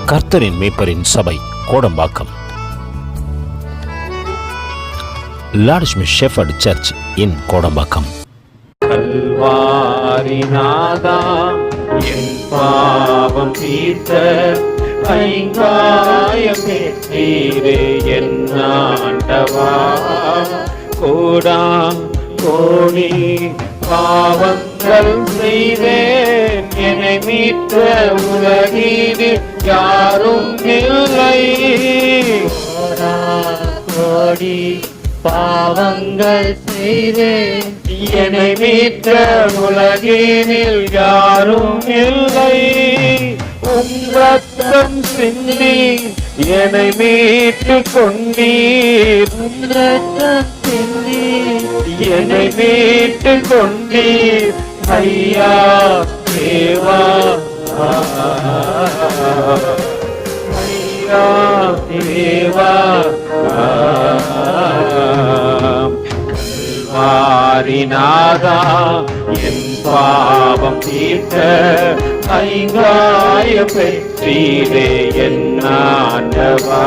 கர்த்தரின் மேய்ப்பரின் சபை Kodambakkam. லார்ட்ஸ்மி shepherd search இன் கோடம்பாக்கம். கல்வாரிநாதா என் பாவம் தீர்த்த ஐங்காயம் பெற்றீரே என் ஆண்டவா. கோடாம் கோடி பாவங்கள் செய்தேன், என்னை மீட்ட உலகீது யாரும் இல்லை. கோடி பாவங்கள் செய்தேன், என்னை மீட்ட உலகினில் யாரும் இல்லை. உம் ரத்தம் சிந்தி என்னை மீட்டு கொண்டீர், உம் ரத்தம் சிந்தி என்னை மீட்டு கொண்டீர். ஐயா தேவா, ஐயா தேவா. கல்வாரிநாதா என் பாவம் தீர்த்த ஐங்காயம் பெற்றீரே என் ஆண்டவா.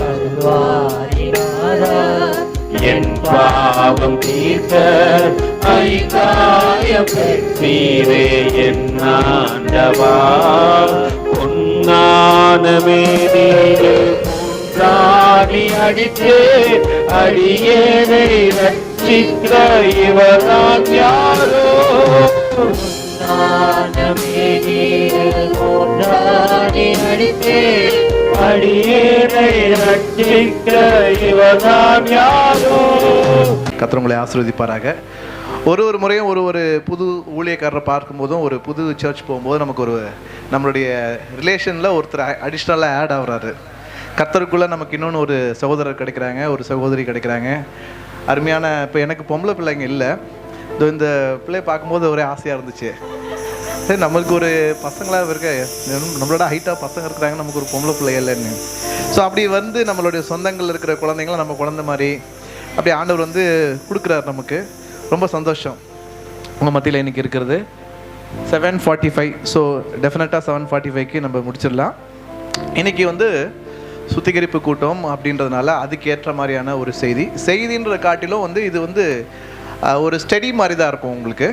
கல்வாரிநாதா என் பாவம் தீர்த்த ஐங்காயம் பெற்றீரே என் ஆண்டவா. பொன்னான மேனிலே மூன்றாணி அடித்தே அடியேனை ரட்சிக்க இவர்தான் யாரோ. போன்றாடி அடித்தே அடியேனை ரட்சிக்க இவர்தான் யாரோ. கர்த்தர் உங்களை ஆசீர்வதிப்பாராக. ஒரு முறையும் ஒரு புது ஊழியக்காரரை பார்க்கும்போதும் ஒரு புது சர்ச் போகும்போது நமக்கு நம்மளுடைய ரிலேஷனில் ஒருத்தர் அடிஷ்னலாக ஆட் ஆகுறாரு. கர்த்தருக்குள்ளே நமக்கு இன்னொன்று ஒரு சகோதரர் கிடைக்கிறாங்க, ஒரு சகோதரி கிடைக்கிறாங்க. அருமையான இப்போ எனக்கு பொம்பளை பிள்ளைங்க இல்லை, இந்த பிள்ளையை பார்க்கும்போது ஒரே ஆசையாக இருந்துச்சு. சரி, நம்மளுக்கு ஒரு பசங்களாக இருக்க, நம்மளோட ஹைட்டாக பசங்க இருக்கிறாங்க, நமக்கு ஒரு பொம்பளை பிள்ளை இல்லைன்னு. ஸோ அப்படி நம்மளுடைய சொந்தங்கள் இருக்கிற குழந்தைங்களும் நம்ம குழந்தை மாதிரி அப்படி ஆண்டவர் கொடுக்குறாரு நமக்கு. ரொம்ப சந்தோஷம். உங்கள் மத்தியில் இன்றைக்கி இருக்கிறது 7:45. ஸோ டெஃபினட்டாக 7:45க்கு நம்ம முடிச்சிடலாம். இன்றைக்கி சுத்திகரிப்பு கூட்டம் அப்படின்றதுனால அதுக்கு ஏற்ற மாதிரியான ஒரு செய்தின்ற காட்டிலும் இது ஒரு ஸ்டடி மாதிரி தான் இருக்கும் உங்களுக்கு.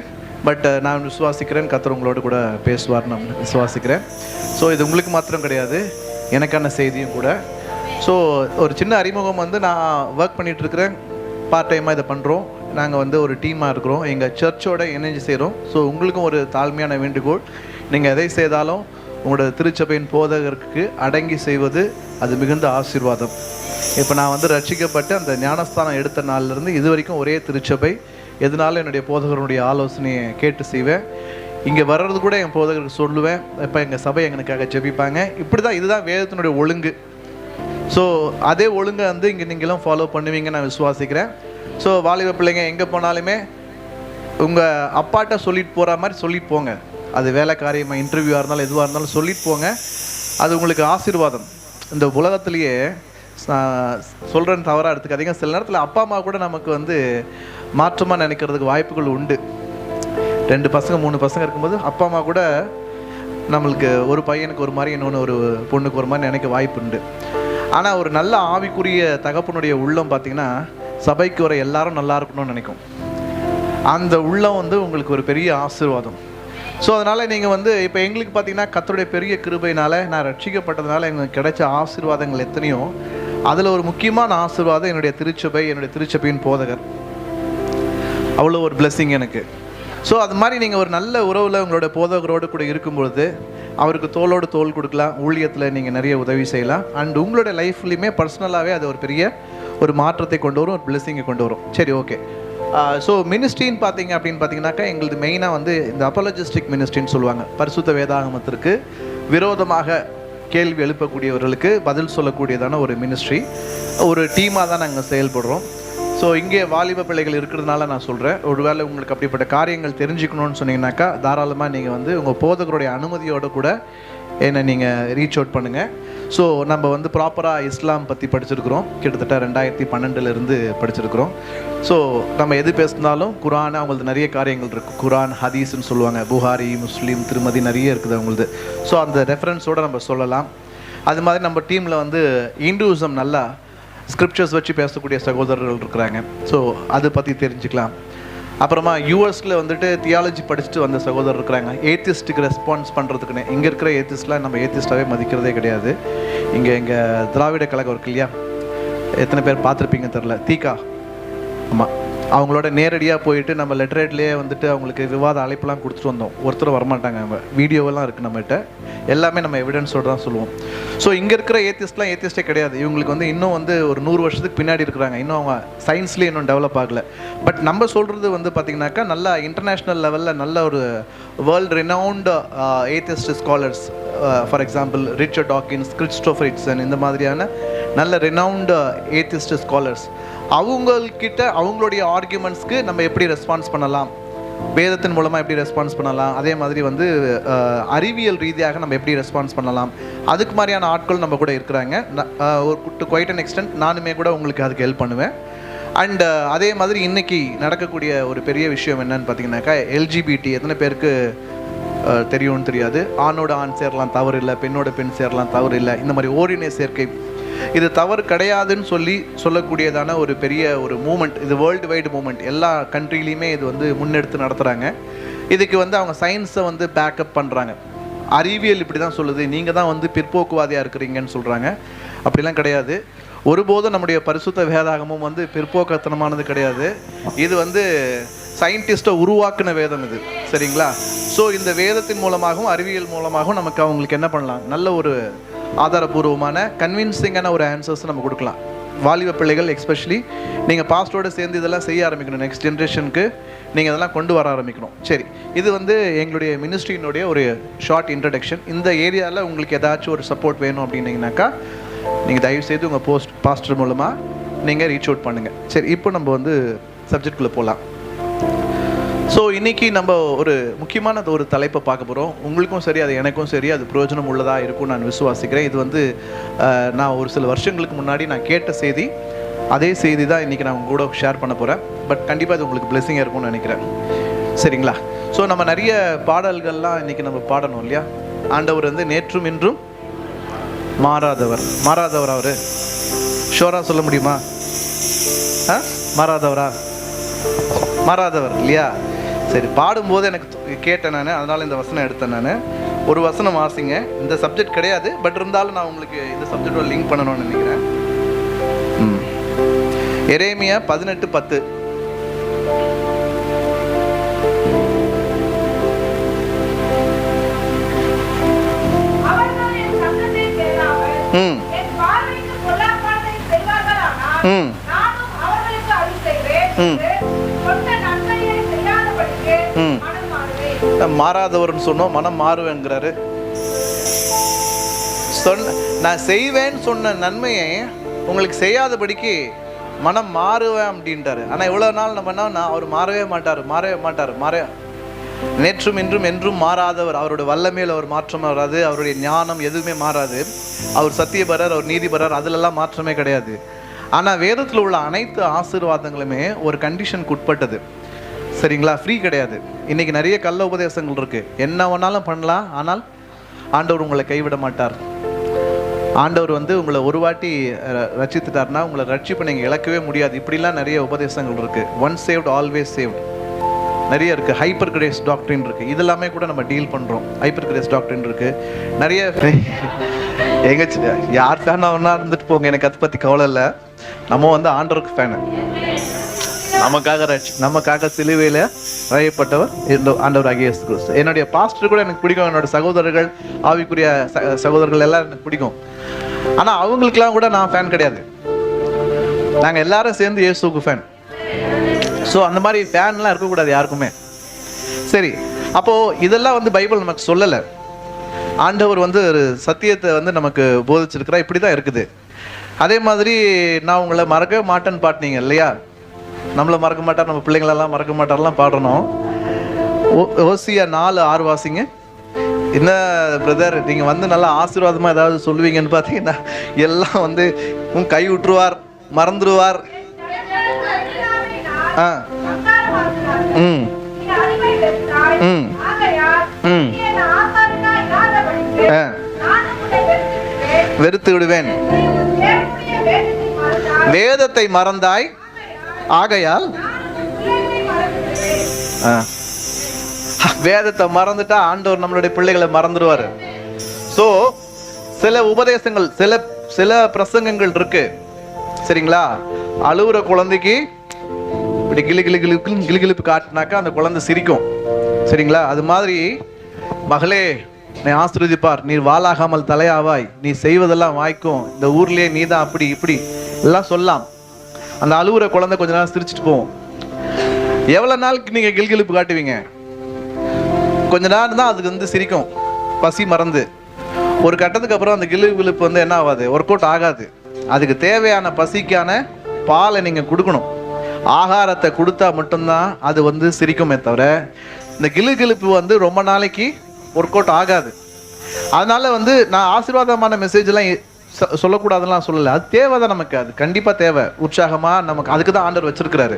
பட் நான் விசுவாசிக்கிறேன் கர்த்தர் உங்களோட கூட பேசுவார், நான் விசுவாசிக்கிறேன். ஸோ இது உங்களுக்கு மாத்திரம் கிடையாது, எனக்கான செய்தியும் கூட. ஸோ ஒரு சின்ன அறிமுகம். நான் ஒர்க் பண்ணிகிட்ருக்கிறேன், பார்ட் டைமாக இதை பண்ணுறோம். நாங்கள் ஒரு டீமாக இருக்கிறோம், எங்கள் சர்ச்சோட இணைஞ்சு செய்கிறோம். ஸோ உங்களுக்கும் ஒரு தாழ்மையான வேண்டுகோள், நீங்கள் எதை செய்தாலும் உங்களோட திருச்சபையின் போதகருக்கு அடங்கி செய்வது அது மிகுந்த ஆசீர்வாதம். இப்போ நான் ரட்சிக்கப்பட்டு அந்த ஞானஸ்தானம் எடுத்த நாள்லேருந்து இது வரைக்கும் ஒரே திருச்சபை. எதனாலும் என்னுடைய போதகருடைய ஆலோசனையை கேட்டு செய்வேன். இங்கே வர்றது கூட என் போதகருக்கு சொல்லுவேன், இப்போ எங்கள் சபை எங்களுக்காக ஜெபிப்பாங்க. இப்படி தான், இதுதான் வேதத்தினுடைய ஒழுங்கு. ஸோ அதே ஒழுங்கை இங்கே நீங்களும் ஃபாலோ பண்ணுவீங்க நான் விசுவாசிக்கிறேன். ஸோ வாலிப பிள்ளைங்க எங்கே போனாலுமே உங்கள் அப்பாட்ட சொல்லிட்டு போகிற மாதிரி சொல்லிட்டு போங்க. அது வேலை காரியமாக இன்டர்வியூவாக இருந்தாலும் எதுவாக இருந்தாலும் சொல்லிட்டு போங்க. அது உங்களுக்கு ஆசீர்வாதம். இந்த உலகத்துலேயே சொல்கிறேன்னு தவறாக எடுத்துக்காதீங்க. சில நேரத்தில் அப்பா அம்மா கூட நமக்கு மாற்றமாக நினைக்கிறதுக்கு வாய்ப்புகள் உண்டு. 2 பசங்க 3 பசங்க இருக்கும்போது அப்பா அம்மா கூட நம்மளுக்கு ஒரு பையனுக்கு ஒரு மாதிரி, இன்னொன்று ஒரு பொண்ணுக்கு ஒரு மாதிரி நினைக்க வாய்ப்பு உண்டு. ஆனால் ஒரு நல்ல ஆவிக்குரிய தகப்பனுடைய உள்ளம் பார்த்திங்கன்னா சபைக்கு வர எல்லாரும் நல்லா இருக்கணும்னு நினைக்கும். அந்த உள்ளம் உங்களுக்கு ஒரு பெரிய ஆசீர்வாதம். ஸோ அதனால் நீங்கள் இப்போ எங்களுக்கு பார்த்திங்கன்னா கர்த்தருடைய பெரிய கிருபையினால் நான் ரட்சிக்கப்பட்டதுனால எங்களுக்கு கிடைச்ச ஆசீர்வாதங்கள் எத்தனையோ, அதில் ஒரு முக்கியமான ஆசீர்வாதம் என்னுடைய திருச்சபை, என்னுடைய திருச்சபையின் போதகர். அவ்வளோ ஒரு பிளெஸ்ஸிங் எனக்கு. ஸோ அது மாதிரி நீங்கள் ஒரு நல்ல உறவில் உங்களோட போதகரோடு கூட இருக்கும்பொழுது அவருக்கு தோளோடு தோள் கொடுக்கலாம், ஊழியத்தில் நீங்கள் நிறைய உதவி செய்யலாம். அண்ட் உங்களோட லைஃப்லையுமே பர்சனலாகவே அது ஒரு பெரிய ஒரு மாற்றத்தை கொண்டு வரும், ஒரு பிளெஸ்ஸிங்கை கொண்டு வரும். சரி, ஓகே. ஸோ மினிஸ்ட்ரின்னு பார்த்தீங்கன்னாக்கா எங்களுக்கு மெயினாக இந்த அப்பாலஜிஸ்டிக் மினிஸ்ட்ரின்னு சொல்லுவாங்க. பரிசுத்த வேதாகமத்திற்கு விரோதமாக கேள்வி எழுப்பக்கூடியவர்களுக்கு பதில் சொல்லக்கூடியதான ஒரு மினிஸ்ட்ரி. ஒரு டீமாக தான் நாங்கள் செயல்படுறோம். ஸோ இங்கே வாலிப பிள்ளைகள் இருக்கிறதுனால நான் சொல்கிறேன், ஒருவேளை உங்களுக்கு அப்படிப்பட்ட காரியங்கள் தெரிஞ்சுக்கணும்னு சொன்னீங்கன்னாக்கா தாராளமாக நீங்கள் உங்கள் போதகருடைய அனுமதியோடு கூட என்னை நீங்கள் ரீச் அவுட் பண்ணுங்கள். ஸோ நம்ம வந்து ப்ராப்பராக இஸ்லாம் பற்றி படிச்சிருக்கிறோம், கிட்டத்தட்ட 2012 படிச்சிருக்கிறோம். ஸோ நம்ம எது பேசினாலும் குரான், அவங்களது நிறைய காரியங்கள் இருக்குது. குரான் ஹதீஸ்ன்னு சொல்லுவாங்க, புகாரி, முஸ்லீம், திருமதி நிறைய இருக்குது அவங்களது. ஸோ அந்த ரெஃபரன்ஸோடு நம்ம சொல்லலாம். அது மாதிரி நம்ம டீமில் வந்து இந்துயிசம் நல்லா ஸ்கிரிப்சர்ஸ் வச்சு பேசக்கூடிய சகோதரர்கள் இருக்கிறாங்க. ஸோ அதை பற்றி தெரிஞ்சுக்கலாம். அப்புறமா யூஎஸில் வந்துட்டு தியாலஜி படிச்சுட்டு வந்த சகோதரர் இருக்கிறாங்க. ஏத்திஸ்ட்டுக்கு ரெஸ்பான்ஸ் பண்ணுறதுக்குன்னு இங்கே இருக்கிற ஏத்திஸ்ட்லாம் நம்ம ஏத்திஸ்டாகவே மதிக்கிறதே கிடையாது. இங்கே எங்கள் திராவிட கழகம் இருக்கு இல்லையா, எத்தனை பேர் பார்த்துருப்பீங்க தெரில, தீகா, ஆமாம், அவங்களோட நேரடியாக போயிட்டு நம்ம லெட்டரேட்லேயே வந்துட்டு அவங்களுக்கு விவாத அழைப்பெல்லாம் கொடுத்துட்டு வந்தோம். ஒருத்தர் வரமாட்டாங்க, நம்ம வீடியோவெல்லாம் இருக்குது நம்மகிட்ட, எல்லாமே நம்ம எவிடன்ஸோடு தான் சொல்லுவோம். ஸோ இங்கே இருக்கிற ஏத்திஸ்ட்லாம் ஏத்திஸ்டே கிடையாது. இவங்களுக்கு வந்து இன்னும் வந்து ஒரு 100 வருஷத்துக்கு பின்னாடி இருக்கிறாங்க. இன்னும் அவங்க சயின்ஸ்லேயே இன்னும் டெவலப் ஆகலை. பட் நம்ம சொல்கிறது வந்து பார்த்திங்கனாக்கா நல்லா இன்டர்நேஷ்னல் லெவலில் நல்ல ஒரு world renowned atheist scholars, for example Richard Dawkins, Christopher ஹிட்சன், இந்த மாதிரியான நல்ல ரெனவுண்ட் ஏத்திஸ்ட் ஸ்காலர்ஸ், அவங்கக்கிட்ட அவங்களுடைய ஆர்கியூமெண்ட்ஸ்க்கு நம்ம எப்படி ரெஸ்பான்ஸ் பண்ணலாம், வேதத்தின் மூலமாக எப்படி ரெஸ்பான்ஸ் பண்ணலாம், அதே மாதிரி வந்து அறிவியல் ரீதியாக நம்ம எப்படி ரெஸ்பான்ஸ் பண்ணலாம், அதுக்கு மாதிரியான ஆட்கள் நம்ம கூட இருக்கிறாங்க. டு குவைட் அன் எக்ஸ்டென்ட் நானுமே கூட உங்களுக்கு அதுக்கு ஹெல்ப் பண்ணுவேன். அண்ட் அதே மாதிரி இன்றைக்கி நடக்கக்கூடிய ஒரு பெரிய விஷயம் என்னன்னு பார்த்தீங்கன்னாக்கா, எல்ஜிபிடி எத்தனை பேருக்கு தெரியும்னு தெரியாது. ஆணோட ஆண் சேரலாம் தவறு இல்லை, பெண்ணோட பெண் சேரலாம் தவறு இல்லை, இந்த மாதிரி ஓரின சேர்க்கை இது தவறு கிடையாதுன்னு சொல்லக்கூடியதான ஒரு பெரிய ஒரு மூமெண்ட். இது வேர்ல்டு வைடு மூமெண்ட், எல்லா கண்ட்ரிலையுமே இது வந்து முன்னெடுத்து நடத்துகிறாங்க. இதுக்கு வந்து அவங்க சயின்ஸை வந்து பேக்கப் பண்ணுறாங்க. அறிவியல் இப்படி தான் சொல்லுது, நீங்கள் தான் வந்து பிற்போக்குவாதியாக இருக்கிறீங்கன்னு சொல்கிறாங்க. அப்படிலாம் கிடையாது. ஒருபோதும் நம்முடைய பரிசுத்த வேதாகமும் வந்து பிற்போக்கத்தனமானது கிடையாது. இது வந்து சயின்டிஸ்ட்டை உருவாக்குன வேதம் இது, சரிங்களா? ஸோ இந்த வேதத்தின் மூலமாகவும் அறிவியல் மூலமாகவும் நமக்கு அவங்களுக்கு என்ன பண்ணலாம், நல்ல ஒரு ஆதாரபூர்வமான கன்வின்சிங்கான ஒரு ஆன்சர்ஸ் நம்ம கொடுக்கலாம். வாலிப பிள்ளைகள் எஸ்பெஷலி நீங்கள் பாஸ்டோடு சேர்ந்து இதெல்லாம் செய்ய ஆரம்பிக்கணும். நெக்ஸ்ட் ஜென்ரேஷனுக்கு நீங்கள் இதெல்லாம் கொண்டு வர ஆரம்பிக்கணும். சரி, இது வந்து எங்களுடைய மினிஸ்ட்ரியினுடைய ஒரு ஷார்ட் இன்ட்ரடக்ஷன். இந்த ஏரியாவில் உங்களுக்கு ஏதாச்சும் ஒரு சப்போர்ட் வேணும் அப்படின்னீங்கன்னாக்கா நீங்கள் தயவுசெய்து உங்கள் பாஸ்டர் மூலமாக நீங்கள் ரீச் அவுட் பண்ணுங்கள். சரி, இப்போ நம்ம வந்து சப்ஜெக்ட்குள்ளே போகலாம். ஸோ இன்றைக்கி நம்ம ஒரு முக்கியமான ஒரு தலைப்பை பார்க்க போகிறோம். உங்களுக்கும் சரி, அது எனக்கும் சரி, அது பிரயோஜனம் உள்ளதாக இருக்கும்னு நான் விசுவாசிக்கிறேன். இது வந்து நான் ஒரு சில வருஷங்களுக்கு முன்னாடி நான் கேட்ட செய்தி, அதே செய்தி தான் இன்றைக்கி நான் உங்க கூட ஷேர் பண்ண போகிறேன். பட் கண்டிப்பாக இது உங்களுக்கு பிளெஸிங்காக இருக்கும்னு நினைக்கிறேன், சரிங்களா? ஸோ நம்ம நிறைய பாடல்கள்லாம் இன்றைக்கி நம்ம பாடணும் இல்லையா? ஆண்டவர் வந்து நேற்றும் இன்றும் மாறாதவர். மாறாதவர் அவர் ஷோராக சொல்ல முடியுமா? மாறாதவரா? மாறாதவர் இல்லையா? சரி, பாடும்போது எனக்கு கேட்டேன் நான், அதனால் இந்த வசனம் எடுத்தேன் நான். ஒரு வசனம் வாசிங்க. இந்த சப்ஜெக்ட் கிடையாது, பட் இருந்தாலும் நான் உங்களுக்கு இந்த சப்ஜெக்டோட லிங்க் பண்ணணும்னு நினைக்கிறேன். எரேமியா 18:10. மாறாதவர்னு சொன்னோம், மனம் மாறுவேங்கிறாரு. நான் செய்வேன்னு சொன்ன நன்மையை உங்களுக்கு செய்யாதபடிக்கு மனம் மாறுவேன் அப்படின்ட்டாரு. ஆனால் இவ்வளோ நாள் நம்ம என்ன, அவர் மாறவே மாட்டார். நேற்றும் இன்றும் என்றும் மாறாதவர். அவருடைய வல்லமையில் அவர் மாற்றம் வராது, அவருடைய ஞானம் எதுவுமே மாறாது. அவர் சத்தியபரர், அவர் நீதிபரர், அதிலெல்லாம் மாற்றமே கிடையாது. ஆனால் வேதத்தில் உள்ள அனைத்து ஆசீர்வாதங்களுமே ஒரு கண்டிஷனுக்கு உட்பட்டது, சரிங்களா? ஃப்ரீ கிடையாது. இன்றைக்கி நிறைய கள்ள உபதேசங்கள் இருக்குது. என்ன வேணாலும் பண்ணலாம், ஆனால் ஆண்டவர் உங்களை கைவிட மாட்டார். ஆண்டவர் வந்து உங்களை ஒரு வாட்டி ரட்சித்துட்டார்னா உங்களை ரட்சிப்பை நீங்கள் இழக்கவே முடியாது. இப்படிலாம் நிறைய உபதேசங்கள் இருக்குது. ஒன் சேவ்ட் ஆல்வேஸ் சேவ்ட் நிறைய இருக்குது. ஹைப்பர் கிரேஸ் டாக்டரின் இருக்குது. இதெல்லாமே கூட நம்ம டீல் பண்ணுறோம். ஹைப்பர் கிரேஸ் டாக்டரின் இருக்குது நிறைய. யார் ஃபேனாக ஒன்றா இருந்துட்டு போங்க, எனக்கு அதை பற்றி கவலை இல்லை. நம்ம வந்து ஆண்டவருக்கு ஃபேனு. நமக்காக சிலுவையில் அறையப்பட்டவர் ஆண்டவர் ஆகிய இயேசு கிறிஸ்து. என்னுடைய பாஸ்டர் கூட எனக்கு பிடிக்கும், என்னோட சகோதரர்கள், ஆவிக்குரிய சகோதரர்கள் எல்லாம் எனக்கு பிடிக்கும். ஆனால் அவங்களுக்கெல்லாம் கூட நான் ஃபேன் கிடையாது. நாங்கள் எல்லாரும் சேர்ந்து இயேசுக்கு ஃபேன். ஸோ அந்த மாதிரி ஃபேன்லாம் இருக்கக்கூடாது யாருக்குமே. சரி, அப்போது இதெல்லாம் வந்து பைபிள் நமக்கு சொல்லலை. ஆண்டவர் வந்து ஒரு சத்தியத்தை வந்து நமக்கு போதிச்சிருக்கிறா, இப்படி தான் இருக்குது. அதே மாதிரி நான் உங்களை மறக்கவே மாட்டேன்னு பாட்டினீங்க இல்லையா? நம்மளை மறக்க மாட்டார், நம்ம பிள்ளைங்களெல்லாம் மறக்க மாட்டார்லாம் பாடணும். ஓசியா 4:6 வாசிங்க. என்ன பிரதர் நீங்கள் வந்து நல்லா ஆசீர்வாதமாக ஏதாவது சொல்லுவீங்கன்னு பார்த்தீங்கன்னா எல்லாம் வந்து கை விட்டுருவார், மறந்துடுவார். ஆ ம் ம் ம் வெறுத்து விடுவேன். வேதத்தை மறந்தாய் ஆகையால் வேதத்தை மறந்துட்டா ஆண்டவர் நம்மளுடைய பிள்ளைகளை மறந்துடுவாரு. ஸோ சில உபதேசங்கள், சில பிரசங்கங்கள் இருக்கு சரிங்களா. அழுவுற குழந்தைக்கு இப்படி கிளிகிளிப்பு காட்டினாக்கா அந்த குழந்தை சிரிக்கும் சரிங்களா. அது மாதிரி மகளே நீ ஆசீர்வதிப்பார், நீ வாளாகாமல் தலையாவாய், நீ செய்வதெல்லாம் வாய்க்கும், இந்த ஊர்லயே நீ தான் அப்படி இப்படி எல்லாம் சொல்லலாம். அந்த அழுவுற குழந்தை கொஞ்ச நேரம் சிரிச்சுட்டு போவோம். எவ்வளவு நாளுக்கு நீங்க கிளிகிளிப்பு காட்டுவீங்க? கொஞ்ச நேரம் தான் அதுக்கு வந்து சிரிக்கும், பசி மறந்து. ஒரு கட்டத்துக்கு அப்புறம் அந்த கிளிகிளிப்பு வந்து என்ன ஆகாது, ஒர்க் அவுட் ஆகாது. அதுக்கு தேவையான பசிக்கான பாலை நீங்க கொடுக்கணும், ஆகாரத்தை கொடுத்தா மட்டும்தான் அது வந்து சிரிக்குமே தவிர இந்த கிளிகிளிப்பு வந்து ரொம்ப நாளைக்கு ஒர்க் அவுட் ஆகாது. அதனால வந்து நான் ஆசீர்வாதமான மெசேஜ்லாம் சொல்லக்கூடாதுலாம் சொல்லலை, அது தேவை தான் நமக்கு, அது கண்டிப்பாக தேவை. உற்சாகமாக நமக்கு அதுக்கு தான் ஆண்டவர் வச்சிருக்கிறாரு.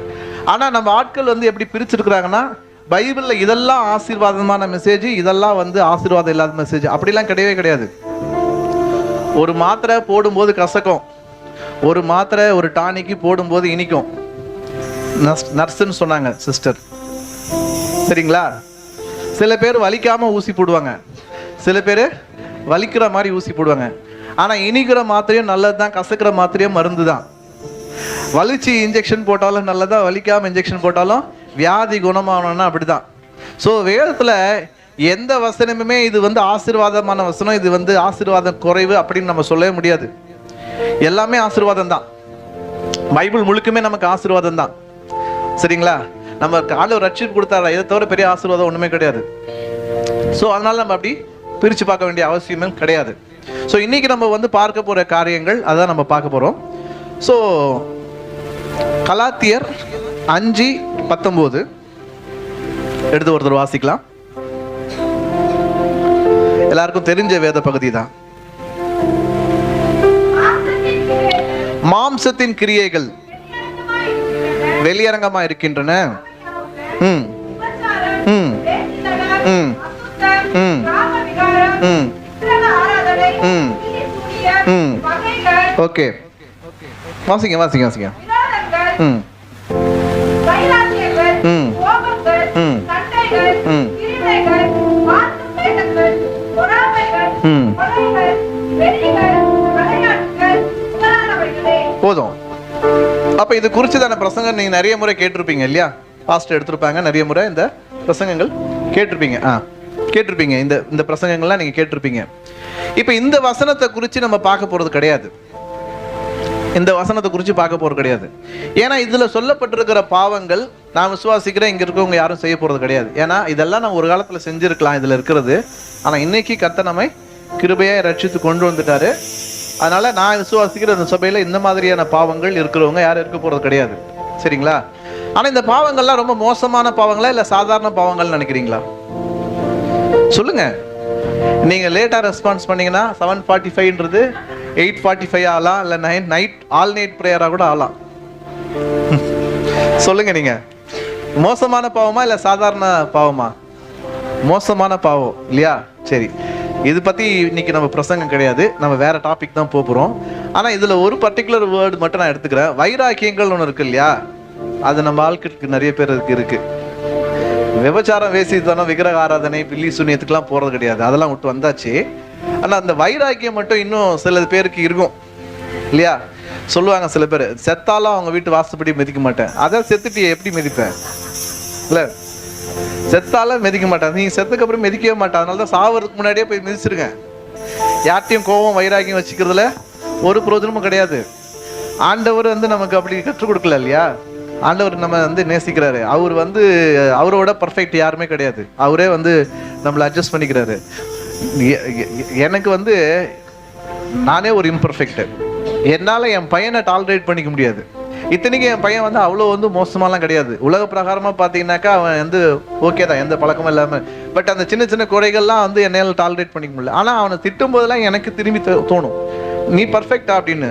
ஆனால் நம்ம ஆட்கள் வந்து எப்படி பிரிச்சிருக்கிறாங்கன்னா, பைபிளில் இதெல்லாம் ஆசீர்வாதமான மெசேஜ், இதெல்லாம் வந்து ஆசீர்வாதம் இல்லாத மெசேஜ், அப்படிலாம் கிடையவே கிடையாது. ஒரு மாத்திரை போடும்போது கசக்கும், ஒரு மாத்திரை ஒரு டானிக்கு போடும்போது இனிக்கும். நர்ஸுன்னு சொன்னாங்க சிஸ்டர் சரிங்களா. சில பேர் வலிக்காம ஊசி போடுவாங்க, சில பேர் வலிக்கிற மாதிரி ஊசி போடுவாங்க. ஆனால் இனிக்கிற மாத்திரையும் நல்லது தான், கசக்கிற மாத்திரையும் மருந்து தான். வலிச்சு இன்ஜெக்ஷன் போட்டாலும் நல்லதான், வலிக்காமல் இன்ஜெக்ஷன் போட்டாலும் வியாதி குணமாகணும்னா அப்படிதான். ஸோ வேதத்தில் எந்த வசனமுமே இது வந்து ஆசீர்வாதமான வசனம், இது வந்து ஆசீர்வாதம் குறைவு அப்படின்னு நம்ம சொல்லவே முடியாது. எல்லாமே ஆசீர்வாதம் தான். பைபிள் முழுக்குமே நமக்கு ஆசீர்வாதம் தான் சரிங்களா. நம்ம ஆண்டவர் ரட்சிப்பு கொடுத்தாரா, இதை தவிர பெரிய ஆசீர்வாதம் ஒன்றுமே கிடையாது. ஸோ அதனால நம்ம அப்படி பிரித்து பார்க்க வேண்டிய அவசியமே கிடையாது. ஸோ இன்னைக்கு நம்ம வந்து பார்க்க போகிற காரியங்கள் அதான் நம்ம பார்க்க போகிறோம். ஸோ கலாத்தியர் 5:19 எடுத்து ஒருத்தர் வாசிக்கலாம். எல்லாருக்கும் தெரிஞ்ச வேத பகுதி தான். மாம்சத்தின் கிரியைகள் வெளியரங்கமா இருக்கின்றன. ம் ம் ம் ம் ம் ம் ஓகே, வாசிங்க வாசிங்க வாசிங்க. ம் ம் ம் ம் போதும். அப்ப இது குறிச்சுதான பிரசங்கம் நீங்க நிறைய முறை கேட்டிருப்பீங்க இல்லையா? பாஸ்டர் எடுத்திருப்பாங்க, நிறைய முறை இந்த பிரசங்கங்கள் கேட்டிருப்பீங்க. கேட்டிருப்பீங்க, இந்த பிரசங்கங்கள்லாம் நீங்க கேட்டிருப்பீங்க. இப்ப இந்த வசனத்தை குறித்து நம்ம பார்க்க போறது கிடையாது, இந்த வசனத்தை குறித்து பார்க்க போறது கிடையாது. ஏன்னா இதுல சொல்லப்பட்டிருக்கிற பாவங்கள் நான் விசுவாசிக்கிறேன் இங்க இருக்கவங்க யாரும் செய்ய போறது கிடையாது. ஏன்னா இதெல்லாம் நம்ம ஒரு காலத்துல செஞ்சிருக்கலாம் இதுல இருக்கிறது. ஆனா இன்னைக்கு கர்த்தர் நம்மை கிருபையா ரட்சித்து கொண்டு வந்துட்டாரு. அதனால நான் விசுவாசிக்கிற அந்த சபையில இந்த மாதிரியான பாவங்கள் இருக்கிறவங்க யாரும் இருக்க போறது கிடையாது சரிங்களா. ஆனா இந்த பாவங்கள்லாம் ரொம்ப மோசமான பாவங்களா இல்ல சாதாரண பாவங்கள் நினைக்கிறீங்களா? சொல்லுங்க. நீங்க லேட்டா ரெஸ்பான்ஸ் பண்ணீங்கன்னா 7:45ன்றது 8:45 ஆகலாம், இல்ல நைட் ஆல் நைட் பிரேயரா கூட ஆகலாம். சொல்லுங்க, நீங்க மோசமான பாவமா இல்ல சாதாரண பாவமா? மோசமான பாவம் இல்லையா? சரி, இது பத்தி இன்னைக்கு நம்ம பிரசங்கம் கிடையாது, நம்ம வேற டாபிக் தான் போறோம். ஆனா இதுல ஒரு பர்டிகுலர் வேர்டு மட்டும் நான் எடுத்துக்கிறேன். வைராக்கியங்கள் ஒன்று இருக்கு இல்லையா, அது நம்ம ஆட்களுக்கு நிறைய பேருக்கு இருக்கு. விபச்சாரம், வேசித்தனம், விக்கிரக ஆராதனை, பில்லி சூனியத்துக்குலாம் போறது கிடையாது, அதெல்லாம் விட்டு வந்தாச்சு. ஆனா அந்த வைராக்கியம் மட்டும் இன்னும் சில பேருக்கு இருக்கும் இல்லையா. சொல்லுவாங்க சில பேர், செத்தாலும் அவங்க வீட்டு வாசப்படி மிதிக்க மாட்டேன். அதான் செத்துட்டு எப்படி மிதிப்பேன் இல்ல, செத்தால மிதிக்க மாட்டேன். நீங்க செத்துக்கு அப்புறம் மிதிக்கவே மாட்டேன். அதனாலதான் சாவறதுக்கு முன்னாடியே போய் மிதிச்சிருங்க. யார்ட்டையும் கோபம் வைராக்கியம் வச்சுக்கிறதுல ஒரு பிரயோஜனமும் கிடையாது. ஆண்டவர் வந்து நமக்கு அப்படி கற்றுக் கொடுக்கல இல்லையா. ஆண்டவர் நம்ம வந்து நேசிக்கிறாரு. அவர் வந்து அவரோட பர்ஃபெக்ட் யாருமே கிடையாது. அவரே வந்து நம்மளை அட்ஜஸ்ட் பண்ணிக்கிறாரு. எனக்கு வந்து நானே ஒரு இம்பர்ஃபெக்ட். என்னால என் பையனை டாலரேட் பண்ணிக்க முடியாது. இத்தனைக்கு என் பையன் வந்து அவ்வளோ வந்து மோசமாலாம் கிடையாது. உலக பிரகாரமாக பார்த்தீங்கன்னாக்கா அவன் வந்து ஓகே தான், எந்த பழக்கமும் இல்லாமல் பட் அந்த சின்ன சின்ன குறைகள்லாம் வந்து என்னால் டாலரேட் பண்ணிக்க முடியல. ஆனால் அவனை திட்டும் போதெல்லாம் எனக்கு திரும்பி தோணும், நீ பர்ஃபெக்டா அப்படின்னு.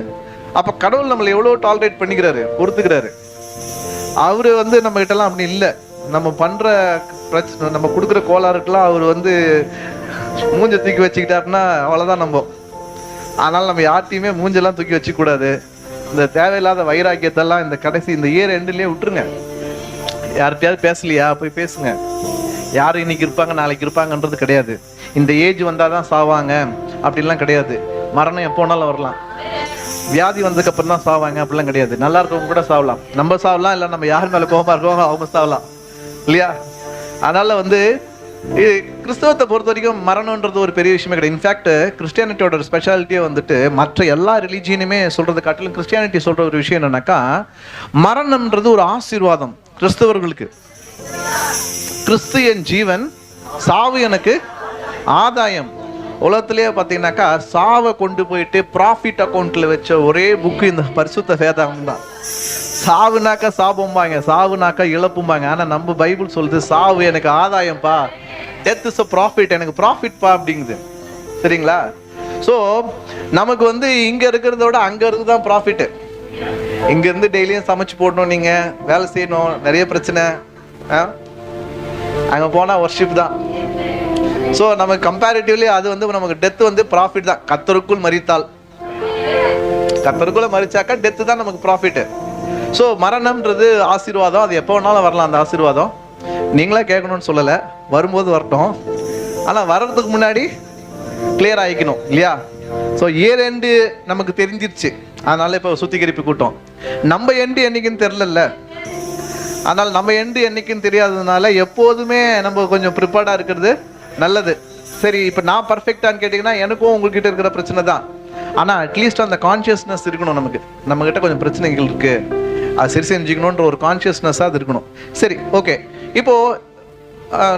அப்போ கடவுள் நம்மளை எவ்வளோ டாலரேட் பண்ணிக்கிறாரு, பொறுத்துக்கிறாரு. அவரு வந்து நம்ம கிட்டலாம் அப்படி இல்லை. நம்ம பண்ற பிரச்சனை, நம்ம கொடுக்குற கோளாறுக்கெல்லாம் அவர் வந்து மூஞ்ச தூக்கி வச்சுக்கிட்டாருன்னா அவ்வளோதான் நம்ம. அதனால நம்ம யார்ட்டையுமே மூஞ்செல்லாம் தூக்கி வச்சுக்க கூடாது. இந்த தேவையில்லாத வைராக்கியத்தெல்லாம் இந்த கடைசி இந்த இயர் எண்டுலேயே விட்டுருங்க. யார்கிட்டயாவது பேசலையா, போய் பேசுங்க. யாரும் இன்னைக்கு இருப்பாங்க நாளைக்கு இருப்பாங்கன்றது கிடையாது. இந்த ஏஜ் வந்தாதான் சாவாங்க அப்படிலாம் கிடையாது. மரணம் எப்போ வேணாலும் வரலாம். வியாதி வந்ததுக்கு அப்புறம் தான் சாவாங்க அப்படிலாம் கிடையாது. நல்லா இருக்கவங்க கூட சாவலாம், நம்ம சாவலாம், இல்லை நம்ம யார் மேலே கோபமா இருக்கவங்க அவங்க சாவலாம் இல்லையா? அதனால வந்து கிறிஸ்தவத்தை பொறுத்த வரைக்கும் மரணம்ன்றது ஒரு பெரிய விஷயமே கிடையாது. இன்ஃபேக்ட் கிறிஸ்டியானிட்டியோட ஒரு ஸ்பெஷாலிட்டியே வந்துட்டு மற்ற எல்லா ரிலீஜியனுமே சொல்றதை காட்டிலும் கிறிஸ்டியானிட்டி சொல்ற ஒரு விஷயம் என்னன்னாக்கா, மரணம்ன்றது ஒரு ஆசீர்வாதம் கிறிஸ்தவர்களுக்கு. கிறிஸ்து என் ஜீவன், சாவு எனக்கு ஆதாயம். உலகத்திலேயே பார்த்தீங்கன்னாக்கா சாவை கொண்டு போயிட்டு ப்ராஃபிட் அக்கௌண்ட்ல வச்ச ஒரே புக்கு இந்த பரிசுத்த வேதாகம் தான். சாவுனாக்கா சாபம்பாங்க, சாவுனாக்கா இழப்பும்பாங்க. ஆனால் நம்ம பைபிள் சொல்லுது சாவு எனக்கு ஆதாயம்ப்பா, டெத் இஸ் அ ப்ராஃபிட், எனக்கு ப்ராஃபிட்ப்பா அப்படிங்குது. சரிங்களா? ஸோ நமக்கு வந்து இங்கே இருக்கிறத விட அங்கே இருந்து தான் ப்ராஃபிட்டு. இங்கேருந்து டெய்லியும் சமைச்சு போடணும், நீங்கள் வேலை செய்யணும், நிறைய பிரச்சனை. அங்கே போனால் ஒர்ஷிப் தான். ஸோ நமக்கு கம்பேரிட்டிவ்லி அது வந்து நமக்கு டெத் வந்து ப்ராஃபிட் தான். கர்த்தருக்குள் மரித்தால், கர்த்தருக்குள்ள மரிச்சாக்கா டெத்து தான் நமக்கு ப்ராஃபிட்டு. ஸோ மரணம்ன்றது ஆசீர்வாதம். அது எப்போ வேணாலும் வரலாம். அந்த ஆசீர்வாதம் நீங்களே கேட்கணும்னு சொல்லலை, வரும்போது வரட்டும். ஆனால் வர்றதுக்கு முன்னாடி கிளியர் ஆகிக்கணும் இல்லையா? ஸோ இயர் எண்டு நமக்கு தெரிஞ்சிருச்சு, அதனால இப்போ சுத்திகரிப்பு கூட்டம். நம்ம எண்டு என்னைக்குன்னு தெரிலல்ல, அதனால் நம்ம எண்டு என்னைக்குன்னு தெரியாததுனால எப்போதுமே நம்ம கொஞ்சம் ப்ரிப்பேர்டாக இருக்கிறது நல்லது. சரி, இப்போ நான் பர்ஃபெக்டான்னு கேட்டிங்கன்னா எனக்கும் உங்ககிட்ட இருக்கிற பிரச்சனை தான். ஆனால் அட்லீஸ்ட் அந்த கான்ஷியஸ்னஸ் இருக்கணும் நமக்கு. நம்மக்கிட்ட கொஞ்சம் பிரச்சனைகள் இருக்குது, அது சரி செஞ்சுக்கணுன்ற ஒரு கான்ஷியஸ்னஸாக அது இருக்கணும். சரி, ஓகே. இப்போது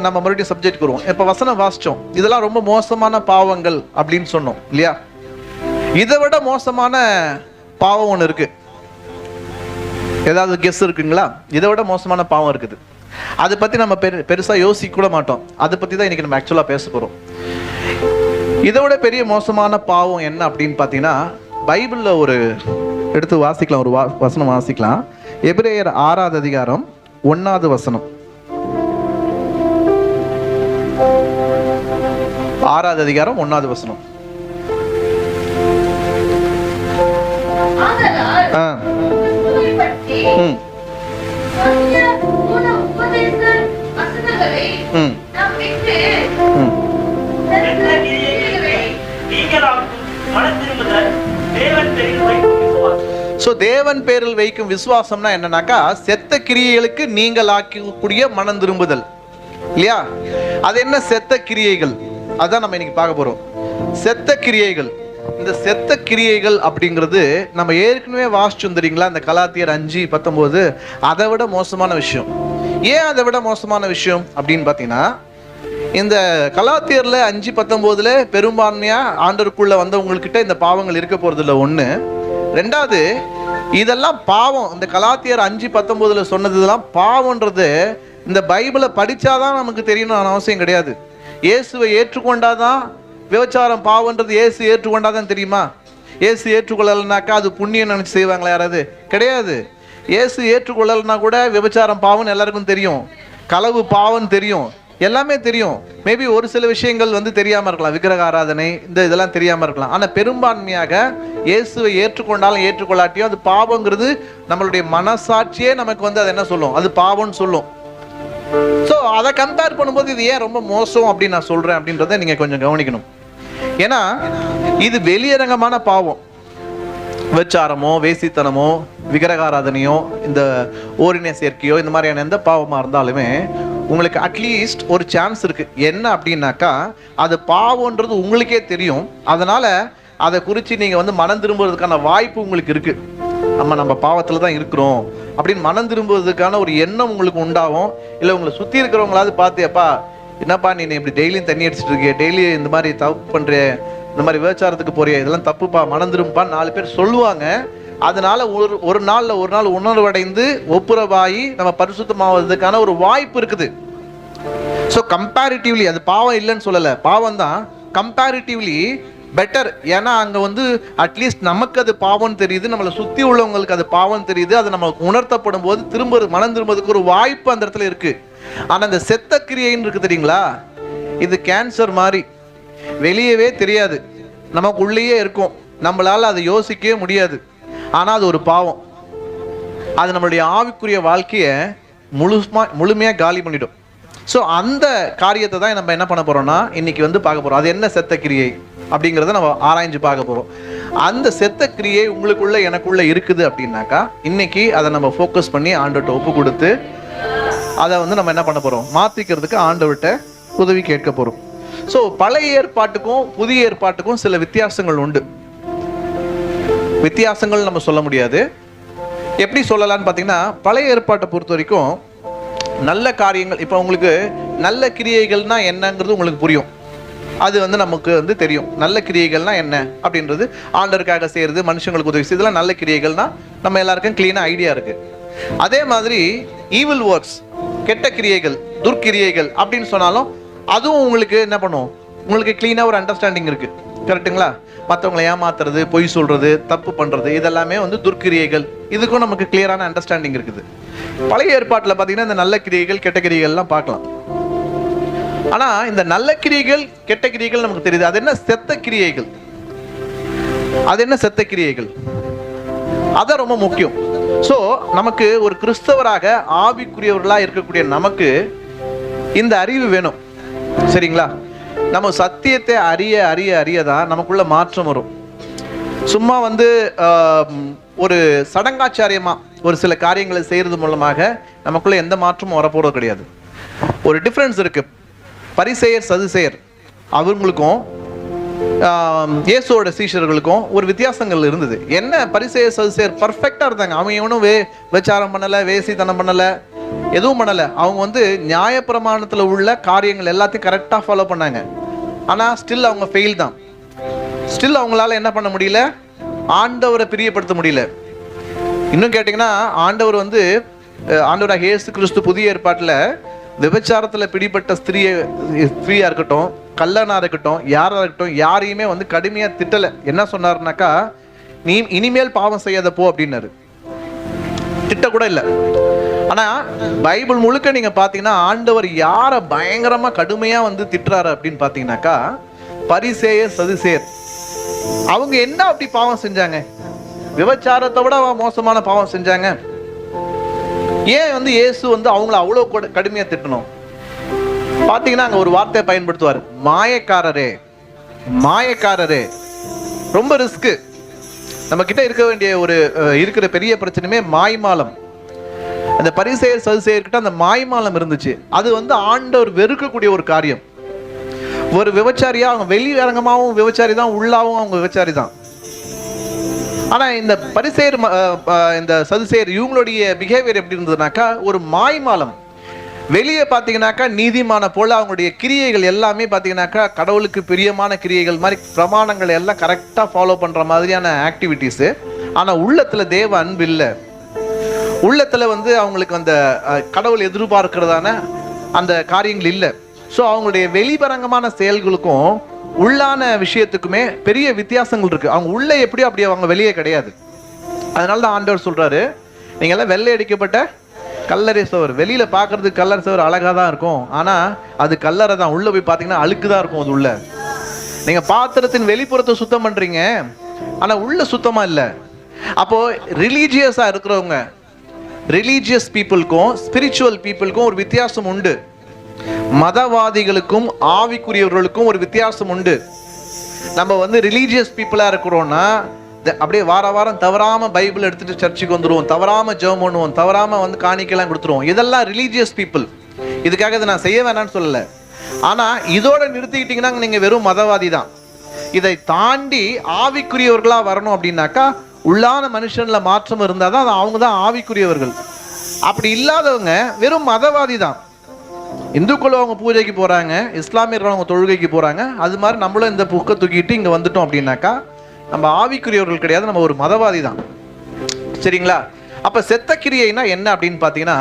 நம்ம மறுபடியும் சப்ஜெக்ட் வருவோம். இப்போ வசனம் வாசித்தோம், இதெல்லாம் ரொம்ப மோசமான பாவங்கள் அப்படின்னு சொன்னோம் இல்லையா? இதை விட மோசமான பாவம் ஒன்று இருக்குது. ஏதாவது கெஸ் இருக்குங்களா? இதை விட மோசமான பாவம் இருக்குது. அதை பற்றி நம்ம பெருசாக யோசிக்க கூட மாட்டோம். அதை பற்றி தான் இன்றைக்கி நம்ம ஆக்சுவலாக பேச போகிறோம். இதை விட பெரிய மோசமான பாவம் என்ன அப்படின்னு பார்த்தீங்கன்னா, பைபிளில் ஒரு எடுத்து வாசிக்கலாம், ஒரு வசனம் வாசிக்கலாம். எபிரேயர் 6வது அதிகாரம் 1வது வசனம். 6வது அதிகாரம் 1வது வசனம். தேவன் பேரில் வைக்கும் விசுவாசம்னா என்னன்னாக்கா, செத்த கிரியைகளுக்கு நீங்கள் ஆக்கக்கூடிய மனம் திரும்புதல் இல்லையா? அது என்ன செத்த கிரியைகள்? அதான் நம்ம இன்னைக்கு பார்க்க போறோம். செத்த கிரியைகள். இந்த செத்த கிரியைகள் அப்படிங்கிறது நம்ம ஏற்கனவே வாசிச்சோம் தெரியுங்களா? இந்த கலாத்தியர் 5:19. அதை விட மோசமான விஷயம். ஏன் அதை விட மோசமான விஷயம் அப்படின்னு பார்த்தீங்கன்னா, இந்த கலாத்தியர்ல 5:19 பெரும்பான்மையா ஆண்டருக்குள்ள வந்தவங்ககிட்ட இந்த பாவங்கள் இருக்க போறது இல்லை. ஒன்று. ரெண்டாவது, இதெல்லாம் பாவம். இந்த கலாத்தியர் 5:19 சொன்னதுலாம் பாவம்ன்றது இந்த பைபிளை படிச்சாதான் நமக்கு தெரியணும் அவசியம் கிடையாது. இயேசுவை ஏற்றுக்கொண்டாதான் விபச்சாரம் பாவம்ன்றது இயேசு ஏற்றுக்கொண்டாதான் தெரியுமா? இயேசு ஏற்றுக்கொள்ளலைனாக்கா அது புண்ணியம் நினைச்சு செய்வாங்களா? யாராவது? கிடையாது. இயேசு ஏற்றுக்கொள்ளலைன்னா கூட விபச்சாரம் பாவம் எல்லாருக்கும் தெரியும், களவு பாவம் தெரியும், எல்லாமே தெரியும். மேபி ஒரு சில விஷயங்கள் வந்து தெரியாமல் இருக்கலாம், விக்கிரக ஆராதனை இதெல்லாம் தெரியாமல் இருக்கலாம். ஆனால் பெரும்பான்மையாக இயேசுவை ஏற்றுக்கொண்டாலும் ஏற்றுக்கொள்ளாட்டியும் அது பாவங்கிறது நம்மளுடைய மனசாட்சியே நமக்கு வந்து அது என்ன சொல்லும்? அது பாவம்னு சொல்லும். ஸோ அதை கம்பேர் பண்ணும்போது இது ஏன் ரொம்ப மோசம் அப்படின்னு நான் சொல்கிறேன் அப்படின்றத நீங்கள் கொஞ்சம் கவனிக்கணும். ஏன்னா இது வெளியரங்கமான பாவம். விபச்சாரமோ, வேசித்தனமோ, விக்கிரகாராதனையோ, இந்த ஓரின சேர்க்கையோ, இந்த மாதிரியான எந்த பாவமாக இருந்தாலுமே உங்களுக்கு அட்லீஸ்ட் ஒரு சான்ஸ் இருக்குது. என்ன அப்படின்னாக்கா, அது பாவம்ன்றது உங்களுக்கே தெரியும். அதனால் அதை குறித்து நீங்கள் வந்து மனம் திரும்புறதுக்கான வாய்ப்பு உங்களுக்கு இருக்குது. நம்ம பாவத்தில் தான் இருக்கிறோம் அப்படின்னு மனம் திரும்புவதற்கான ஒரு எண்ணம் உங்களுக்கு உண்டாகும். இல்லை உங்களை சுற்றி இருக்கிறவங்களாவது பார்த்தியப்பா, என்னப்பா நீ இப்படி டெய்லியும் தண்ணி அடிச்சுட்டு இருக்கிய, டெய்லி இந்த மாதிரி தப்பு பண்ணுற, இந்த மாதிரி விபச்சாரத்துக்கு போறிய, இதெல்லாம் தப்புப்பா, மனம் திரும்பப்பா 4 பேர் சொல்லுவாங்க. அதனால ஒரு நாள் உணர்வடைந்து ஒப்புரவாகி நம்ம பரிசுத்தமாவதுக்கான ஒரு வாய்ப்பு இருக்குது. ஸோ கம்பேரிட்டிவ்லி அது பாவம் இல்லைன்னு சொல்லலை, பாவம் தான், கம்பேரிட்டிவ்லி பெட்டர். ஏன்னா அங்கே வந்து அட்லீஸ்ட் நமக்கு அது பாவம்னு தெரியுது, நம்மளை சுற்றி உள்ளவங்களுக்கு அது பாவம் தெரியுது, அது நமக்கு உணர்த்தப்படும் போது மனம் திரும்புறதுக்கு ஒரு வாய்ப்பு அந்த இடத்துல இருக்கு. ஆனால் அந்த செத்த கிரியைன்னு இருக்கு தெரியுங்களா, இது கேன்சர் மாதிரி, வெளியவே தெரியாது, நமக்கு உள்ளேயே இருக்கும், நம்மளால அதை யோசிக்கவே முடியாது. ஆனால் அது ஒரு பாவம், அது நம்மளுடைய ஆவிக்குரிய வாழ்க்கையை முழுமையாக காலி பண்ணிடும். ஸோ அந்த காரியத்தை தான் நம்ம என்ன பண்ண போறோம்னா இன்னைக்கு வந்து பார்க்க போறோம். அது என்ன செத்த கிரியை அப்படிங்கிறத நம்ம ஆராய்ஞ்சு பார்க்க போறோம். அந்த செத்த கிரியை உங்களுக்குள்ள எனக்குள்ள இருக்குது அப்படின்னாக்கா இன்னைக்கு அதை நம்ம ஃபோக்கஸ் பண்ணி ஆண்டவர்கிட்ட ஒப்பு கொடுத்து அதை வந்து நம்ம என்ன பண்ண போறோம், மாத்திக்கிறதுக்கு ஆண்டவர்கிட்ட உதவி கேட்க போறோம். ஸோ பழைய ஏற்பாட்டுக்கும் புதிய ஏற்பாட்டுக்கும் சில வித்தியாசங்கள் உண்டு. வித்தியாசங்கள் நம்ம சொல்ல முடியாது. எப்படி சொல்லலாம்னு பார்த்தீங்கன்னா, பழைய ஏற்பாட்டை பொறுத்த வரைக்கும் நல்ல காரியங்கள், இப்போ உங்களுக்கு நல்ல கிரியைகள்னா என்னங்கிறது உங்களுக்கு புரியும், அது வந்து நமக்கு வந்து தெரியும். நல்ல கிரியைகள்னா என்ன அப்படின்றது, ஆண்டவருக்காக செய்யறது, மனுஷங்களுக்கு உதவி செய்யறது, இதெல்லாம் நல்ல கிரியைகள்னா நம்ம எல்லாருக்கும் கிளீனாக ஐடியா இருக்கு. அதே மாதிரி ஈவில் ஒர்க்ஸ், கெட்ட கிரியைகள், துர்க்கிரியைகள் அப்படின்னு சொன்னாலும் அதுவும் உங்களுக்கு என்ன பண்ணும், உங்களுக்கு கிளீனாக ஒரு அண்டர்ஸ்டாண்டிங் இருக்கு. கரெக்டுங்களா? மற்றவங்களை ஏமாத்துறது, பொய் சொல்றது, தப்பு பண்றது, இதெல்லாமே வந்து துர்க்கிரியைகள். இதுக்கும் நமக்கு கிளியரான அண்டர்ஸ்டாண்டிங் இருக்குது. பழைய ஏற்பாட்டில் பார்த்தீங்கன்னா இந்த நல்ல கிரியைகள் கெட்ட கிரியைகள்லாம் பார்க்கலாம். ஆனால் இந்த நல்ல கிரியைகள் கெட்ட கிரியைகள் நமக்கு தெரியுது. அது என்ன செத்த கிரியைகள், அது என்ன செத்த கிரியைகள், அதான் ரொம்ப முக்கியம். ஸோ நமக்கு ஒரு கிறிஸ்தவராக ஆவிக்குரியவர்களாக இருக்கக்கூடிய நமக்கு இந்த அறிவு வேணும். சரிங்களா? நம்ம சத்தியத்தை அறிய அறிய அறியதான் நமக்குள்ள மாற்றம் வரும். சும்மா வந்து ஒரு சடங்காச்சாரியமா ஒரு சில காரியங்களை செய்யறது மூலமாக நமக்குள்ள எந்த மாற்றமும் வரப்போறது கிடையாது. ஒரு டிஃபரன்ஸ் இருக்கு. பரிசேயர் சதுசேயர் அவங்களுக்கும் இயேசுவோட சீஷர்களுக்கும் ஒரு வித்தியாசங்கள் இருந்தது. என்ன, பரிசேயர் சதுசேயர் பர்ஃபெக்டா இருந்தாங்க. அவங்க எவனும் விபச்சாரம் பண்ணல, வேசித்தனம் பண்ணல, எதுவும் பண்ணல. அவங்க வந்து நியாயப்பிரமாணத்துல உள்ள காரியங்கள் எல்லாத்தையும் கரெக்டா ஃபாலோ பண்ணாங்க. ஆனா ஸ்டில் அவங்க ஃபெயில் தான். ஸ்டில் அவங்களால என்ன பண்ண முடியல, ஆண்டவரை பிரியப்படுத்த முடியல. இன்னும் கேட்டீங்கன்னா, ஆண்டவர் வந்து ஆண்டவராக இயேசு கிறிஸ்து புதிய ஏற்பாட்டில் விபச்சாரத்தில் பிடிப்பட்ட ஸ்திரீயா இருக்கட்டும், கல்லனா இருக்கட்டும், யாரா இருக்கட்டும், யாரையுமே வந்து கடுமையா திட்டல. என்ன சொன்னாருனாக்கா, நீ இனிமேல் பாவம் செய்யாத போ அப்படின்னாரு. திட்ட கூட இல்லை. ஆனா பைபிள் முழுக்க நீங்க பாத்தீங்கன்னா ஆண்டவர் யாரை பயங்கரமா கடுமையா வந்து திட்டுறாரு அப்படின்னு பாத்தீங்கன்னாக்கா, பரிசேயர் சதுசேயர். அவங்க என்ன அப்படி பாவம் செஞ்சாங்க, விபச்சாரத்தை விட மோசமான பாவம் செஞ்சாங்க. ஏன் வந்து இயேசு வந்து அவங்கள அவ்வளவு கடுமையா திட்டணும்? பாத்தீங்கன்னா அங்க ஒரு வார்த்தையை பயன்படுத்துவார், மாயக்காரரே. மாயக்காரரே ரொம்ப ரிஸ்க். நம்ம கிட்ட இருக்க வேண்டிய ஒரு இருக்கிற பெரிய பிரச்சனையுமே மாய்மாலம். அந்த பரிசேயர் சதுசேயர்கிட்ட அந்த மாய்மாலம் இருந்துச்சு. அது வந்து ஆண்டவர் வெறுக்கக்கூடிய ஒரு காரியம். ஒரு விபச்சாரியா அவங்க வெளியரங்கமாகவும் விபச்சாரி தான், உள்ளாவும் அவங்க விபச்சாரி தான். ஆனா இந்த பரிசேயர் இந்த சதுசேயர் இவங்களுடைய பிஹேவியர் எப்படி இருந்ததுனாக்கா, ஒரு மாய்மாலம். வெளியே பார்த்தீங்கன்னாக்கா நீதிமான போல அவங்களுடைய கிரியைகள் எல்லாமே பார்த்தீங்கன்னாக்கா கடவுளுக்கு பிரியமான கிரியைகள் மாதிரி, பிரமாணங்கள் எல்லாம் கரெக்டாக ஃபாலோ பண்ணுற மாதிரியான ஆக்டிவிட்டீஸு. ஆனால் உள்ளத்தில் தேவ அன்பு இல்லை. உள்ளத்தில் வந்து அவங்களுக்கு அந்த கடவுள் எதிர்பார்க்கிறதான அந்த காரியங்கள் இல்லை. ஸோ அவங்களுடைய வெளிபரங்கமான செயல்களுக்கும் உள்ளான விஷயத்துக்குமே பெரிய வித்தியாசங்கள் இருக்கு. அவங்க உள்ளே எப்படியோ அப்படி அவங்க வெளியே கிடையாது. அதனால தான் ஆண்டவர் சொல்றாரு, நீங்க எல்லாம் வெள்ளை அடிக்கப்பட்ட கல்லறை சுவர். வெளியில பாக்குறதுக்கு கல்லறை சுவர் அழகா தான் இருக்கும், ஆனா அது கல்லறை தான். உள்ள போய் பாத்தீங்கன்னா அழுக்கு தான் இருக்கும். அது உள்ள நீங்க பாத்திரத்தின் வெளிப்புறத்தை சுத்தம் பண்றீங்க, ஆனா உள்ள சுத்தமா இல்லை. அப்போ ரிலீஜியஸா இருக்கிறவங்க, ரிலீஜியஸ் பீப்புளுக்கும் ஸ்பிரிச்சுவல் பீப்புளுக்கும் ஒரு வித்தியாசம் உண்டு. மதவாதிகளுக்கும் ஆவிக்குரியவர்களுக்கும் ஒரு வித்தியாசம் உண்டு. நம்ம வந்து ரிலீஜியஸ் பீப்புளா இருக்கிறோம்னா அப்படியே வார வாரம் தவறாம பைபிள் எடுத்துட்டு சர்ச்சுக்கு வந்துடுவோம், தவறாம ஜெபம் பண்ணுவோம், தவறாம வந்து காணிக்கைலாம் கொடுத்துருவோம். இதெல்லாம் ரிலீஜியஸ் பீப்புள். இதுக்காக இதை நான் செய்ய வேணாம்னு சொல்லல. ஆனா இதோட நிறுத்திக்கிட்டீங்கன்னா நீங்க வெறும் மதவாதி தான். இதை தாண்டி ஆவிக்குரியவர்களா வரணும் அப்படின்னாக்கா உள்ளான மனுஷன்ல மாற்றம் இருந்தாதான் அவங்க தான் ஆவிக்குரியவர்கள். அப்படி இல்லாதவங்க வெறும் மதவாதி தான். இந்துக்களும் அவங்க பூஜைக்கு போறாங்க, இஸ்லாமியர்கள் அவங்க தொழுகைக்கு போறாங்க. அது மாதிரி நம்மளும் இந்த புக்கை தூக்கிட்டு இங்க வந்துட்டோம் அப்படின்னாக்கா நம்ம ஆவிக்குரியவர்கள் கிடையாது, நம்ம ஒரு மதவாதி தான். சரிங்களா? அப்ப செத்த கிரியைனா என்ன அப்படின்னு பாத்தீங்கன்னா,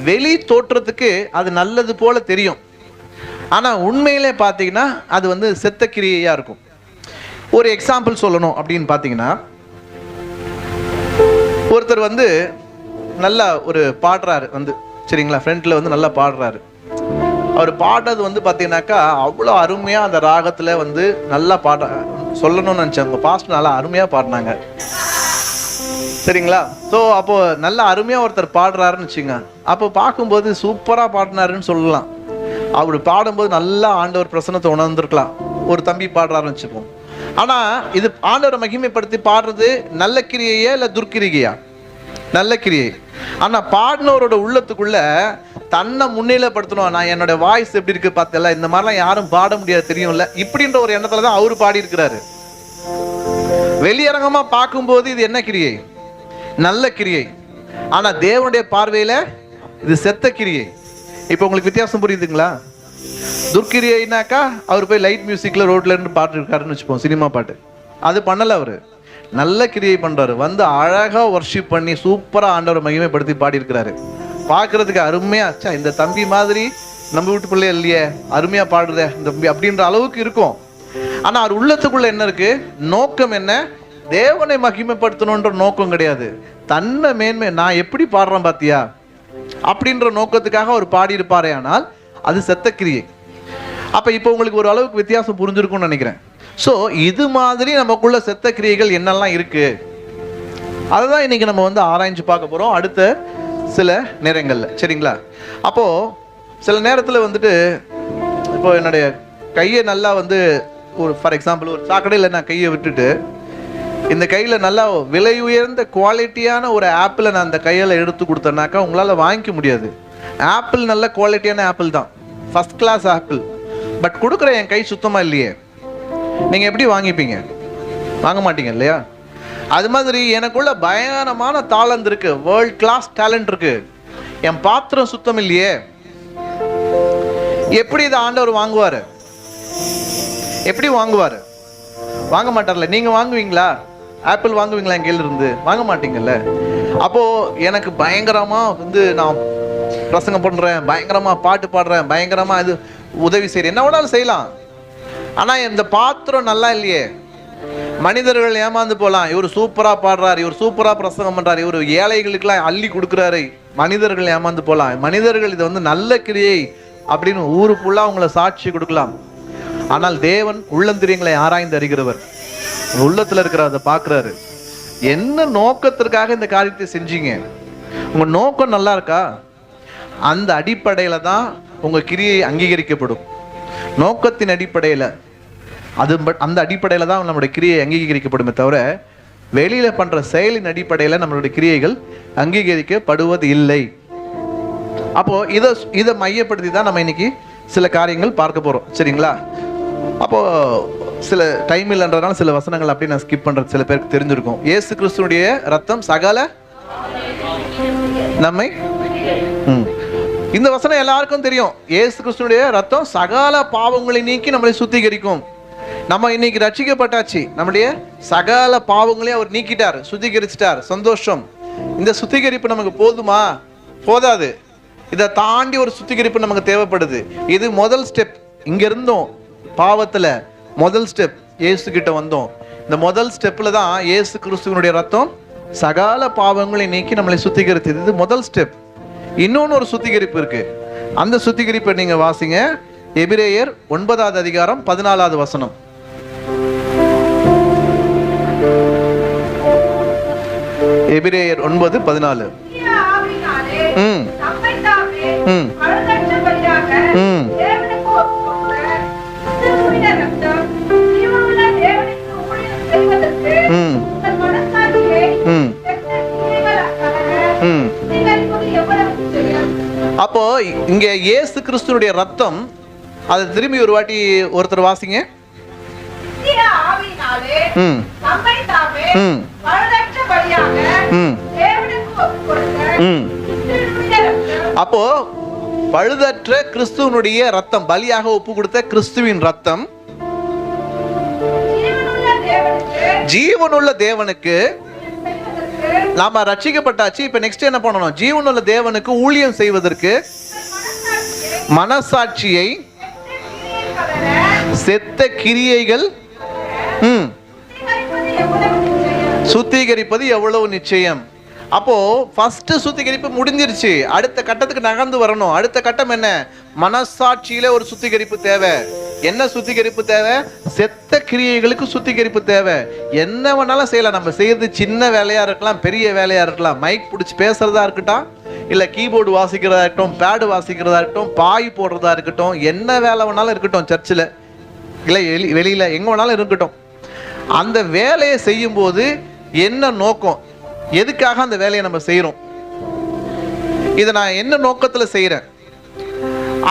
வெளி தோற்றத்துக்கு அது நல்லது போல தெரியும், ஆனால் உண்மையிலே பார்த்தீங்கன்னா அது வந்து செத்த கிரியையாக இருக்கும். ஒரு எக்ஸாம்பிள் சொல்லணும் அப்படின்னு பார்த்தீங்கன்னா, ஒருத்தர் வந்து நல்லா ஒரு பாடுறாரு வந்து, சரிங்களா, ஃப்ரண்ட்டில் வந்து நல்லா பாடுறாரு. அவர் பாடுறது வந்து பார்த்தீங்கன்னாக்கா அவ்வளோ அருமையாக அந்த ராகத்தில் வந்து நல்லா சொல்லணும்னு நினச்சாங்க. பாஸ்டர் நல்லா அருமையாக பாடினாங்க, சரிங்களா. ஸோ அப்போது நல்லா அருமையாக ஒருத்தர் பாடுறாருன்னு வச்சுங்க, அப்போ பார்க்கும்போது சூப்பராக பாடினாருன்னு சொல்லலாம். அப்படி பாடும்போது நல்லா ஆண்டவர் பிரசன்னத்தை உணர்ந்துருக்கலாம். ஒரு தம்பி பாடுறாருன்னு வச்சுப்போம். ஆனால் இது ஆண்டவரை மகிமைப்படுத்தி பாடுறது நல்ல கிரியையா இல்லை துர்க்கிரிகையா? நல்ல கிரியை. ஆனால் பாடினவரோட உள்ளத்துக்குள்ள தன்னை முன்னிலைப்படுத்தணும். நான் என்னோட வாய்ஸ் எப்படி இருக்கு பார்த்தல, இந்த மாதிரிலாம் யாரும் பாட முடியாது தெரியும்ல, இப்படின்ற ஒரு எண்ணத்துல தான் அவரு பாடி இருக்கிறாரு. வெளியரங்கமா பார்க்கும்போது இது என்ன கிரியை? நல்ல கிரியை. ஆனா தேவனுடைய பார்வையில இது செத்த கிரியை. இப்போ உங்களுக்கு வித்தியாசம் புரியுதுங்களா? துர்க்கிரியைனாக்கா அவர் போய் லைட் மியூசிக்ல ரோட்ல இருந்து பாட்டு இருக்காருன்னு வச்சுப்போம், சினிமா பாட்டு. அது பண்ணல. அவரு நல்ல கிரியை பண்றாரு, வந்து அழகா வர்ஷிப் பண்ணி சூப்பரா ஆண்டவரை மகிமைப்படுத்தி பாடி இருக்கிறாரு. பார்க்கறதுக்கு அருமையா, இந்த தம்பி மாதிரி நம்ம வீட்டு பிள்ளை இல்லையே, அருமையா பாடுறதே இந்த தம்பி அப்படின்ற அளவுக்கு இருக்கும். ஆனா அவர் உள்ளத்துக்குள்ள என்ன இருக்கு? நோக்கம் என்ன? தேவனை மகிமைப்படுத்தணுன்ற நோக்கம் கிடையாது. தன்னை மேன்மை, நான் எப்படி பாடுறேன் பாத்தியா அப்படின்ற நோக்கத்துக்காக அவர் பாடி இருப்பாரே, ஆனால் அது செத்த கிரியை. அப்ப இப்போ உங்களுக்கு ஒரு அளவுக்கு வித்தியாசம் புரிஞ்சிருக்கும்னு நினைக்கிறேன். ஸோ இது மாதிரி நமக்குள்ள செத்த கிரியைகள் என்னெல்லாம் இருக்கு, அதை தான் இன்னைக்கு நம்ம வந்து ஆராய்ஞ்சு பார்க்க போறோம் அடுத்த சில நேரங்கள்ல, சரிங்களா. அப்போ சில நேரத்தில் வந்துட்டு, இப்போ என்னுடைய கையை நல்லா வந்து ஒரு ஃபார் எக்ஸாம்பிள் ஒரு சாக்கடையில் நான் கையை விட்டுட்டு இந்த கையில் நல்லா விலை உயர்ந்த குவாலிட்டியான ஒரு ஆப்பிளை நான் அந்த கையில் எடுத்து கொடுத்தேன்னாக்கா உங்களால் வாங்கிக்க முடியாது. ஆப்பிள் நல்ல குவாலிட்டியான ஆப்பிள் தான், ஃபர்ஸ்ட் கிளாஸ் ஆப்பிள். பட் கொடுக்குற என் கை சுத்தமாக இல்லையே, நீங்கள் எப்படி வாங்கிப்பீங்க? வாங்க மாட்டீங்க இல்லையா? அது மாதிரி எனக்குள்ள பயங்கரமான தாளந்து இருக்கு, வேர்ல்ட் கிளாஸ் டேலண்ட் இருக்கு, என் பாத்திரம் சுத்தம் இல்லையே, எப்படி இதை ஆண்டவர் வாங்குவாரு? எப்படி வாங்குவாரு? வாங்க மாட்டார்ல. நீங்க வாங்குவீங்களா? ஆப்பிள் வாங்குவீங்களா என் கையில இருந்து? வாங்க மாட்டீங்கல்ல. அப்போ எனக்கு பயங்கரமா வந்து நான் பிரசங்கம் பண்றேன், பயங்கரமா பாட்டு பாடுறேன், பயங்கரமா இது உதவி செய்யறேன், என்ன வேணாலும் செய்யலாம். ஆனா இந்த பாத்திரம் நல்லா இல்லையே. மனிதர்கள் ஏமாந்து போலாம், இவர் சூப்பரா பாடுறாரு, இவர் சூப்பரா பிரசங்கம் பண்றாரு, இவர் ஏழைகளுக்கெல்லாம் அள்ளி கொடுக்குறாரு, மனிதர்கள் ஏமாந்து போலாம். மனிதர்கள் இது வந்து நல்ல கிரியை அப்படின்னு ஊரு ஃபுல்லா உங்களை சாட்சி கொடுக்கலாம். ஆனால் தேவன் உள்ளந்திரியங்களை ஆராய்ந்து அறிகிறவர், உள்ளத்துல இருக்கிறத பாக்குறாரு. என்ன நோக்கத்திற்காக இந்த காரியத்தை செஞ்சீங்க? உங்க நோக்கம் நல்லா இருக்கா? அந்த அடிப்படையில தான் உங்க கிரியை அங்கீகரிக்கப்படும். நோக்கத்தின் அடிப்படையில் அந்த அடிப்படையில் தான் நம்மளுடைய கிரியை அங்கீகரிக்கப்படுமே தவிர வெளியில பண்ற செயலின் அடிப்படையில் நம்மளுடைய கிரியைகள் அங்கீகரிக்கப்படுவது இல்லை. அப்போ இதை மையப்படுத்தி தான் நம்ம இன்னைக்கு சில காரியங்கள் பார்க்க போறோம், சரிங்களா. அப்போ சில டைம் இல்லைன்றதுனால சில வசனங்கள் அப்படி நான் ஸ்கிப் பண்றது சில பேருக்கு தெரிஞ்சிருக்கும். இயேசு கிறிஸ்துனுடைய ரத்தம் சகல நம்மை, இந்த வசனம் எல்லாருக்கும் தெரியும். இயேசு கிறிஸ்துனுடைய ரத்தம் சகல பாவங்களை நீக்கி நம்மளை சுத்திகரிக்கும். நம்ம இன்னைக்கு ரட்சிக்கப்பட்டாச்சு, நம்முடைய சகல பாவங்களையும் அவர் நீக்கிட்டார், சுத்திகரிச்சிட்டார், சந்தோஷம். இந்த சுத்திகரிப்பு நமக்கு போதுமா? போதாது. இதை தாண்டி ஒரு சுத்திகரிப்பு நமக்கு தேவைப்படுது. இது முதல் ஸ்டெப். இங்க இருந்தோம் பாவத்துல, முதல் ஸ்டெப் இயேசு கிட்ட வந்தோம். இந்த முதல் ஸ்டெப்ல தான் இயேசு கிறிஸ்துவனுடைய ரத்தம் சகல பாவங்களை நீக்கி நம்மளை சுத்திகரித்தது. இது முதல் ஸ்டெப். இன்னொன்னு ஒரு சுத்திகரிப்பு இருக்கு. அந்த சுத்திகரிப்பை நீங்க வாசிங்க. எபிரேயர் 9வது அதிகாரம் 14வது வசனம். எபிரேயர் 9:14. அப்போ இங்க இயேசு கிறிஸ்துனுடைய ரத்தம், அதை திரும்பி ஒரு வாட்டி ஒருத்தர் வாசிங்க. அப்போ பழுதற்ற கிறிஸ்துவனுடைய ரத்தம், பலியாக ஒப்பு கொடுத்த கிறிஸ்துவின் ரத்தம் ஜீவனுள்ள தேவனுக்கு நாம ரட்சிக்கப்பட்டாச்சு. இப்ப நெக்ஸ்ட் என்ன பண்ணணும்? ஜீவனுள்ள தேவனுக்கு ஊழியம் செய்வதற்கு மனசாட்சியை செத்த கிரியைகள் சுத்திகரிப்பது எவ்வளவு நிச்சயம். அப்போ ஃபர்ஸ்ட் சுத்திகரிப்பு முடிஞ்சிருச்சு. அடுத்த கட்டத்துக்கு நகர்ந்து வரணும். அடுத்த கட்டம் என்ன? மனசாட்சியில ஒரு சுத்திகரிப்பு தேவை. என்ன சுத்திகரிப்பு தேவை? செத்த கிரியைகளுக்கு சுத்திகரிப்பு தேவை. என்ன வேணாலும் செய்யலாம். நம்ம செய்யறது சின்ன வேலையா இருக்கலாம், பெரிய வேலையா இருக்கலாம். மைக் பிடிச்சி பேசுறதா இருக்கட்டும், இல்ல கீபோர்டு வாசிக்கிறதா இருக்கட்டும், பேடு வாசிக்கிறதா இருக்கட்டும், பாய் போடுறதா இருக்கட்டும், என்ன வேலை வேணாலும் இருக்கட்டும், சர்ச்சில் இல்லை வெளியில எங்க வேணாலும் இருக்கட்டும். அந்த வேலையை செய்யும் போது என்ன நோக்கம்? எதுக்காக அந்த வேலையை நம்ம செய்யறோம்? இதை நான் என்ன நோக்கத்துல செய்யறேன்?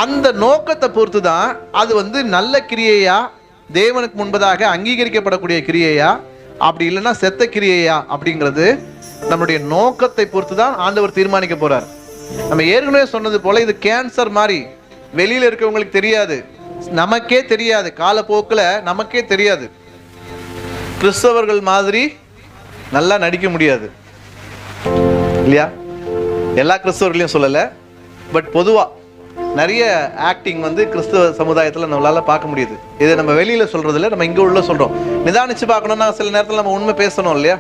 அந்த நோக்கத்தை பொறுத்து தான் அது நல்ல கிரியையா, தேவனுக்கு முன்பதாக அங்கீகரிக்கப்படக்கூடிய கிரியையா, அப்படி இல்லைன்னா செத்த கிரியையா அப்படிங்கிறது நம்முடைய நோக்கத்தை பொறுத்து தான் ஆண்டவர் தீர்மானிக்க போறார். நம்ம ஏற்கனவே சொன்னது போல இது கேன்சர் மாதிரி. வெளியில இருக்கவங்களுக்கு தெரியாது, நமக்கே தெரியாது, காலப்போக்கில் நமக்கே தெரியாது. கிறிஸ்தவர்கள் மாதிரி நல்லா நடிக்க முடியாது இல்லையா? எல்லா கிறிஸ்தவர்களையும் சொல்லலை, பட் பொதுவா நிறைய ஆக்டிங் கிறிஸ்தவ சமுதாயத்தில் நம்மளால பார்க்க முடியுது. இதை நம்ம வெளியில சொல்றதில்ல, நம்ம இங்க உள்ள சொல்றோம். நிதானிச்சு பார்க்கணும்னா சில நேரத்தில் நம்ம உண்மை பேசணும் இல்லையா?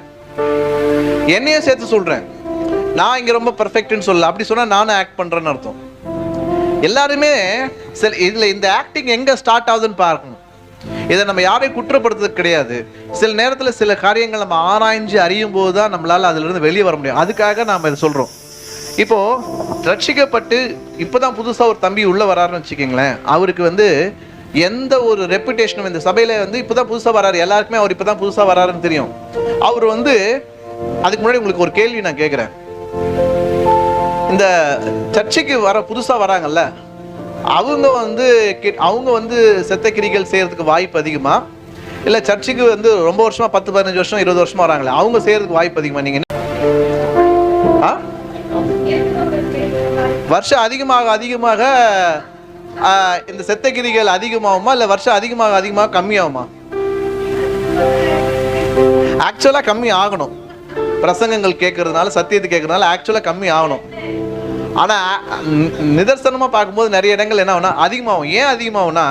என்னையே சேர்த்து சொல்றேன், நான் இங்க ரொம்ப பெர்ஃபெக்ட்னு சொல்லல. அப்படி சொன்னா நானும் ஆக்ட் பண்றேன்னு அர்த்தம். எல்லாருமே இதுல இந்த ஆக்டிங் எங்க ஸ்டார்ட் ஆகுதுன்னு பார்க்கணும். இதை நம்ம யாரையும் குற்றப்படுத்துறது கிடையாது. சில நேரத்தில் சில காரியங்கள் நம்ம ஆராய்ஞ்சு அறியும் போது தான் நம்மளால அதுல இருந்து வெளியே வர முடியும். அதுக்காக நாம இதை சொல்றோம். இப்போ ரட்சிக்கப்பட்டு இப்பதான் புதுசா ஒரு தம்பி உள்ள வராருன்னு வச்சுக்கோங்களேன். அவருக்கு எந்த ஒரு ரெப்புடேஷனும் இந்த சபையில இப்பதான் புதுசா வராரு, எல்லாருக்குமே அவர் இப்பதான் புதுசா வராருன்னு தெரியும். அவர் அதுக்கு முன்னாடி உங்களுக்கு ஒரு கேள்வி நான் கேட்கிறேன். இந்த சர்ச்சைக்கு புதுசா வராங்கல்ல, அவங்க செத்த கிரிகள் செய்யறதுக்கு வாய்ப்பு அதிகமா, இல்ல சர்ச்சுக்கு ரொம்ப வருஷமா 10-15 வருஷம் 20 வருஷமா வராங்களே அவங்க செய்யறதுக்கு வாய்ப்பு அதிகமா? நீங்க வருஷம் அதிகமாக இந்த செத்த கிரிகள் அதிகமாகுமா, இல்ல வருஷம் அதிகமாக கம்மியாகுமா? ஆக்சுவலா கம்மி ஆகணும். பிரசங்கங்கள் கேட்கறதுனால, சத்தியத்தை கேட்கறதுனால ஆக்சுவலா கம்மி ஆகணும். ஆனா நிதர்சனமா பார்க்கும்போது நிறைய இடங்கள் என்ன ஆகும்னா அதிகமாகும். ஏன் அதிகமாகும்னா,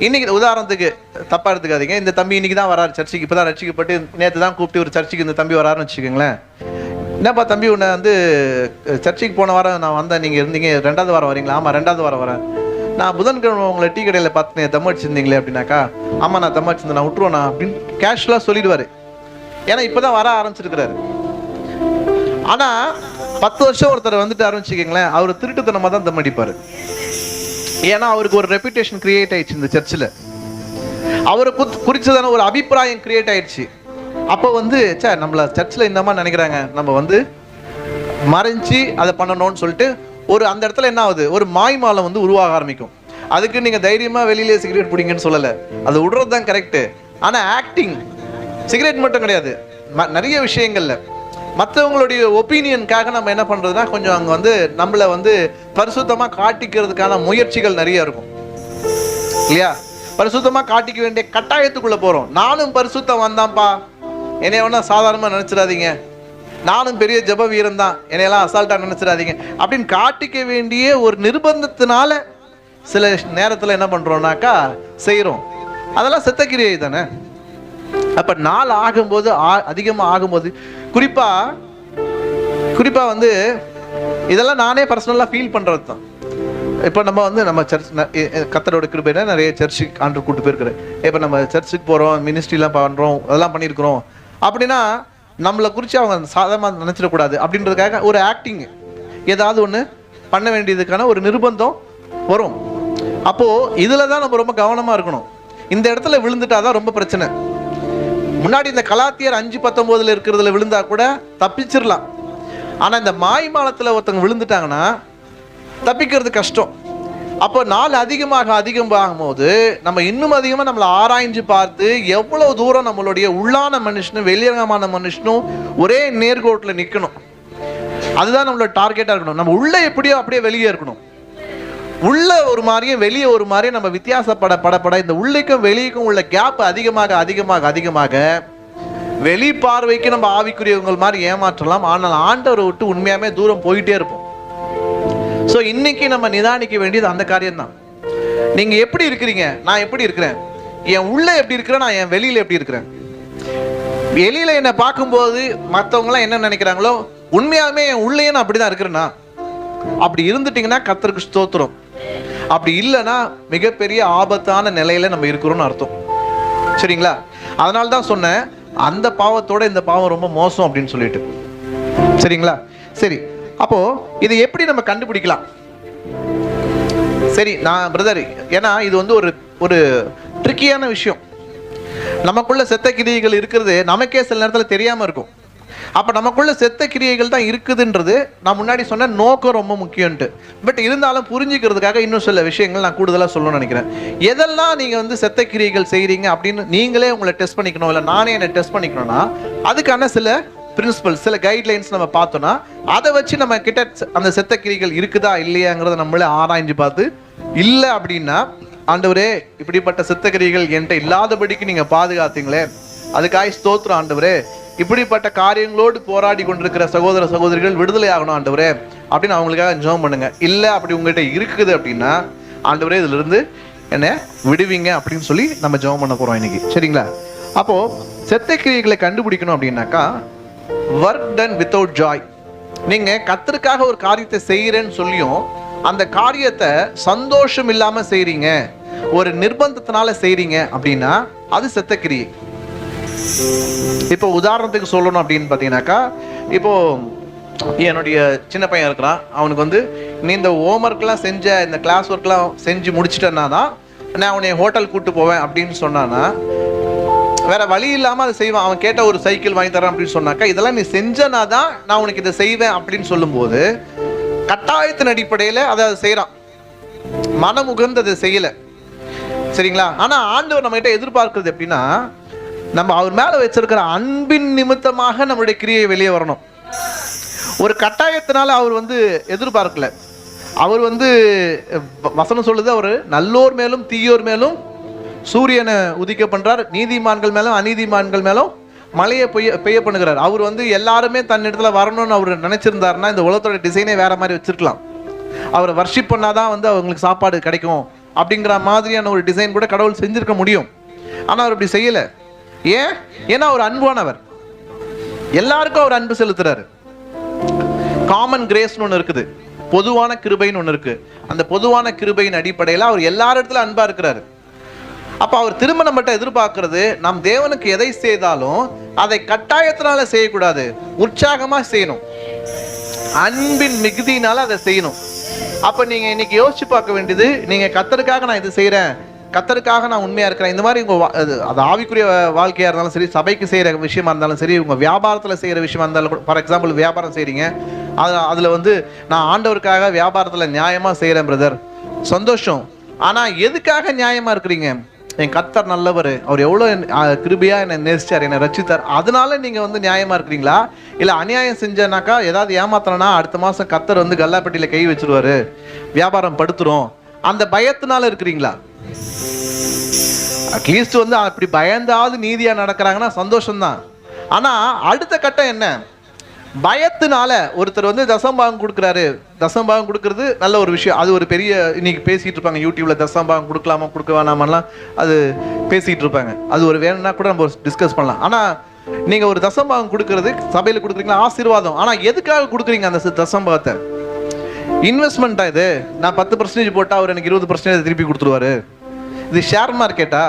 இன்னைக்கு உதாரணத்துக்கு தப்பா எடுத்துக்காதீங்க, இந்த தம்பி இன்னைக்கு தான் வராரு சர்ச்சுக்கு, இப்பதான் ரட்சிக்கப்பட்டு நேற்று தான் கூப்பிட்டு ஒரு சர்ச்சுக்கு இந்த தம்பி வராருன்னு வச்சுக்கோங்களேன். என்னப்பா தம்பி, உன்னை சர்ச்சுக்கு போன வாரம் நான் வந்தேன், நீங்க இருந்தீங்க, 2வது வாரம் வரீங்களா? ஆமா 2வது வாரம் வரேன். நான் புதன்கிழமை உங்களை டீ கடையில் பார்த்து தம் அடிச்சிருந்தீங்களே அப்படின்னாக்கா, ஆமா நான் தம் அடிச்சிருந்தேன், நான் விட்டுருவேண்ணா அப்படின்னு கேஷுவலா சொல்லிடுவாரு. ஏன்னா இப்பதான் வர ஆரம்பிச்சிருக்கிறாரு. ஆனா 10 வருஷம் ஒருத்தர் வந்துட்டு ஆரம்பிச்சுக்கீங்களேன், அவர் திருட்டுத்தனமா தான் தம் அடிப்பாரு. ஏன்னா அவருக்கு ஒரு ரெப்யூட்டேஷன் கிரியேட் ஆயிடுச்சு இந்த சர்ச்சில், அவரை குறிச்சதான ஒரு அபிப்பிராயம் கிரியேட் ஆயிடுச்சு. அப்போ நம்மள சர்ச்சில் இந்த மாதிரி நினைக்கிறாங்க, நம்ம மறைஞ்சி அதை பண்ணணும்னு சொல்லிட்டு ஒரு அந்த இடத்துல என்ன ஆகுது, ஒரு மாய்மாலம் உருவாக ஆரம்பிக்கும். அதுக்கு நீங்க தைரியமா வெளியிலே சிகரெட் பிடிங்கன்னு சொல்லல, அது விடுறது தான் கரெக்ட். ஆனா ஆக்டிங், சிகரெட் மட்டும் கிடையாது, நிறைய விஷயங்கள்ல மற்றவங்களுடைய ஒப்பீனியனுக்காக நம்ம என்ன பண்றதுன்னா கொஞ்சம் அங்க நம்மள பரிசுத்தமா காட்டிக்கிறதுக்கான முயற்சிகள் நிறைய இருக்கும் இல்லையா? பரிசுத்தமா காட்டிக்க வேண்டிய கட்டாயத்துக்குள்ள போறோம். நானும் பரிசுத்தம் வந்தான்ப்பா, என்னைய ஒன்னா சாதாரணமா நினைச்சிடாதீங்க, நானும் பெரிய ஜப வீரன் தான், என்னையெல்லாம் அசால்ட்டா நினைச்சிடாதீங்க அப்படின்னு காட்டிக்க வேண்டிய ஒரு நிர்பந்தத்தினால சில நேரத்துல என்ன பண்றோம்னாக்கா செய்யறோம். அதெல்லாம் செத்த கிரியை தானே. அப்ப நாள் ஆகும்போது அதிகமா ஆகும்போது குறிப்பா இதெல்லாம் நானே பர்சனலா ஃபீல் பண்றது தான். இப்போ நம்ம நம்ம சர்ச் கர்த்தரோட கிருபையில நிறைய சர்ச்சுக்கு ஆண்டு கூட்டு போயிருக்கிறேன். இப்போ நம்ம சர்ச்சுக்கு போறோம், மினிஸ்ட்ரிலாம் பண்றோம், அதெல்லாம் பண்ணியிருக்கிறோம். அப்படின்னா நம்மளை குறித்து அவங்க சாதாரணமாக நினைச்சிடக்கூடாது அப்படின்றதுக்காக ஒரு ஆக்டிங் ஏதாவது ஒன்று பண்ண வேண்டியதுக்கான ஒரு நிர்பந்தம் வரும். அப்போ இதுல தான் நம்ம ரொம்ப கவனமா இருக்கணும். இந்த இடத்துல விழுந்துட்டாதான் ரொம்ப பிரச்சனை. முன்னாடி இந்த கலாத்தியர் 5:19 இருக்கிறதுல விழுந்தா கூட தப்பிச்சிடலாம். ஆனா இந்த மாய்மாலத்துல ஒருத்தவங்க விழுந்துட்டாங்கன்னா தப்பிக்கிறது கஷ்டம். அப்போ நாள் அதிகமாகும் போது நம்ம இன்னும் அதிகமா நம்மளை ஆராய்ஞ்சு பார்த்து எவ்வளவு தூரம் நம்மளுடைய உள்ளான மனுஷனும் வெளியரங்கமான மனுஷனும் ஒரே நேர்கோட்டில் நிற்கணும். அதுதான் நம்மளோட டார்கெட்டா இருக்கணும். நம்ம உள்ள எப்படியோ அப்படியே வெளியே இருக்கணும். உள்ள ஒரு மாதிரியும் வெளியே ஒரு மாதிரியும் நம்ம வித்தியாசப்பட இந்த உள்ளுக்கும் வெளியுக்கும் உள்ள கேப் அதிகமாக வெளி பார்வைக்கு நம்ம ஆவிக்குரியவங்க மாதிரி ஏமாற்றலாம், ஆனால் ஆண்டவரை விட்டு உண்மையாமே தூரம் போயிட்டே இருப்போம். ஸோ இன்னைக்கு நம்ம நிதானிக்க வேண்டியது அந்த காரியம்தான். நீங்க எப்படி இருக்கிறீங்க, நான் எப்படி இருக்கிறேன், என் உள்ள எப்படி இருக்கிறேன், நான் என் வெளியில எப்படி இருக்கிறேன். வெளியில என்னை பார்க்கும்போது மற்றவங்களாம் என்ன நினைக்கிறாங்களோ, உண்மையாலுமே என் உள்ளே நான் அப்படிதான் இருக்கிறேன்னா, அப்படி இருந்துட்டீங்கன்னா கர்த்தருக்கு ஸ்தோத்திரம். அப்படி இல்லைன்னா மிகப்பெரிய ஆபத்தான நிலையில நம்ம இருக்கிறோம்னு அர்த்தம். சரிங்களா? அதனால தான் சொன்னேன், அந்த பாவத்தோட இந்த பாவம் ரொம்ப மோசம் அப்படின்னு சொல்லிட்டு. சரிங்களா? சரி, அப்போ இதை எப்படி நம்ம கண்டுபிடிக்கலாம்? சரி, நான் பிரதர், ஏன்னா இது வந்து ஒரு ட்ரிக்கியான விஷயம். நமக்குள்ள செத்த கிரியைகள் இருக்கிறது நமக்கே சில நேரத்தில் தெரியாம இருக்கும். அப்ப நமக்குள்ள செத்த கிரியைகள் தான் இருக்குதுன்றது நான் முன்னாடி சொன்ன நோக்கம் ரொம்ப முக்கியம்ட்டு. பட் இருந்தாலும் புரிஞ்சுக்கிறதுக்காக இன்னும் சில விஷயங்கள் நான் கூடுதலாக சொல்லணும்னு நினைக்கிறேன். எதெல்லாம் நீங்க வந்து செத்த கிரியைகள் செய்றீங்க அப்படின்னு நீங்களே உங்களை டெஸ்ட் பண்ணிக்கணும், இல்லை நானே என்னை டெஸ்ட் பண்ணிக்கணும்னா அதுக்கான சில பிரின்சிபல், சில கைட்லைன்ஸ் நம்ம பார்த்தோம்னா அதை வச்சு நம்ம கிட்ட அந்த செத்த கிரியைகள் இருக்குதா இல்லையாங்கிறத நம்மளே ஆராய்ஞ்சு பார்த்து, இல்லை அப்படின்னா ஆண்டவரே இப்படிப்பட்ட செத்த கிரியைகள் என்கிட்ட இல்லாதபடிக்கு நீங்க பாதுகாத்தீங்களே, அதுக்காக ஸ்தோத்திரம் ஆண்டவரே, இப்படிப்பட்ட காரியங்களோடு போராடி கொண்டிருக்கிற சகோதர சகோதரிகள் விடுதலை ஆகணும் ஆண்டவரே அப்படின்னு அவங்களுக்காக ஜெபம் பண்ணுங்க. இல்லை அப்படி உங்ககிட்ட இருக்குது அப்படின்னா, ஆண்டவரே இதுல இருந்து என்ன விடுவீங்க அப்படின்னு சொல்லி நம்ம ஜெபம் பண்ண போறோம் இன்னைக்கு. சரிங்களா? அப்போ செத்த கிரியைகளை கண்டுபிடிக்கணும் அப்படின்னாக்கா, ஒர்க் டன் வித்தவுட் ஜாய். நீங்க கர்த்தருக்காக ஒரு காரியத்தை செய்யறேன்னு சொல்லியும் அந்த காரியத்தை சந்தோஷம் இல்லாம செய்றீங்க, ஒரு நிர்பந்தத்தினால செய்றீங்க அப்படின்னா அது செத்த கிரியை. இப்போ உதாரணத்துக்கு சொல்லணும் அப்படின்னு பார்த்தீங்கன்னாக்கா, இப்போ என்னுடைய சின்ன பையன் இருக்கிறான், அவனுக்கு வந்து நீ இந்த ஹோம்ஒர்க்லாம் செஞ்ச, இந்த கிளாஸ் ஒர்க்லாம் செஞ்சு முடிச்சிட்டேன்னா தான் நான் அவனை ஹோட்டல் கூப்பிட்டு போவேன் அப்படின்னு சொன்னான்னா, வேற வழி இல்லாமல் அதை செய்வான். அவன் கேட்ட ஒரு சைக்கிள் வாங்கி தரான் அப்படின்னு சொன்னாக்கா, இதெல்லாம் நீ செஞ்சனா தான் நான் உனக்கு இதை செய்வேன் அப்படின்னு சொல்லும்போது கட்டாயத்தின் அடிப்படையில் அதை செய்கிறான், மனமுகந்து அதை செய்யலை. சரிங்களா? ஆனால் ஆண்டவர் நம்ம கிட்ட எதிர்பார்க்கிறது எப்படின்னா, நம்ம அவர் மேல வச்சிருக்கிற அன்பின் நிமித்தமாக நம்மளுடைய கிரியை வெளியே வரணும். ஒரு கட்டாயத்தினால அவர் வந்து எதிர்பார்க்கல. அவர் வந்து வசனம் சொல்லுது, அவர் நல்லோர் மேலும் தீயோர் மேலும் சூரியனை உதிக்க பண்றார், நீதிமான்கள் மேலும் அநீதிமான்கள் மேலும் மழையை பெய்ய பண்ணுகிறார். அவர் வந்து எல்லாருமே தன் இடத்துல வரணும்னு அவர் நினைச்சிருந்தாருன்னா இந்த உலகத்தோட டிசைனே வேற மாதிரி வச்சிருக்கலாம். அவரை வர்ஷிப் பண்ணாதான் வந்து அவங்களுக்கு சாப்பாடு கிடைக்கும் அப்படிங்கிற மாதிரியான ஒரு டிசைன் கூட கடவுள் செஞ்சிருக்க முடியும். ஆனா அவர் அப்படி செய்யலை. ஏன்? ஏன்னா அவர் அன்பானவர், எல்லாருக்கும் அவர் அன்பு செலுத்துறாரு. காமன் கிரேஸ்னு ஒன்று இருக்குது, பொதுவான கிருபைன்னு ஒன்று இருக்கு. அந்த பொதுவான கிருபையின் அடிப்படையில் அவர் எல்லா இடத்துல அன்பா இருக்கிறாரு. அப்ப அவர் திரும்ப நம்மகிட்ட எதிர்பார்க்கிறது, நாம் தேவனுக்கு எதை செய்தாலும் அதை கட்டாயத்தினால செய்யக்கூடாது, உற்சாகமா செய்யணும், அன்பின் மிகுதியினால அதை செய்யணும். அப்ப நீங்க இன்னைக்கு யோசிச்சு பார்க்க வேண்டியது, நீங்க கர்த்தருக்காக நான் இது செய்யறேன், கர்த்தருக்காக நான் உண்மையா இருக்கிறேன், இந்த மாதிரி உங்க அது ஆவிக்குரிய வாழ்க்கையா இருந்தாலும் சரி, சபைக்கு செய்யற விஷயமா இருந்தாலும் சரி, உங்க வியாபாரத்துல செய்யற விஷயமா இருந்தாலும், ஃபார் எக்ஸாம்பிள் வியாபாரம் செய்றீங்க, அதுல வந்து நான் ஆண்டவருக்காக வியாபாரத்துல நியாயமா செய்யறேன் பிரதர், சந்தோஷம். ஆனா எதுக்காக நியாயமா இருக்கிறீங்க? என் கர்த்தர் நல்லவர், அவர் எவ்வளவு கிருபையா என்னை நேசிச்சார், என்னை ரட்சித்தார், அதனால நீங்க வந்து நியாயமா இருக்கிறீங்களா? இல்ல அநியாயம் செஞ்சனாக்கா, ஏதாவது ஏமாத்தனா அடுத்த மாசம் கர்த்தர் வந்து கல்லாப்பட்டியில கை வச்சிருவாரு, வியாபாரம் படுத்துரும், அந்த பயத்தினால இருக்கிறீங்களா? அட்லீஸ்ட் வந்து அப்படி பயந்தாவது நீதியா நடக்கிறாங்கன்னா சந்தோஷம்தான். ஆனா அடுத்த கட்டம் என்ன? பயத்தினால ஒருத்தர் வந்து தசம்பாகம் கொடுக்குறாரு, தசம்பாகம் கொடுக்கறது நல்ல ஒரு விஷயம், அது ஒரு பெரிய இன்னைக்கு பேசிட்டு இருப்பாங்க யூடியூப்ல, தசம்பாகம் கொடுக்கலாமா கொடுக்க வேணாமெல்லாம் அது பேசிட்டு இருப்பாங்க, அது ஒரு வேணும்னா கூட நம்ம டிஸ்கஸ் பண்ணலாம். ஆனா நீங்க ஒரு தசம்பாகம் கொடுக்கறது சபையில கொடுக்குறீங்களா, ஆசீர்வாதம். ஆனா எதுக்காக கொடுக்குறீங்க அந்த தசம்பாகத்தை? இன்வெஸ்ட்மெண்ட்டா இது? நான் 10% போட்டா அவர் எனக்கு 20% திருப்பி கொடுத்துருவாரு. இது ஷேர் மார்க்கெட்டா?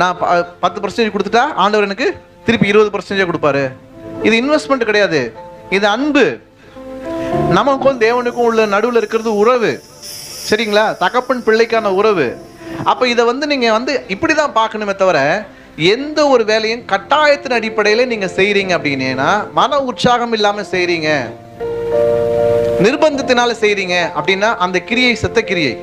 நான் 10% கொடுத்துட்டா ஆண்டவர் எனக்கு திருப்பி 20% கொடுப்பாரு. இது இன்வெஸ்ட்மெண்ட் கிடையாது, இது அன்பு. நமக்கும் தேவனுக்கும் உள்ள நடுவில் இருக்கிறது உறவு. சரிங்களா? தகப்பன் பிள்ளைக்கான உறவு. அப்ப இதை வந்து நீங்க வந்து இப்படிதான் பார்க்கணுமே தவிர, எந்த ஒரு வேலையும் கட்டாயத்தின் அடிப்படையில நீங்க செய்றீங்க அப்படின்னா, மன உற்சாகம் இல்லாம செய்றீங்க, நிர்பந்தத்தினால செய்றீங்க அப்படின்னா அந்த கிரியை செத்த கிரியை.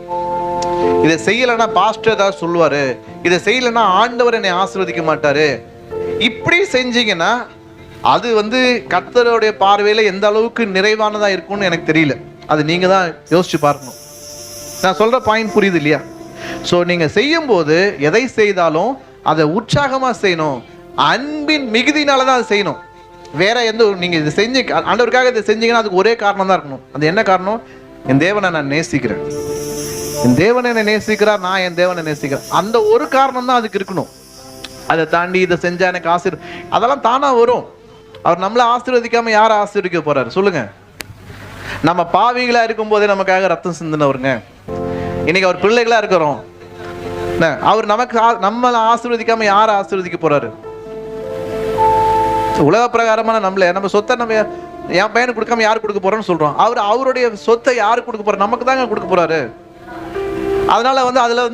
இதை செய்யலைன்னா பாஸ்டர் ஏதாவது சொல்லுவாரு, இதை செய்யலைன்னா ஆண்டவர் என்னை ஆசீர்வதிக்க மாட்டாரு, இப்படி செஞ்சீங்கன்னா அது வந்து கர்த்தருடைய பார்வையில எந்த அளவுக்கு நிறைவானதா இருக்கும்னு எனக்கு தெரியல. அது நீங்க தான் யோசிச்சு பார்க்கணும். நான் சொல்ற பாயிண்ட் புரியுது இல்லையா? ஸோ நீங்க செய்யும் போது எதை செய்தாலும் அதை உற்சாகமா செய்யணும், அன்பின் மிகுதினால தான் அது செய்யணும். வேற எந்த நீங்க இது செஞ்சு ஆண்டவருக்காக இதை செஞ்சீங்கன்னா அதுக்கு ஒரே காரணம் தான் இருக்கணும். அது என்ன காரணம்? என் தேவனை நான் நேசிக்கிறேன், என் தேவனை என்னை நேசிக்கிறார், நான் என் தேவனை நேசிக்கிறேன். அந்த ஒரு காரணம் தான் அதுக்கு இருக்கணும். அதை தாண்டி இதை செஞ்சா எனக்கு அதெல்லாம் தானா வரும். அவர் நம்மளை ஆசீர்வதிக்காம யாரை ஆசீர்வதிக்க போறாரு சொல்லுங்க? நம்ம பாவிகளா இருக்கும் போதே நமக்காக ரத்தம் சிந்தினவருங்க. இன்னைக்கு அவர் பிள்ளைகளா இருக்கிறோம், அவர் நமக்கு நம்மளை ஆசீர்வதிக்காம யாரை ஆசீர்வதிக்க போறாரு? உலக பிரகாரமான நம்ம சொத்தை நம்ம என் பையனுக்கு கொடுக்காம யாருக்கு கொடுக்க போறோம்னு சொல்றோம். அவருடைய சொத்தை யாருக்கு கொடுக்க போறாரு? நமக்கு தாங்க கொடுக்க போறாரு. அதனால அதுல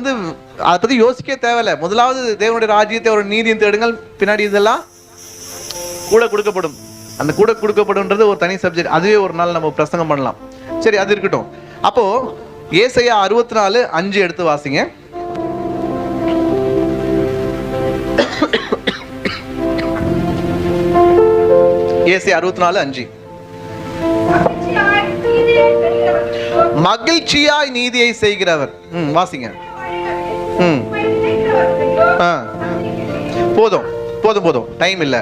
அதை பத்தி யோசிக்க தேவையில்லை. முதலாவது தேவனுடைய ராஜ்யத்தை ஒரு நீதியும் தேடுங்கள், பின்னாடி இதெல்லாம் கூட கொடுக்கப்படும். அந்த கூட கொடுக்கப்படும்ன்றது ஒரு தனி சப்ஜெக்ட், அதுவே ஒரு நாள் நம்ம பிரசங்கம் பண்ணலாம். சரி, அது இருக்கட்டும். அப்போ ஏசாயா 64:5 எடுத்து வாசிங்க. ஏசாயா 64:5. மகிழ்ச்சியாய் நீதியை செய்கிறவர். வாசிங்க. போதும் போதும் போதும், டைம் இல்ல.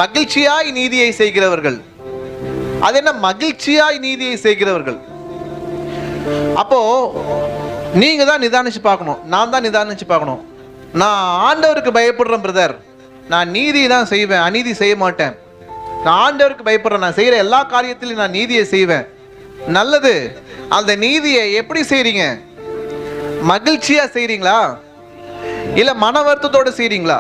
மகிழ்ச்சியாய் நீதியை செய்கிறவர்கள். அது என்ன மகிழ்ச்சியாய் நீதியை செய்கிறவர்கள்? அப்போ நீங்க தான் நிதானிச்சு பார்க்கணும், நான் தான் நிதானிச்சு பார்க்கணும். நான் ஆண்டவருக்கு பயப்படுறேன் பிரதர், நான் நீதி தான் செய்வேன், அநீதி செய்ய மாட்டேன். நான் ஆண்டவருக்கு பயப்படுறேன், நான் செய்யற எல்லா காரியத்திலும் நான் நீதியை செய்வேன். நல்லது. அந்த நீதியை எப்படி செய்றீங்க? மகிழ்ச்சியா செய்றீங்களா இல்ல மன வருத்தத்தோட செய்றீங்களா?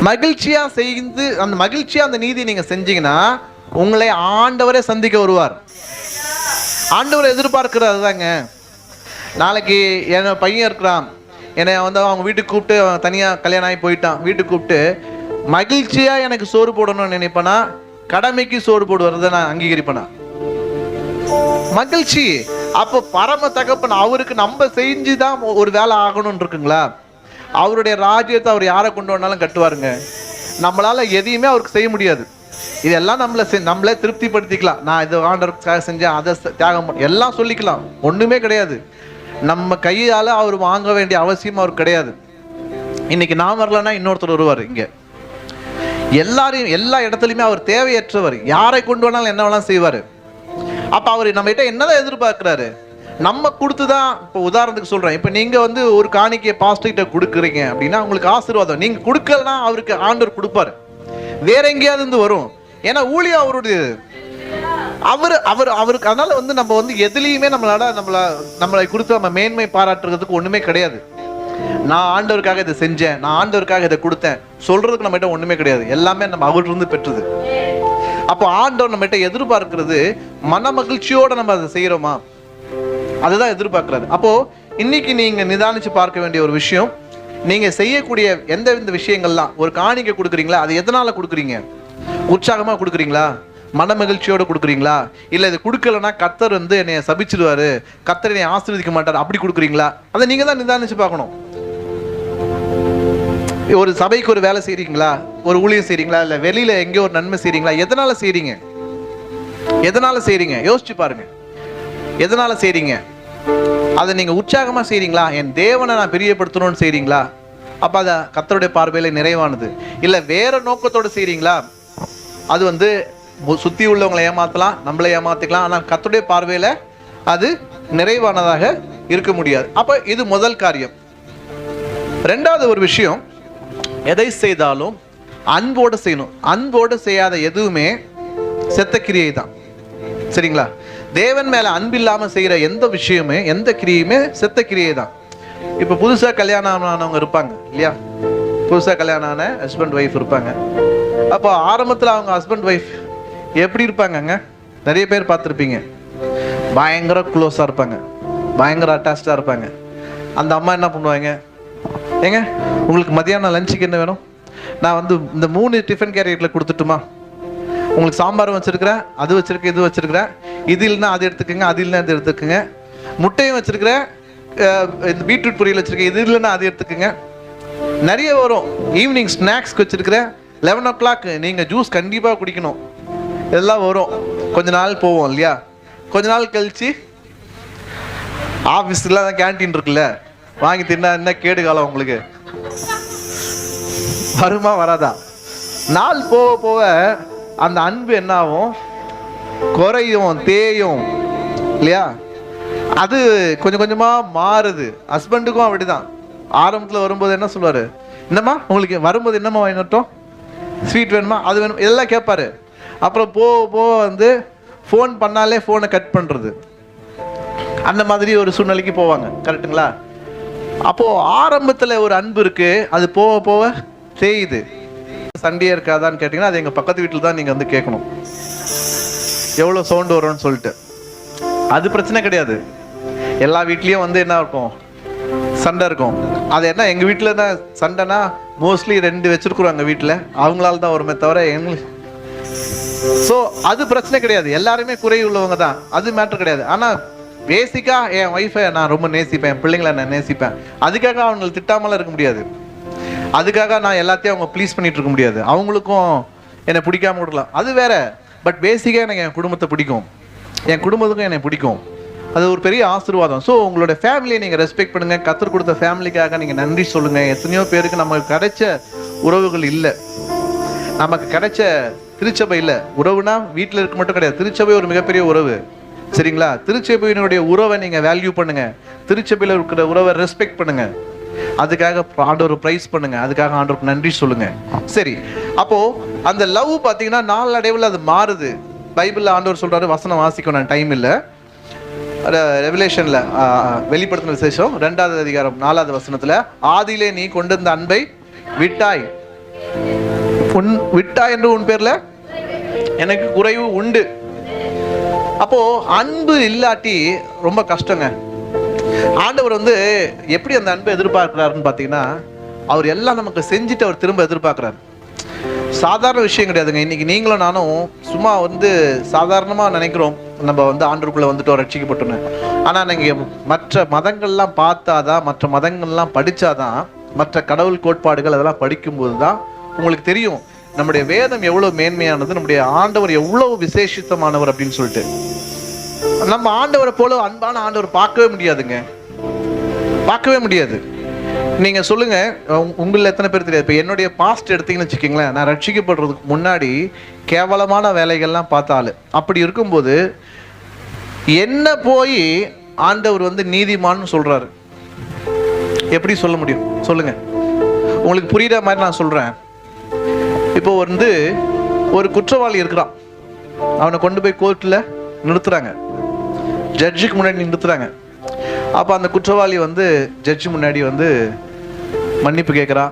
மகிழ்ச்சியா செய்து அந்த மகிழ்ச்சியா அந்த நீதி நீங்க செஞ்சீங்கன்னா உங்களை ஆண்டவரே சந்திக்க வருவார். ஆண்டவர் எதிர்பார்க்கிறது தாங்க. நாளைக்கு என் பையன் இருக்கிறான், என்னை அவங்க வீட்டுக்கு கூப்பிட்டு, தனியா கல்யாணம் ஆகி போயிட்டான், வீட்டுக்கு கூப்பிட்டு மகிழ்ச்சியா எனக்கு சோறு போடணும்னு நினைப்பேனா, கடமைக்கு சோறு போடுவதை நான் அங்கீகரிப்பேனா? மகிழ்ச்சி. அப்போ பரம தகப்பன் அவருக்கு நம்ம செஞ்சுதான் ஒரு வேலை ஆகணும்னு இருக்குங்களா? அவருடைய ராஜ்யத்தை அவர் யாரை கொண்டு வந்தாலும் கட்டுவாருங்க. நம்மளால எதையுமே அவருக்கு செய்ய முடியாது. இதெல்லாம் நம்மளே திருப்திப்படுத்திக்கலாம். நான் இதை ஆண்டவருக்காக செஞ்சேன், அதை தியாகம் எல்லாம் சொல்லிக்கலாம், ஒண்ணுமே கிடையாது. நம்ம கையால அவர் வாங்க வேண்டிய அவசியம் அவருக்கு கிடையாது. இன்னைக்கு நான் வரலன்னா இன்னொருத்தர் வருவார். இங்க எல்லாரையும் எல்லா இடத்துலையுமே அவர் தேவையற்றவர். யாரை கொண்டு வேணாலும் என்ன வேணாலும் செய்வார். அப்ப அவர் நம்ம கிட்ட என்னதான் எதிர்பார்க்கிறாரு? நம்ம கொடுத்துதான். இப்போ உதாரணத்துக்கு சொல்றேன், இப்போ நீங்க ஒரு காணிக்கையை பாஸ்டர் கிட்ட கொடுக்குறீங்க அப்படின்னா உங்களுக்கு ஆசீர்வாதம். நீங்க கொடுக்கலன்னா அவருக்கு ஆண்டவர் கொடுப்பாரு, வேற எங்கேயாவது வரும். ஏன்னா ஊழியம் அவருடைய அவருக்கு. அதனால நம்ம எதுலையுமே நம்மளை குறித்து நம்ம மேன்மை பாராட்டுறதுக்கு ஒண்ணுமே கிடையாது. நான் ஆண்டவருக்காக இதை செஞ்சேன், நான் ஆண்டவருக்காக இதை கொடுத்தேன் சொல்றதுக்கு நம்ம கிட்ட ஒண்ணுமே கிடையாது. எல்லாமே நம்ம அவர்கிட்ட பெற்றது. அப்போ ஆண்டவர் நம்ம கிட்ட எதிர்பார்க்கிறது மன மகிழ்ச்சியோட நம்ம அதை செய்யறோமா, அதுதான் எதிர்பார்க்கிறாரு. அப்போ இன்னைக்கு நீங்க நிதானிச்சு பார்க்க வேண்டிய ஒரு விஷயம், நீங்க செய்யக்கூடிய எந்த விஷயங்கள்லாம், ஒரு காணிக்கை கொடுக்குறீங்களா, அது எதனால கொடுக்குறீங்க? உற்சாகமா கொடுக்குறீங்களா, மன மகிழ்ச்சியோட கொடுக்குறீங்களா, இல்ல இது கொடுக்கலன்னா கர்த்தர் என்னைய சபிச்சிடுவாரு, கர்த்தர் என்னை ஆசீர்வதிக்க மாட்டாரு, அப்படி கொடுக்குறீங்களா? அதை நீங்க தான் நிதானிச்சு பார்க்கணும். ஒரு சபைக்கு ஒரு வேலை செய்றீங்களா, ஒரு ஊழியம் செய்றீங்களா, இல்ல வெளியில எங்கேயோ ஒரு நன்மை செய்றீங்களா, எதனால செய்றீங்க? எதனால செய்றீங்க? யோசிச்சு பாருங்க. எதனால செய்றீங்க? அதை நீங்க உற்சாகமா செய்றீங்களா, என் தேவனை நான் பிரியப்படுத்தணும்னு செய்றீங்களா? அப்ப அத கர்த்தருடைய பார்வையில நிறைவானது. இல்ல வேற நோக்கத்தோடு செய்றீங்களா? அது சுத்தி உள்ளவங்களை ஏமாத்தலாம், நம்மளை ஏமாத்திக்கலாம், ஆனால் கர்த்தருடைய பார்வையில அது நிறைவானதாக இருக்க முடியாது. அப்ப இது முதல் காரியம். ரெண்டாவது ஒரு விஷயம், எதை செய்தாலும் அன்போடு செய்யணும். அன்போடு செய்யாத எதுவுமே செத்த கிரியை தான். சரிங்களா? தேவன் மேல அன்பு இல்லாம செய்யற எந்த விஷயமே, எந்த கிரியுமே செத்த கிரியை தான். இப்ப புதுசா கல்யாணம் ஆனவங்க இருப்பாங்க இல்லையா? புதுசா கல்யாணம் ஆன ஹஸ்பண்ட் ஒய்ஃப் இருப்பாங்க. அப்போ ஆரம்பத்துல அவங்க ஹஸ்பண்ட் ஒய்ஃப் எப்படி இருப்பாங்கங்க? நிறைய பேர் பார்த்துருப்பீங்க. பயங்கர க்ளோஸா இருப்பாங்க, பயங்கர அட்டாச்சா இருப்பாங்க. அந்த அம்மா என்ன பண்ணுவாங்க, ஏங்க உங்களுக்கு மதியானம் லஞ்சுக்கு என்ன வேணும், நான் இந்த 3 டிஃபன் கேரியர்ல கொடுத்துட்டுமா, உங்களுக்கு சாம்பார் வச்சிருக்கிறேன், அது வச்சிருக்கேன், இது வச்சிருக்கிறேன், இது இல்லைன்னா அது எடுத்துக்கோங்க, அது இல்லைன்னா அது எடுத்துக்கோங்க, முட்டையும் வச்சிருக்கிறேன், இந்த பீட்ரூட் பொரியல் வச்சிருக்கேன், இது இல்லைன்னா அது எடுத்துக்கோங்க. நிறைய வரும். ஈவினிங் ஸ்நாக்ஸ்க்கு வச்சிருக்கிறேன், 11 o'clock நீங்க ஜூஸ் கண்டிப்பா குடிக்கணும், இதெல்லாம் வரும். கொஞ்ச நாள் போவோம் இல்லையா? கொஞ்ச நாள் கழிச்சு ஆஃபீஸ்ல தான் கேன்டீன் இருக்குல்ல, வாங்கி தின்னா என்ன கேடு காலம் உங்களுக்கு. வருமா வராதா? நாள் போக போக அந்த அன்பு என்ன ஆகும்? குறையும், தேயும் இல்லையா? அது கொஞ்சம் கொஞ்சமா மாறுது. ஹஸ்பண்டுக்கும் அப்படிதான். ஆரம்பத்தில் வரும்போது என்ன சொல்லுவாரு, என்னம்மா உங்களுக்கு வரும்போது என்னம்மா வாங்கிட்டோம், ஸ்வீட் வேணுமா, அது வேணும், எல்லாம் கேட்பாரு. அப்புறம் போக போக வந்து ஃபோன் பண்ணாலே ஃபோனை கட் பண்ணுறது, அந்த மாதிரி ஒரு சூழ்நிலைக்கு போவாங்க. கரெக்டுங்களா? அப்போது ஆரம்பத்தில் ஒரு அன்பு இருக்குது, அது போக போக தேயுது. சண்டையே இருக்காதான்னு கேட்டிங்கன்னா அது எங்கள் பக்கத்து வீட்டில் தான் நீங்கள் வந்து கேட்கணும் எவ்வளோ சவுண்டு வரும்னு சொல்லிட்டு. அது பிரச்சனை கிடையாது. எல்லா வீட்லேயும் வந்து என்ன இருக்கும், சண்டை இருக்கும். அது என்ன எங்கள் வீட்டில் தான் சண்டைனா மோஸ்ட்லி 2 வச்சுருக்குறாங்க வீட்டில், அவங்களால தான் வருமே தவிர எங்களுக்கு. ஸோ அது பிரச்சனை கிடையாது. எல்லாருமே குறை உள்ளவங்க தான், அது மேட்ரு கிடையாது. ஆனால் பேசிக்காக என் ஒய்ஃபை நான் ரொம்ப நேசிப்பேன், என் பிள்ளைங்களை நான் நேசிப்பேன். அதுக்காக அவங்களை திட்டாமலாம் இருக்க முடியாது. அதுக்காக நான் எல்லாத்தையும் அவங்க ப்ளீஸ் பண்ணிட்டு இருக்க முடியாது. அவங்களுக்கும் என்னை பிடிக்காம விடலாம், அது வேற. பட் பேசிக்காக எனக்கு என் குடும்பத்தை பிடிக்கும், என் குடும்பத்துக்கும் என்னை பிடிக்கும். அது ஒரு பெரிய ஆசீர்வாதம். ஸோ உங்களோட ஃபேமிலியை நீங்கள் ரெஸ்பெக்ட் பண்ணுங்கள். கற்றுக் கொடுத்த ஃபேமிலிக்காக நீங்கள் நன்றி சொல்லுங்கள். எத்தனையோ பேருக்கு நமக்கு கிடைச்ச உறவுகள் இல்லை, நமக்கு கிடைச்ச திருச்சபை இல்லை. உறவுனா வீட்டில் இருக்க மட்டும் கிடையாது, திருச்சபை ஒரு மிகப்பெரிய உறவு. சரிங்களா? திருச்சபையினுடைய உறவை நீங்கள் வேல்யூ பண்ணுங்க, திருச்சபையில் இருக்கிற உறவை ரெஸ்பெக்ட் பண்ணுங்க. அதுக்காக ஆண்டவர் ப்ரைஸ் பண்ணுங்க, அதுக்காக ஆண்டவருக்கு நன்றி சொல்லுங்க. சரி, அப்போ அந்த லவ் பார்த்தீங்கன்னா நாளடைவில் அது மாறுது. பைபிளில் ஆண்டவர் சொல்றாரு, வசனம் வாசிக்கும் நான் டைம் இல்லை, ரெவலேஷன்ல வெளிப்படுத்தின விசேஷம் 2வது அதிகாரம் 4வது வசனத்துல, ஆதியிலே நீ கொண்டிருந்த அன்பை விட்டாய், விட்டாய் என்று உன் பேர்ல எனக்கு குறைவு உண்டு. அப்போ அன்பு இல்லாட்டி ரொம்ப கஷ்டங்க. ஆண்டவர் வந்து எப்படி அந்த அன்பை எதிர்பார்க்கிறாருன்னு பார்த்தீங்கன்னா, அவர் எல்லாம் நமக்கு செஞ்சுட்டு அவர் திரும்ப எதிர்பார்க்கிறார். சாதாரண விஷயம் கிடையாதுங்க. இன்னைக்கு நீங்களும் நானும் சும்மா வந்து சாதாரணமாக நினைக்கிறோம் நம்ம வந்து ஆண்டவருக்குள்ளே வந்துட்டோம், ரட்சிக்கப்பட்டோன்னு. ஆனால் நீங்கள் மற்ற மதங்கள்லாம் பார்த்தாதான், மற்ற மதங்கள்லாம் படித்தாதான், மற்ற கடவுள் கோட்பாடுகள் அதெல்லாம் படிக்கும்போது தான் உங்களுக்கு தெரியும் நம்முடைய வேதம் எவ்வளோ மேன்மையானது, நம்முடைய ஆண்டவர் எவ்வளோ விசேஷித்தமானவர் அப்படின்னு சொல்லிட்டு. நம்ம ஆண்டவரை போல அன்பான ஆண்டவர் பார்க்கவே முடியாதுங்க, பார்க்கவே முடியாது. நீங்க சொல்லுங்க, உங்களில் எத்தனை பேர் தெரியாது? இப்போ என்னுடைய பாஸ்ட் எடுத்தீங்கன்னு வச்சுக்கோங்களேன், நான் ரட்சிக்கப்படுறதுக்கு முன்னாடி கேவலமான வேலைகள்லாம் பார்த்தாள். அப்படி இருக்கும்போது என்ன போய் ஆண்டவர் வந்து நீதிமான்னு சொல்றாரு, எப்படி சொல்ல முடியும் சொல்லுங்க? உங்களுக்கு புரியுற மாதிரி நான் சொல்றேன். இப்போ வந்து ஒரு குற்றவாளி இருக்கிறான், அவனை கொண்டு போய் கோர்ட்டில் நிறுத்துறாங்க, ஜட்ஜுக்கு முன்னாடி நிறுத்துறாங்க. அப்போ அந்த குற்றவாளி வந்து ஜட்ஜு முன்னாடி வந்து மன்னிப்பு கேட்குறான்.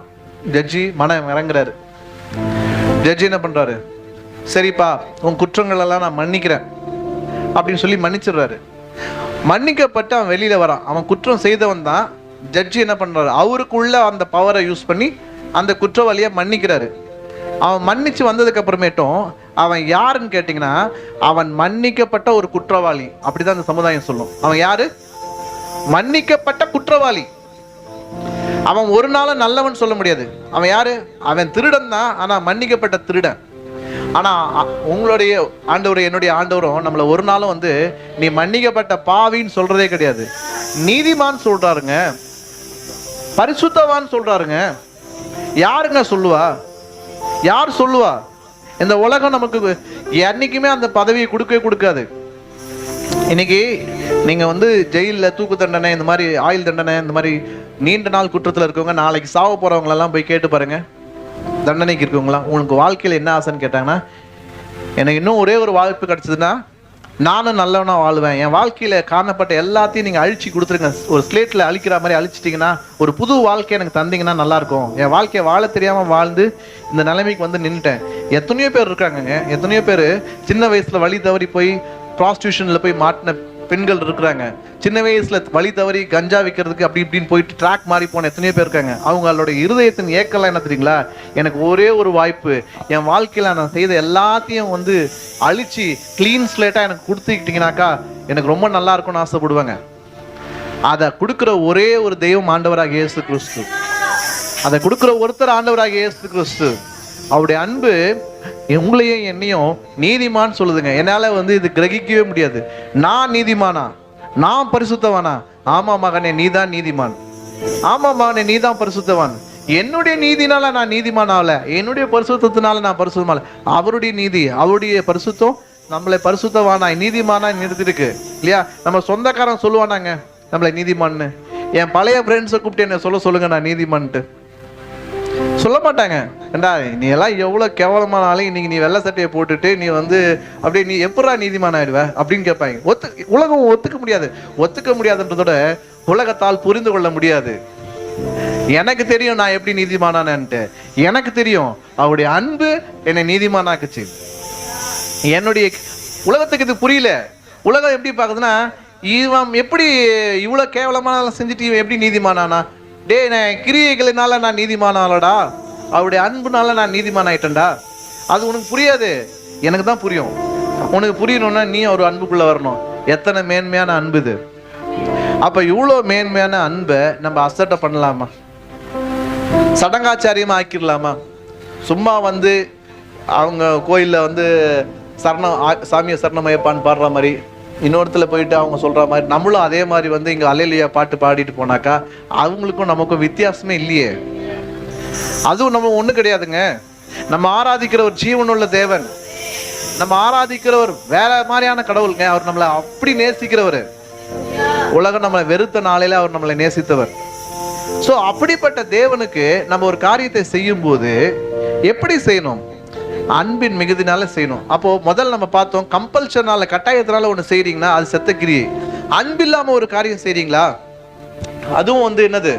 ஜட்ஜி மனம் இறங்குறாரு. ஜட்ஜி என்ன பண்ணுறாரு, சரிப்பா உன் குற்றங்களெல்லாம் நான் மன்னிக்கிறேன் அப்படின்னு சொல்லி மன்னிச்சிடுறாரு. மன்னிக்கப்பட்டு அவன் வெளியில் வரான். அவன் குற்றம் செய்தவன் தான். ஜட்ஜி என்ன பண்ணுறாரு, அவருக்குள்ள அந்த பவரை யூஸ் பண்ணி அந்த குற்றவாளியை மன்னிக்கிறாரு. அவன் மன்னிச்சு வந்ததுக்கு அப்புறமேட்டும் அவன் யாருன்னு கேட்டிங்கன்னா, அவன் மன்னிக்கப்பட்ட ஒரு குற்றவாளி. அப்படிதான் அந்த சமுதாயம் சொல்லும். அவன் யாரு? மன்னிக்கப்பட்ட குற்றவாளி. அவன் ஒரு நாளும் நல்லவன் சொல்ல முடியாது. அவன் யாரு? அவன் திருடன் தான், ஆனா மன்னிக்கப்பட்ட திருடன். ஆனா உங்களுடைய ஆண்டவர், என்னுடைய ஆண்டவரும் நம்மளை ஒரு நாளும் வந்து நீ மன்னிக்கப்பட்ட பாவின்னு சொல்றதே கிடையாது. நீதிமான் சொல்றாருங்க, பரிசுத்தவான் சொல்றாருங்க. யாருங்க சொல்லுவா? யார் சொல்லுவா? இந்த உலகம் நமக்கு என்னைக்குமே அந்த பதவியை கொடுக்கவே கொடுக்காது. இன்னைக்கு நீங்கள் வந்து ஜெயிலில் தூக்கு தண்டனை, இந்த மாதிரி ஆயுள் தண்டனை, இந்த மாதிரி நீண்ட நாள் குற்றத்தில் இருக்கவங்க, நாளைக்கு சாவ போகிறவங்களெல்லாம் போய் கேட்டு பாருங்க, தண்டனைக்கு இருக்கவங்களா உங்களுக்கு வாழ்க்கையில் என்ன ஆசைன்னு கேட்டாங்கன்னா, எனக்கு இன்னும் ஒரே ஒரு வாய்ப்பு கிடச்சிதுன்னா நானும் நல்லவனா வாழ்வேன், என் வாழ்க்கையில் காணப்பட்ட எல்லாத்தையும் நீங்கள் அழிச்சு கொடுத்துருங்க, ஒரு ஸ்லேட்டில் அழிக்கிற மாதிரி அழிச்சிட்டிங்கன்னா ஒரு புது வாழ்க்கை எனக்கு தந்தீங்கன்னா நல்லாயிருக்கும். என் வாழ்க்கையை வாழ தெரியாமல் வாழ்ந்து இந்த நிலைமைக்கு வந்து நின்றுட்டேன். எத்தனையோ பேர் இருக்காங்கங்க, எத்தனையோ பேர் சின்ன வயசில் வழி தவறி போய் ப்ராஸ்டியூஷனில் போய் மாட்டின பெண்கள் இருக்கிறாங்க. சின்ன வயசுல வழி தவறி கஞ்சா விற்கிறதுக்கு அப்படி இப்படின்னு போயிட்டு ட்ராக் மாறி போன எத்தனையோ பேர் இருக்காங்க. அவங்களோட இருதயத்தின் ஏக்கெல்லாம் என்ன தெரியுங்களா, எனக்கு ஒரே ஒரு வாய்ப்பு, என் வாழ்க்கையில் நான் செய்த எல்லாத்தையும் வந்து அழிச்சு கிளீன் ஸ்லேட்டாக எனக்கு கொடுத்துக்கிட்டீங்கன்னாக்கா எனக்கு ரொம்ப நல்லா இருக்கும்னு ஆசைப்படுவாங்க. அதை கொடுக்குற ஒரே ஒரு தெய்வம் ஆண்டவராக இயேசு கிறிஸ்து. அதை கொடுக்குற ஒருத்தர் ஆண்டவராக இயேசு கிறிஸ்து. அவருடைய அன்பு உங்களையும் என்னையும் நீதிமான் சொல்லுதுங்க. என்னால் வந்து இது கிரகிக்கவே முடியாது. நான் நீதிமானா? நான் பரிசுத்தவானா? ஆமா மகனே நீதான் நீதிமான், ஆமா மகனே நீதான் பரிசுத்தவான். என்னுடைய நீதினால நான் நீதிமான் ஆகல, என்னுடைய பரிசுத்தத்தினால நான் பரிசுத்தமால. அவருடைய நீதி, அவருடைய பரிசுத்தம் நம்மளை பரிசுத்தவானாய் நீதிமானாய் நிறுத்திருக்கு இல்லையா? நம்ம சொந்தக்காரன் சொல்லுவானாங்க நம்மளை நீதிமான்னு. என் பழைய ஃப்ரெண்ட்ஸை கூப்பிட்டு என்ன சொல்லுங்க நான் நீதிமான்ட்டு. சொல்ல மாட்டாங்க. ஏண்டா நீ எல்லாம் எவ்வளோ கேவலமானாலும் இன்னைக்கு நீ வெள்ளை சட்டையை போட்டுட்டு நீ வந்து அப்படியே நீ எப்படா நீதிமான் ஆயிடுவ அப்படின்னு கேட்பாங்க. உலகம் ஒத்துக்க முடியாது. ஒத்துக்க முடியாதுன்றதோட உலகத்தால் புரிந்து கொள்ள முடியாது. எனக்கு தெரியும் நான் எப்படி நீதிமானானேன்ட்டு. எனக்கு தெரியும் அவருடைய அன்பு என்னை நீதிமானாக்குச்சு. என்னுடைய உலகத்துக்கு இது புரியல. உலகம் எப்படி பார்க்குதுன்னா, இவன் எப்படி இவ்வளோ கேவலமான செஞ்சுட்டு இவன் எப்படி நீதிமானானா? டே, நான் கிரியைகளினால நான் நீதிமானாலடா, அவருடைய அன்புனால நான் நீதிமான ஆயிட்டேன்டா. அது உனக்கு புரியாது, எனக்கு தான் புரியும். உனக்கு புரியணும்னா நீ ஒரு அன்புக்குள்ள வரணும். எத்தனை மேன்மையான அன்பு இது! அப்ப இவ்வளோ மேன்மையான அன்பை நம்ம அசட்டை பண்ணலாமா? சடங்காச்சாரியமா ஆக்கிடலாமா? சும்மா வந்து அவங்க கோயிலில் வந்து சாமியை சரணமையப்பான்னு பாடுற மாதிரி, இன்னொருத்துல போயிட்டு அவங்க சொல்ற மாதிரி நம்மளும் அதே மாதிரி வந்து இங்க அல்லேலூயா பாட்டு பாடிட்டு போனாக்கா அவங்களுக்கும் நமக்கும் வித்தியாசமே இல்லையே. அதுவும் நம்ம ஒண்ணு கிடையாதுங்க. நம்ம ஆராதிக்கிற ஒரு ஜீவனுள்ள தேவன், நம்ம ஆராதிக்கிற ஒரு வேற மாதிரியான கடவுளுங்க. அவர் நம்மளை அப்படி நேசிக்கிறவர். உலகம் நம்மளை வெறுத்த நாளையில அவர் நம்மளை நேசித்தவர். ஸோ அப்படிப்பட்ட தேவனுக்கு நம்ம ஒரு காரியத்தை செய்யும் போது எப்படி செய்யணும்? அன்பின் மிகுதினால செய்யணும். அப்போ முதல்ல நம்ம பார்த்தோம், கம்பல்ஷனால கட்டாயத்தினால ஒன்று செய்றீங்கன்னா அது செத்த கிரியை. அன்பில்லாம ஒரு காரியம் செய்றீங்களா, அதுவும் வந்து என்னது?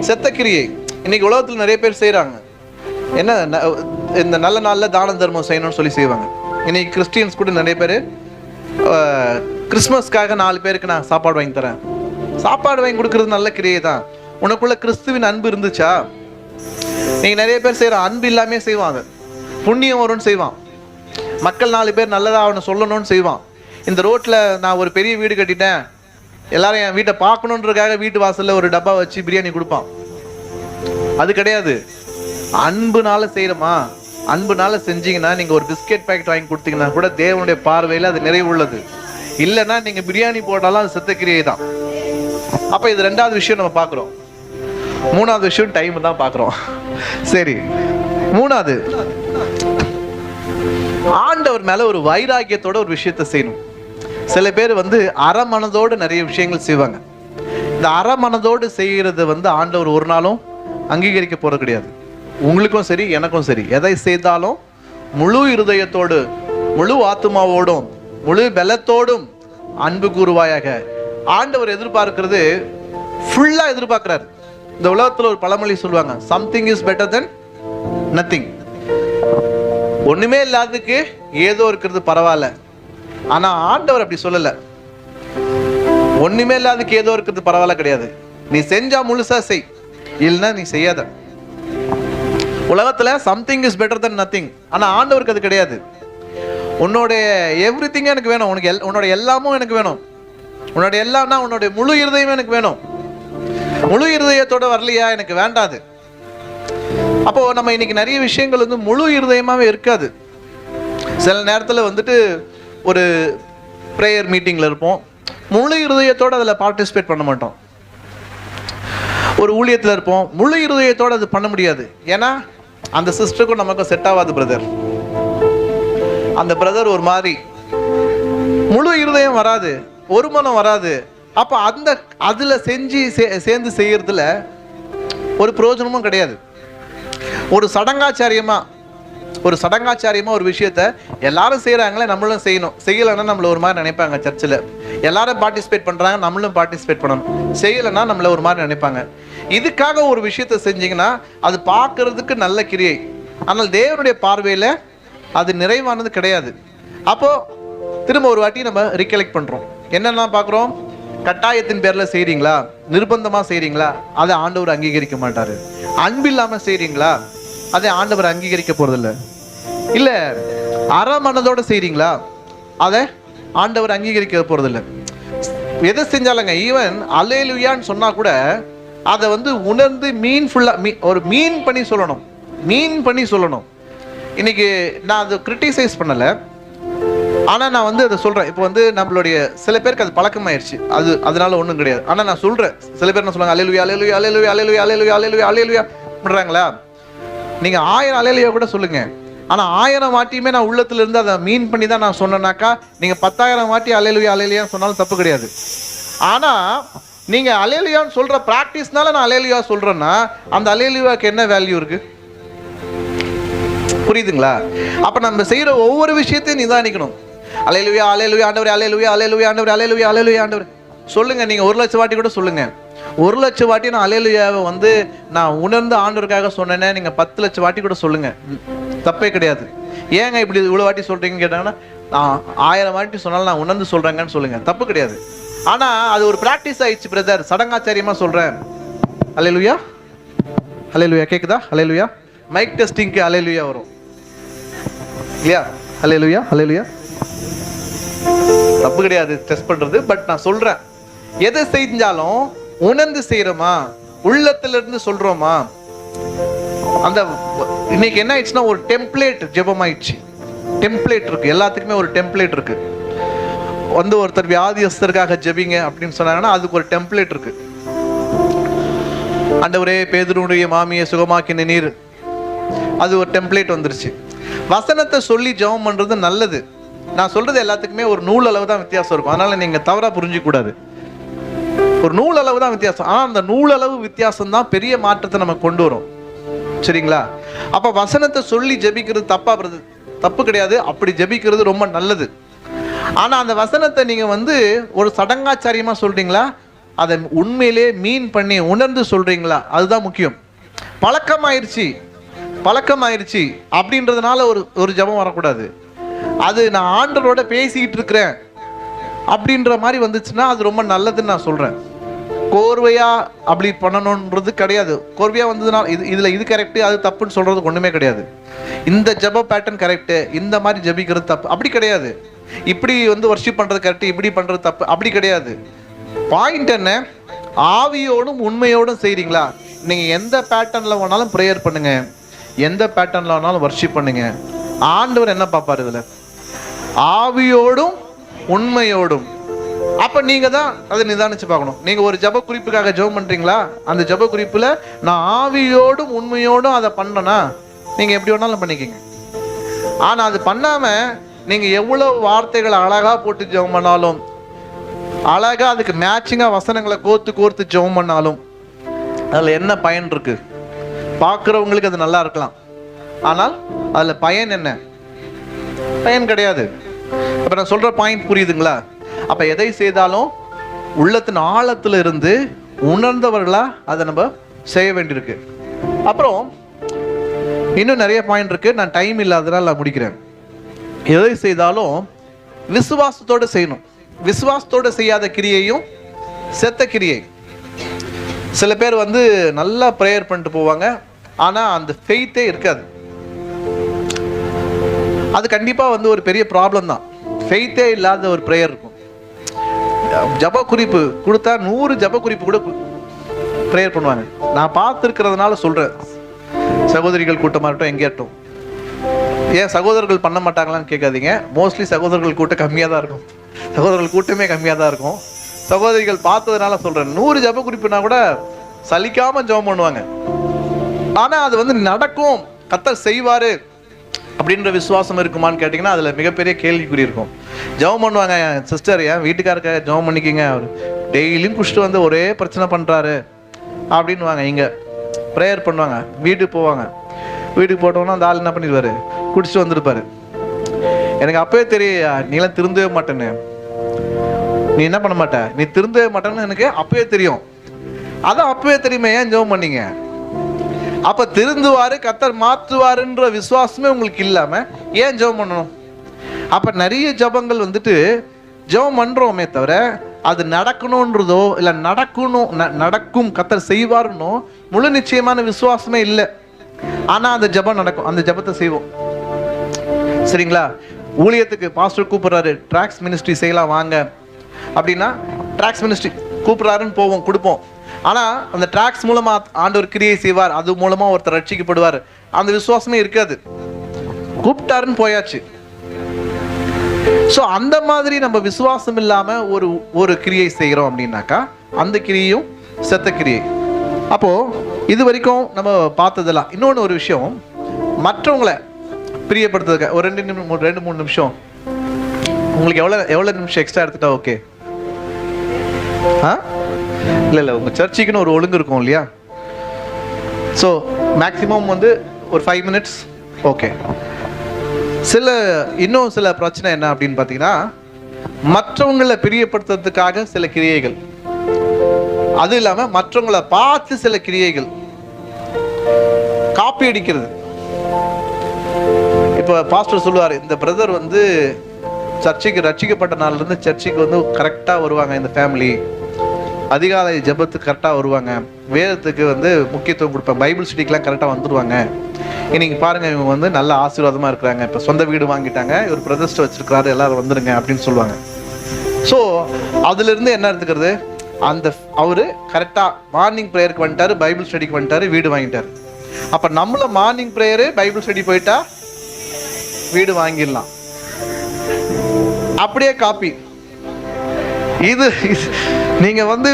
செத்த கிரியை. இன்னைக்கு உலகத்தில் நிறைய பேர் செய்யறாங்க. என்ன, இந்த நல்ல நாளில் தான தர்மம் செய்யணும்னு சொல்லி செய்வாங்க. இன்னைக்கு கிறிஸ்டியன்ஸ் கூட நிறைய பேர் கிறிஸ்மஸ்க்காக 4 பேருக்கு நான் சாப்பாடு வாங்கி தரேன். சாப்பாடு வாங்கி கொடுக்கறது நல்ல கிரியை தான். உனக்குள்ள கிறிஸ்துவின் அன்பு இருந்துச்சா? நீங்க நிறைய பேர் செய்யற அன்பு இல்லாமே செய்வாங்க. புண்ணியம் வரும்னு செய்வான், மக்கள் 4 பேர் நல்லதா அவனை சொல்லணும்னு செய்வான். இந்த ரோட்ல நான் ஒரு பெரிய வீடு கட்டிட்டேன், எல்லாரும் என் வீட்டை பார்க்கணுன்றதுக்காக வீட்டு வாசல்ல ஒரு டப்பா வச்சு பிரியாணி கொடுப்பான். அது கிடையாது. அன்புனால செய்யறமா? அன்புனால செஞ்சீங்கன்னா நீங்க ஒரு பிஸ்கெட் பாக்கெட் வாங்கி கொடுத்தீங்கன்னா கூட தேவனுடைய பார்வையில அது நிறைவு உள்ளது. இல்லைன்னா நீங்க பிரியாணி போட்டாலும் அது செத்த கிரியை தான். அப்ப இது 2வது விஷயம் நம்ம பார்க்கிறோம். 3வது விஷயம் டைம் தான் பார்க்கிறோம். சரி, 3வது, ஆண்டவர் மேல ஒரு வைராக்கியத்தோட ஒரு விஷயத்தை செய்யணும். சில பேர் வந்து அறமனதோடு நிறைய விஷயங்கள் செய்வாங்க. இந்த அறமனதோடு செய்யறது வந்து ஆண்டவர் ஒரு நாளும் அங்கீகரிக்க போறது கிடையாது. உங்களுக்கும் சரி எனக்கும் சரி, எதை செய்தாலும் முழு இருதயத்தோடு, முழு ஆத்மாவோடும், முழு பலத்தோடும் அன்பு கூறுவாயாக. ஆண்டவர் எதிர்பார்க்கிறது ஃபுல்லா எதிர்பார்க்கிறார். இந்த உலகத்துல ஒரு பழமொழி சொல்லுவாங்க, something is better then nothing. ஒண்ணுமே இல்லாததுக்கு ஏதோ இருக்கிறது பரவாயில்ல. ஆனா ஆண்டவர் அப்படி சொல்லல. ஒண்ணுமே இல்லாததுக்கு ஏதோ இருக்கிறது பரவாயில்ல கிடையாது. நீ செஞ்சா முழுசா செய், இல்லைன்னா நீ செய்யாத. உலகத்துல something is better then nothing. ஆனா ஆண்டவருக்கு அது கிடையாது. உன்னுடைய எவ்ரி திங் எனக்கு வேணும், உன்னோட எல்லாமும் எனக்கு வேணும். உன்னோட எல்லாம்னா உன்னுடைய முழு இருதயமே எனக்கு வேணும். முழு இருதயத்தோட வரலையா எனக்கு வேண்டாது. அப்போ நம்ம இன்னைக்கு நிறைய விஷயங்கள் வந்து முழு இருதயமாவே இருக்காது. சில நேரத்துல வந்துட்டு ஒரு ப்ரேயர் மீட்டிங்ல இருப்போம், முழு இருதயத்தோட அதுல பார்ட்டிசிபேட் பண்ண மாட்டோம். ஒரு ஊழியத்துல இருப்போம், முழு இருதயத்தோட அது பண்ண முடியாது. ஏன்னா அந்த சிஸ்டருக்கும் நமக்கும் செட் ஆகாது பிரதர். அந்த பிரதர் ஒரு மாதிரி, முழு இருதயம் வராது, ஒரு மனம் வராது. அப்ப அந்த அதுல செஞ்சு சேர்ந்து செய்யறதுல ஒரு பிரயோஜனமும் கிடையாது. ஒரு சடங்காச்சாரியமா ஒரு விஷயத்த எல்லாரும் செய்யறாங்களே நம்மளும் செய்யணும். செய்யலைன்னா நம்மள ஒரு மாதிரி நினைப்பாங்க. சர்ச்சில் எல்லாரும் பார்ட்டிசிபேட் பண்றாங்க, நம்மளும் பார்ட்டிசிபேட் பண்ணணும். செய்யலைன்னா நம்மள ஒரு மாதிரி நினைப்பாங்க. இதுக்காக ஒரு விஷயத்த செஞ்சீங்கன்னா அது பார்க்கறதுக்கு நல்ல கிரியை, ஆனால் தேவனுடைய பார்வையில அது நிறைவானது கிடையாது. அப்போ திரும்ப ஒரு வாட்டி நம்ம ரீகலெக்ட் பண்றோம். என்னெல்லாம் பார்க்குறோம்? கட்டாயத்தின் பேர்ல செய்றீங்களா, நிர்பந்தமா செய்றீங்களா, அதை ஆண்டவர் அங்கீகரிக்க மாட்டாரு. அன்பில்லாம செய்றீங்களா, அதை ஆண்டவர் அங்கீகரிக்க போறதில்லை. இல்ல அற மனதோட செய்றீங்களா, அதை ஆண்டவர் அங்கீகரிக்க போறதில்லை. எதை செஞ்சாலுங்க, ஈவன் அல்லேலூயான்னு சொன்னா கூட அதை வந்து உணர்ந்து ஒரு மீன் பண்ணி சொல்லணும். இன்னைக்கு நான் அதை கிரிட்டிசைஸ் பண்ணல, ஆனா நான் வந்து அதை சொல்றேன். இப்போ வந்து நம்மளுடைய சில பேருக்கு அது பழக்கமாயிருச்சு, அதனால ஒன்றும் கிடையாது. ஆனா நான் சொல்றேன், சில பேர் என்ன சொல்லுவாங்க, அல்லேலூயா அல்லேலூயா அல்லேலூயா அல்லேலூயா அல்லேலூயா அல்லேலூயா அல்லேலூயா பண்றாங்களா? நீங்க 1000 அல்லேலூயா கூட சொல்லுங்க, ஆனா 1000 வாட்டியுமே நான் உள்ளத்துல இருந்து அதை மீன் பண்ணி தான் நான் சொன்னேனாக்கா நீங்க 10,000 வாட்டி அல்லேலூயா அல்லேலூயான்னு சொன்னாலும் தப்பு கிடையாது. ஆனா நீங்க அல்லேலூயான்னு சொல்ற பிராக்டிஸ்னால நான் அல்லேலூயா சொல்றேன்னா அந்த அல்லேலூயாக்கு என்ன வேல்யூ இருக்கு? புரியுதுங்களா? அப்ப நம்ம செய்யற ஒவ்வொரு விஷயத்தையும் நிதானிக்கணும். அல்லேலூயா அல்லேலூயா ஆண்டவரே, அல்லேலூயா அல்லேலூயா ஆண்டவரே, அல்லேலூயா அல்லேலூயா ஆண்டவரே சொல்லுங்க. நீங்க 1,00,000 வாட்டி கூட சொல்லுங்க. 1,00,000 வாட்டி நான் அல்லேலூயாவை வந்து நான் உணர்ந்து ஆண்டவருக்காக சொன்னேனே, நீங்க 10,00,000 வாட்டி கூட சொல்லுங்க, தப்பே கிடையாது. ஏங்க இப்படி இவ்வளவு வாட்டி சொல்றீங்கன்னு கேட்டாங்கன்னா, நான் 1000 வாட்டி சொன்னாலும் நான் உணர்ந்து சொல்றேங்கன்னு சொல்லுங்க, தப்பு கிடையாது. ஆனா அது ஒரு பிராக்டிஸ் ஆயிடுச்சு பிரதர், சடங்காச்சாரியமா சொல்றேன். அல்லேலூயா அல்லேலூயா கேக்குதா? அல்லேலூயா மைக் டெஸ்டிங்க்கு அல்லேலூயா வரும் இல்லையா? அல்லேலூயா அல்லேலூயா தப்பு கிடையாது டெஸ்ட் பண்றது. பட் நான் சொல்றேன், எதை செஞ்சாலும் உணர்ந்து செய்யறோமா, உள்ளத்துல இருந்து சொல்றோமா? அந்த இன்னைக்கு என்ன ஆயிடுச்சுன்னா ஒரு டெம்ப்ளேட் ஜெபம் ஆயிடுச்சு. டெம்ப்ளேட் இருக்கு, எல்லாத்துக்குமே ஒரு டெம்ப்ளேட் இருக்கு. வந்து ஒருத்தர் வியாதியஸ்தருக்காக ஜெபிங்க அப்படின்னு சொன்னாங்கன்னா அதுக்கு ஒரு டெம்ப்ளேட் இருக்கு. ஆண்டவரே பேதுருடைய மாமியை சுகமாக்கின நீர், அது ஒரு டெம்ப்ளேட் வந்துருச்சு. வசனத்தை சொல்லி ஜெபம் பண்றது நல்லது. நான் சொல்றது எல்லாத்துக்குமே ஒரு நூல் அளவு தான் வித்தியாசம் இருக்கும், அதனால நீங்க தவறா புரிஞ்சிக்க கூடாது. ஒரு நூல் அளவு தான் வித்தியாசம், ஆனா அந்த நூல் அளவு வித்தியாசம் தான் பெரிய மாற்றத்தை நம்ம கொண்டு வரும். சரிங்களா? அப்ப வசனத்தை சொல்லி ஜெபிக்கிறது தப்பு கிடையாது, அப்படி ஜெபிக்கிறது ரொம்ப நல்லது. ஆனா அந்த வசனத்தை நீங்க வந்து ஒரு சடங்காச்சாரியமா சொல்றீங்களா, அதை உண்மையிலே மீன் பண்ணி உணர்ந்து சொல்றீங்களா, அதுதான் முக்கியம். பழக்கமாயிருச்சு அப்படின்றதுனால ஒரு ஜெபம் வரக்கூடாது. அது நான் ஆண்டவரோட பேசிக்கிட்டு இருக்கிறேன் அப்படின்ற மாதிரி வந்துச்சுன்னா அது ரொம்ப நல்லதுன்னு நான் சொல்றேன். கோர்வையா அப்படி பண்ணணும்ன்றது கிடையாது. கோர்வையா வந்ததுனால இதுல இது கரெக்ட் அது தப்புன்னு சொல்றது ஒண்ணுமே கிடையாது. இந்த ஜெப பேட்டர்ன் கரெக்ட், இந்த மாதிரி ஜெபிக்கிறது தப்பு அப்படி கிடையாது. இப்படி வந்து வர்ஷிப் பண்றது கரெக்ட், இப்படி பண்றது தப்பு அப்படி கிடையாது. பாயிண்ட் என்ன, ஆவியோடும் உண்மையோடும் செய்றீங்களா? நீங்க எந்த பேட்டர்ன்ல வேணாலும் ப்ரேயர் பண்ணுங்க, எந்த பேட்டர்ன்ல வேணாலும் வர்ஷிப் பண்ணுங்க. ஆண்டவர் என்ன பார்ப்பாரு இதுல? ஆவியோடும் உண்மையோடும். அப்ப நீங்க தான் அதை நிதானிச்சு பார்க்கணும். நீங்க ஒரு ஜெப குறிப்புக்காக ஜெபம் பண்றீங்களா, அந்த ஜெப குறிப்புல நான் ஆவியோடும் உண்மையோடும் அதை பண்ணனா நீங்க எப்படி வேணாலும் பண்ணிக்கங்க. ஆனா அது பண்ணாம நீங்க எவ்வளவு வார்த்தைகளை அழகா போட்டு ஜெபம் பண்ணாலும், அழகா அதுக்கு மேட்சிங்கா வசனங்களை கோர்த்து ஜெபம் பண்ணாலும் அதுல என்ன பயன் இருக்கு? பார்க்குறவங்களுக்கு அது நல்லா இருக்கலாம், ஆனால் அதுல பயன் என்ன? பயன் கிடையாது. அப்ப நான் சொல்ற பாயிண்ட் புரியுதுங்களா? அப்ப எதை செய்தாலும் உள்ளத்தின் ஆழத்துல இருந்து உணர்ந்தவர்களா அதை நம்ம செய்ய வேண்டியிருக்கு. அப்புறம் இன்னும் நிறைய பாயிண்ட் இருக்கு, நான் டைம் இல்லாததால் நான் முடிக்கிறேன். எதை செய்தாலும் விசுவாசத்தோடு செய்யணும். விசுவாசத்தோடு செய்யாத கிரியையும் செத்த கிரியை. சில பேர் வந்து நல்லா ப்ரேயர் பண்ணிட்டு போவாங்க, ஆனா அந்த ஃபெய்த்தே இருக்காது. அது கண்டிப்பா வந்து ஒரு பெரிய ப்ராப்ளம் தான். ஃபெய்த்தே இல்லாத ஒரு ப்ரேயர் இருக்கும். ஜப குறிப்பு கொடுத்தா 100 ஜப குறிப்பு கூட ப்ரேயர் பண்ணுவாங்க. நான் பார்த்துருக்கிறதுனால சொல்றேன். சகோதரிகள் கூட்டமாக இருக்கட்டும், எங்கேயாட்டும். ஏன் சகோதரர்கள் பண்ண மாட்டாங்களான்னு கேட்காதீங்க. மோஸ்ட்லி சகோதரர்கள் கூட்டம் கம்மியாக தான் இருக்கும். சகோதரர்கள் கூட்டமே கம்மியாக தான் இருக்கும். சகோதரிகள் பார்த்ததுனால சொல்றேன். 100 ஜப குறிப்புனா கூட சலிக்காம ஜெபம் பண்ணுவாங்க. ஆனா அது வந்து நடக்கும், கர்த்தர் செய்வாரு அப்படின்ற விசுவாசம் இருக்குமான்னு கேட்டிங்கன்னா அதில் மிகப்பெரிய கேள்விக்குறி இருக்கும். ஜெபம் பண்ணுவாங்க, சிஸ்டர் ஏன் வீட்டுக்காரருக்காக ஜெபம் பண்ணிக்கிங்க, அவர் டெய்லியும் குடிச்சிட்டு வந்து ஒரே பிரச்சனை பண்ணுறாரு அப்படின்வாங்க. இங்கே ப்ரேயர் பண்ணுவாங்க, வீட்டுக்கு போவாங்க. வீட்டுக்கு போட்டோன்னா அந்த ஆள் என்ன பண்ணிடுவார், குடிச்சிட்டு வந்துருப்பாரு. எனக்கு அப்பவே தெரியும் நீலாம் திருந்தவே மாட்டேன்னு, நீ என்ன பண்ண மாட்ட, நீ திருந்தவே மாட்டேன்னு எனக்கு அப்பவே தெரியும். அதான் அப்பவே தெரியுமே ஏன் ஜெபம் பண்ணீங்க? அப்ப திருந்துவாரு, கர்த்தர் மாற்றுவாருன்ற விசுவாசமே உங்களுக்கு இல்லாம ஏன் ஜெபம் பண்ணணும்? அப்ப நிறைய ஜெபங்கள் வந்துட்டு ஜெபம் பண்றோமே தவிர அது நடக்கணும்ன்றதோ இல்ல நடக்கும் கர்த்தர் செய்வாருன்னோ முழு நிச்சயமான விசுவாசமே இல்லை. ஆனா அந்த ஜெபம் நடக்கும், அந்த ஜெபத்தை செய்வோம். சரிங்களா? ஊழியத்துக்கு பாஸ்டர் கூப்பிடுறாரு, ட்ராக்ஸ் மினிஸ்ட்ரி செய்யலாம் வாங்க அப்படின்னா ட்ராக்ஸ் மினிஸ்ட்ரி கூப்பிடுறாருன்னு போவோம், கொடுப்போம். ஆனா அந்த ட்ராக்ஸ் மூலமா ஆண்டவர் கிரியை செய்வார், அது மூலமா ஒருத்தர் ரட்சிக்கப்படுவார், அந்த விசுவாசமே இருக்காது. கூப்பிட்டாருன்னு போயாச்சு. ஸோ அந்த மாதிரி நம்ம விசுவாசம் இல்லாம ஒரு கிரியை செய்கிறோம் அப்படின்னாக்கா அந்த கிரியையும் செத்த கிரியை. அப்போ இது வரைக்கும் நம்ம பார்த்ததெல்லாம். இன்னொன்று ஒரு விஷயம், மற்றவங்களை பிரியப்படுத்துறதுக்கு ஒரு 2-3 நிமிஷம், உங்களுக்கு எவ்வளோ நிமிஷம் எக்ஸ்ட்ரா எடுத்துட்டா ஓகே? இல்லை உங்கள் சர்ச்சுக்குன்னு ஒரு ஒழுங்கு இருக்கும் இல்லையா? ஸோ மேக்ஸிமம் வந்து ஒரு 5 minutes ஓகே. இன்னும் சில பிரச்சனை என்ன அப்படின்னு பார்த்தீங்கன்னா, மற்றவங்களை பிரியப்படுத்துறதுக்காக சில கிரியைகள், அது இல்லாமல் மற்றவங்களை பார்த்து சில கிரியைகள், காப்பி அடிக்கிறது. இப்போ பாஸ்டர் சொல்லுவார், இந்த பிரதர் வந்து சர்ச்சைக்கு ரட்சிக்கப்பட்ட நாள்லேருந்து சர்ச்சைக்கு வந்து கரெக்டாக வருவாங்க, இந்த ஃபேமிலி அதிகாலை ஜெபத்துக்கு கரெக்டாக வருவாங்க, வேதத்துக்கு வந்து முக்கியத்துவம் கொடுப்பாங்க, பைபிள் ஸ்டடிக்கெலாம் கரெக்டாக வந்துடுவாங்க, இன்னைக்கு பாருங்கள் இவங்க வந்து நல்ல ஆசீர்வாதமாக இருக்கிறாங்க, இப்போ சொந்த வீடு வாங்கிட்டாங்க, இவர் பிரதிஷ்டை வச்சிருக்கிறாரு, எல்லாரும் வந்துடுங்க அப்படின்னு சொல்லுவாங்க. ஸோ அதுலேருந்து என்ன எடுத்துக்கிறது, அவரு கரெக்டாக மார்னிங் ப்ரேயருக்கு வந்துட்டாரு, பைபிள் ஸ்டடிக்கு வந்துட்டாரு, வீடு வாங்கிட்டாரு. அப்போ நம்மள மார்னிங் ப்ரேயரு பைபிள் ஸ்டடி போயிட்டா வீடு வாங்கிடலாம், அப்படியே காப்பி. இது நீங்க வந்து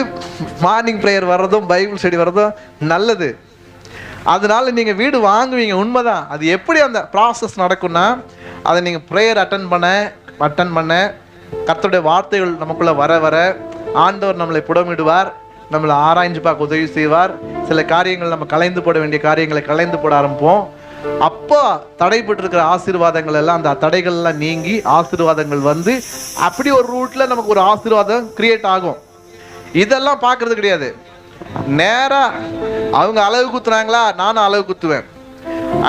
மார்னிங் ப்ரேயர் வர்றதும் பைபிள் ஸ்டடி வர்றதும் நல்லது, அதனால நீங்க வீடு வாங்குவீங்க, உண்மைதான். அது எப்படி அந்த ப்ராசஸ் நடக்கும்னா, அதை நீங்க ப்ரேயர் அட்டன் பண்ண கர்த்தருடைய வார்த்தைகள் நமக்குள்ள வர வர ஆண்டவர் நம்மளை புடமிடுவார், நம்மளை ஆராய்ஞ்சு பார்க்க உதவி செய்வார். சில காரியங்கள் நம்ம கலைந்து போட வேண்டிய காரியங்களை கலைந்து போட ஆரம்பிப்போம். அப்போ தடைப்பட்டு இருக்கிற ஆசீர்வாதங்கள் எல்லாம், அந்த தடைகள்லாம் நீங்கி ஆசீர்வாதங்கள் வந்து அப்படி ஒரு ரூட்ல நமக்கு ஒரு ஆசீர்வாதம் கிரியேட் ஆகும். இதெல்லாம் பார்க்கறது கிடையாது. நேரா அவங்க அளவு குத்துறாங்களா, நானும் அளவு குத்துவேன்.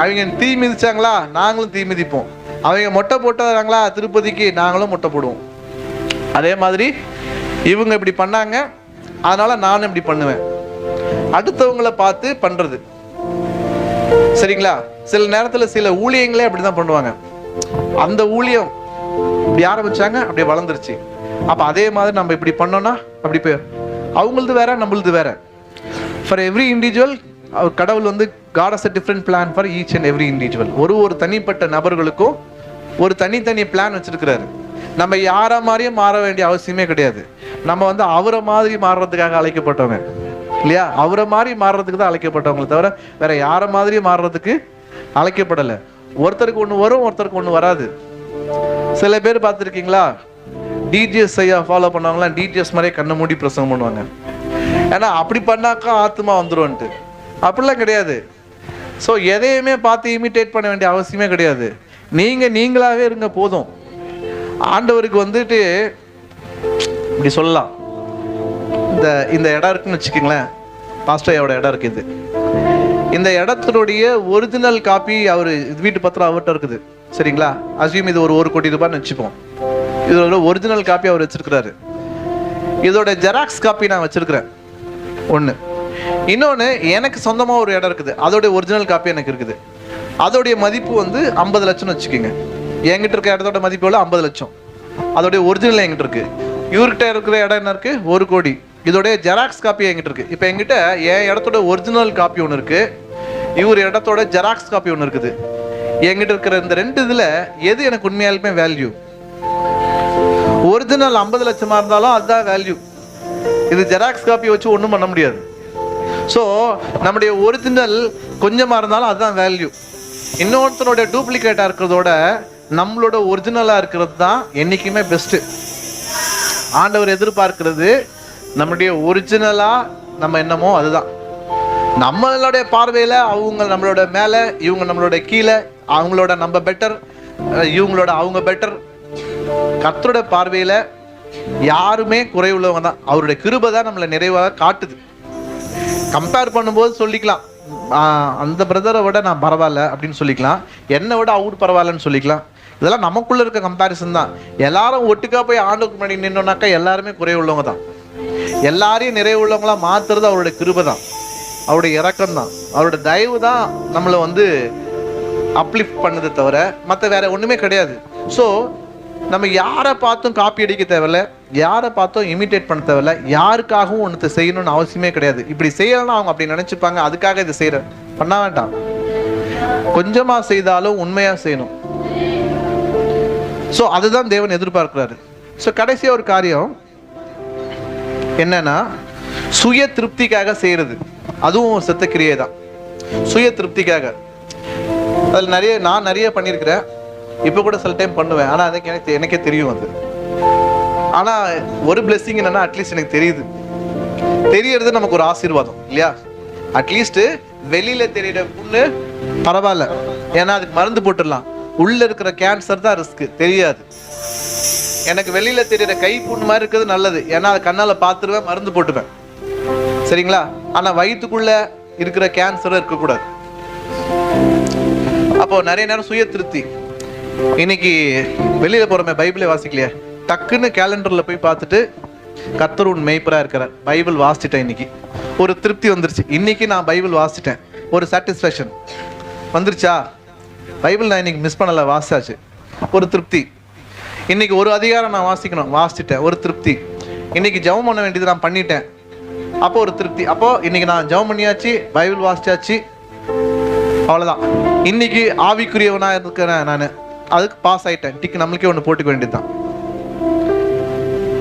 அவங்க தீ மிதிச்சாங்களா, நாங்களும் தீ மிதிப்போம். அவங்க மொட்டை போட்டாங்களா திருப்பதிக்கு, நாங்களும் மொட்டை போடுவோம். அதே மாதிரி இவங்க இப்படி பண்ணாங்க, அதனால நானும் இப்படி பண்ணுவேன். அடுத்தவங்களை பார்த்து பண்றது, சரிங்களா? சில நேரத்தில் சில ஊழியங்களே அப்படிதான் பண்ணுவாங்க. அந்த ஊழியம் இப்படி ஆரம்பிச்சாங்க, அப்படியே வளர்ந்துருச்சு. அப்ப அதே மாதிரி நம்ம இப்படி பண்ணோம்னா அப்படி போய் அவங்களது வேற, நம்மளது வேற. ஃபார் எவ்ரி இண்டிவிஜுவல் கடவுள் வந்து God has a different plan for each and every individual. ஒரு தனிப்பட்ட நபர்களுக்கும் ஒரு தனித்தனி பிளான் வச்சிருக்கிறாரு. நம்ம யாரை மாதிரியும் மாற வேண்டிய அவசியமே கிடையாது. நம்ம வந்து அவரை மாதிரி மாறுறதுக்காக அழைக்கப்பட்டவங்க இல்லையா? அவரை மாதிரி மாறுறதுக்கு தான் அழைக்கப்பட்டவங்களை தவிர வேற யாரை மாதிரியும் மாறுறதுக்கு அழைக்கப்படலை. ஒருத்தருக்கு ஒன்று வரும், ஒருத்தருக்கு ஒன்று வராது. சில பேர் பார்த்துருக்கீங்களா, டிஜிஎஸ் ஐயா ஃபாலோ பண்ணவங்களாம் டிஜிஎஸ் மாதிரியே கண்ணை மூடி பிரசங்கம் பண்ணுவாங்க. ஏன்னா அப்படி பண்ணாக்கா ஆத்மா வந்துரும்ன்ட்டு. அப்படிலாம் கிடையாது. ஸோ எதையுமே பார்த்து இமிட்டேட் பண்ண வேண்டிய அவசியமே கிடையாது. நீங்களாவே இருங்க போதும். ஆண்டவருக்கு வந்துட்டு இப்படி சொல்லலாம், இந்த இடம் இருக்குன்னு வச்சுக்கோங்களேன், பாஸ்டரோட இடம் இருக்கு. இந்த இடத்தினுடைய ஒரிஜினல் காப்பி அவர் வீட்டு பத்திரம் அவர்கிட்ட இருக்குது, சரிங்களா? அசியும் இது ஒரு 1 கோடி ரூபான்னு வச்சுப்போம். இதோட ஒரிஜினல் காப்பி அவர் வச்சிருக்கிறாரு. இதோட ஜெராக்ஸ் காப்பி நான் வச்சிருக்கிறேன் ஒன்று. இன்னொன்று, எனக்கு சொந்தமாக ஒரு இடம் இருக்குது, அதோடைய ஒரிஜினல் காப்பி எனக்கு இருக்குது. அதோடைய மதிப்பு வந்து 50 லட்சம்னு வச்சுக்கோங்க. என்கிட்ட இருக்க இடத்தோட மதிப்பு எவ்வளோ? 50 லட்சம். அதோடைய ஒரிஜினல் என்கிட்ட இருக்கு. இவர்கிட்ட இருக்கிற இடம் என்ன இருக்கு? 1 கோடி. இதோடைய ஜெராக்ஸ் காப்பி என்கிட்ட இருக்கு. இப்போ என்கிட்ட என் இடத்தோட ஒரிஜினல் காப்பி ஒன்று இருக்கு, இவர் இடத்தோட ஜெராக்ஸ் காப்பி ஒன்று இருக்குது. என்கிட்ட இருக்கிற இந்த 2 இதில் எது எனக்கு உண்மையாலுமே வேல்யூ? ஒரிஜினல் 50 லட்சமா இருந்தாலும் அதுதான் வேல்யூ. இது ஜெராக்ஸ் காப்பி வச்சு ஒன்றும் பண்ண முடியாது. ஸோ நம்முடைய ஒரிஜினல் கொஞ்சமாக இருந்தாலும் அதுதான் வேல்யூ. இன்னொருத்தனுடைய டூப்ளிகேட்டாக இருக்கிறதோட நம்மளோட ஒரிஜினலாக இருக்கிறது தான் என்றைக்குமே பெஸ்ட்டு. ஆண்டவர் எதிர்பார்க்கிறது நம்முடைய ஒரிஜினலாக நம்ம என்னமோ அதுதான். நம்மளுடைய பார்வையில் அவங்க நம்மளோட மேலே, இவங்க நம்மளோட கீழே, அவங்களோட நம்ம பெட்டர், இவங்களோட அவங்க பெட்டர். கர்த்தரோட பார்வையில் யாருமே குறைவுள்ளவங்க தான். அவருடைய கிருபை தான் நம்மளை நிறைவாக காட்டுது. கம்பேர் பண்ணும்போது சொல்லிக்கலாம், அந்த பிரதரை விட நான் பரவாயில்ல அப்படின்னு சொல்லிக்கலாம், என்னை விட அவர் பரவாயில்லன்னு சொல்லிக்கலாம். இதெல்லாம் நமக்குள்ள இருக்க கம்பேரிசன் தான். எல்லாரும் ஒட்டுக்கா போய் ஆண்டுக்கு முன்னாடி நின்னோம்னாக்கா எல்லாருமே குறைவுள்ளவங்க தான். எல்லாரையும் நிறைவுள்ளவங்களா மாத்துறது அவருடைய கிருபை தான், அவருடைய இரக்கம் தான், அவருடைய தயவு தான் நம்மளை வந்து அப்லிஃப்ட் பண்ணதை தவிர மற்ற வேற ஒன்றுமே கிடையாது. ஸோ நம்ம யாரை பார்த்தும் காப்பி அடிக்க தேவையில்ல, யாரை பார்த்தும் இமிட்டேட் பண்ண தேவையில்ல, யாருக்காகவும் ஒன்று செய்யணும்னு அவசியமே கிடையாது. இப்படி செய்யலன்னா அவங்க அப்படி நினைச்சுப்பாங்க, அதுக்காக இதை செய்யற பண்ண வேண்டாம். கொஞ்சமா செய்தாலும் உண்மையா செய்யணும். ஸோ அதுதான் தேவன் எதிர்பார்க்கிறாரு. ஸோ கடைசியா ஒரு காரியம் என்னன்னா, சுய திருப்திக்காக செய்யறது. அதுவும் செத்த கிரியை தான், சுய திருப்திக்காக. அதில் நான் நிறைய பண்ணியிருக்கிறேன், இப்போ கூட சில டைம் பண்ணுவேன். ஆனால் அதுக்கு எனக்கே தெரியும் அது. ஆனால் ஒரு பிளெஸிங் என்னன்னா, அட்லீஸ்ட் எனக்கு தெரியறது நமக்கு ஒரு ஆசீர்வாதம் இல்லையா? அட்லீஸ்ட் வெளியில தெரியுற புண்ணு பரவாயில்ல, ஏன்னா அதுக்கு மருந்து போட்டுடலாம். உள்ள இருக்கிற கேன்சர் தான் ரிஸ்க், தெரியாது. எனக்கு வெளியில தெரியுற கை புண்ணு மாதிரி இருக்கிறது நல்லது, ஏன்னா அது கண்ணால பார்த்துருவேன், மருந்து போட்டுவேன், சரிங்களா? ஆனா வயிற்றுக்குள்ள இருக்கிற கேன்சரும் இருக்கக்கூடாது. அப்போ நிறைய நேரம் சுய திருப்தி. இன்னைக்கு வெளியில போறோமே, பைபிளை வாசிக்கலையே, டக்குன்னு கேலண்டர்ல போய் பார்த்துட்டு கர்த்தர் உன் மேய்ப்பரா இருக்கிறார், பைபிள் வாசிச்சிட்டேன், இன்னைக்கு ஒரு திருப்தி வந்துருச்சு. இன்னைக்கு நான் பைபிள் வாசிச்சிட்டேன், ஒரு சாட்டிஸ்ஃபேக்ஷன் வந்துருச்சா? பைபிள் நான் இன்னைக்கு மிஸ் பண்ணல, வாசிச்சாச்சு, ஒரு திருப்தி. இன்னைக்கு ஒரு அதிகாரம் நான் வாசிக்கணும், வாசிச்சிட்டேன், ஒரு திருப்தி. இன்னைக்கு ஜெபம் பண்ண வேண்டியது நான் பண்ணிட்டேன், அப்போ ஒரு திருப்தி. அப்போ இன்னைக்கு நான் ஜெபம் பண்ணியாச்சு, பைபிள் வாசிச்சாச்சு, அவ்வளோதான். இன்னைக்கு ஆவிக்குரியவனா இருக்கிறேன் நான், அதுக்கு பாஸ் ஆயிட்டேன், டிக்கு நம்மளுக்கே ஒன்று போட்டுக்க வேண்டியதுதான்.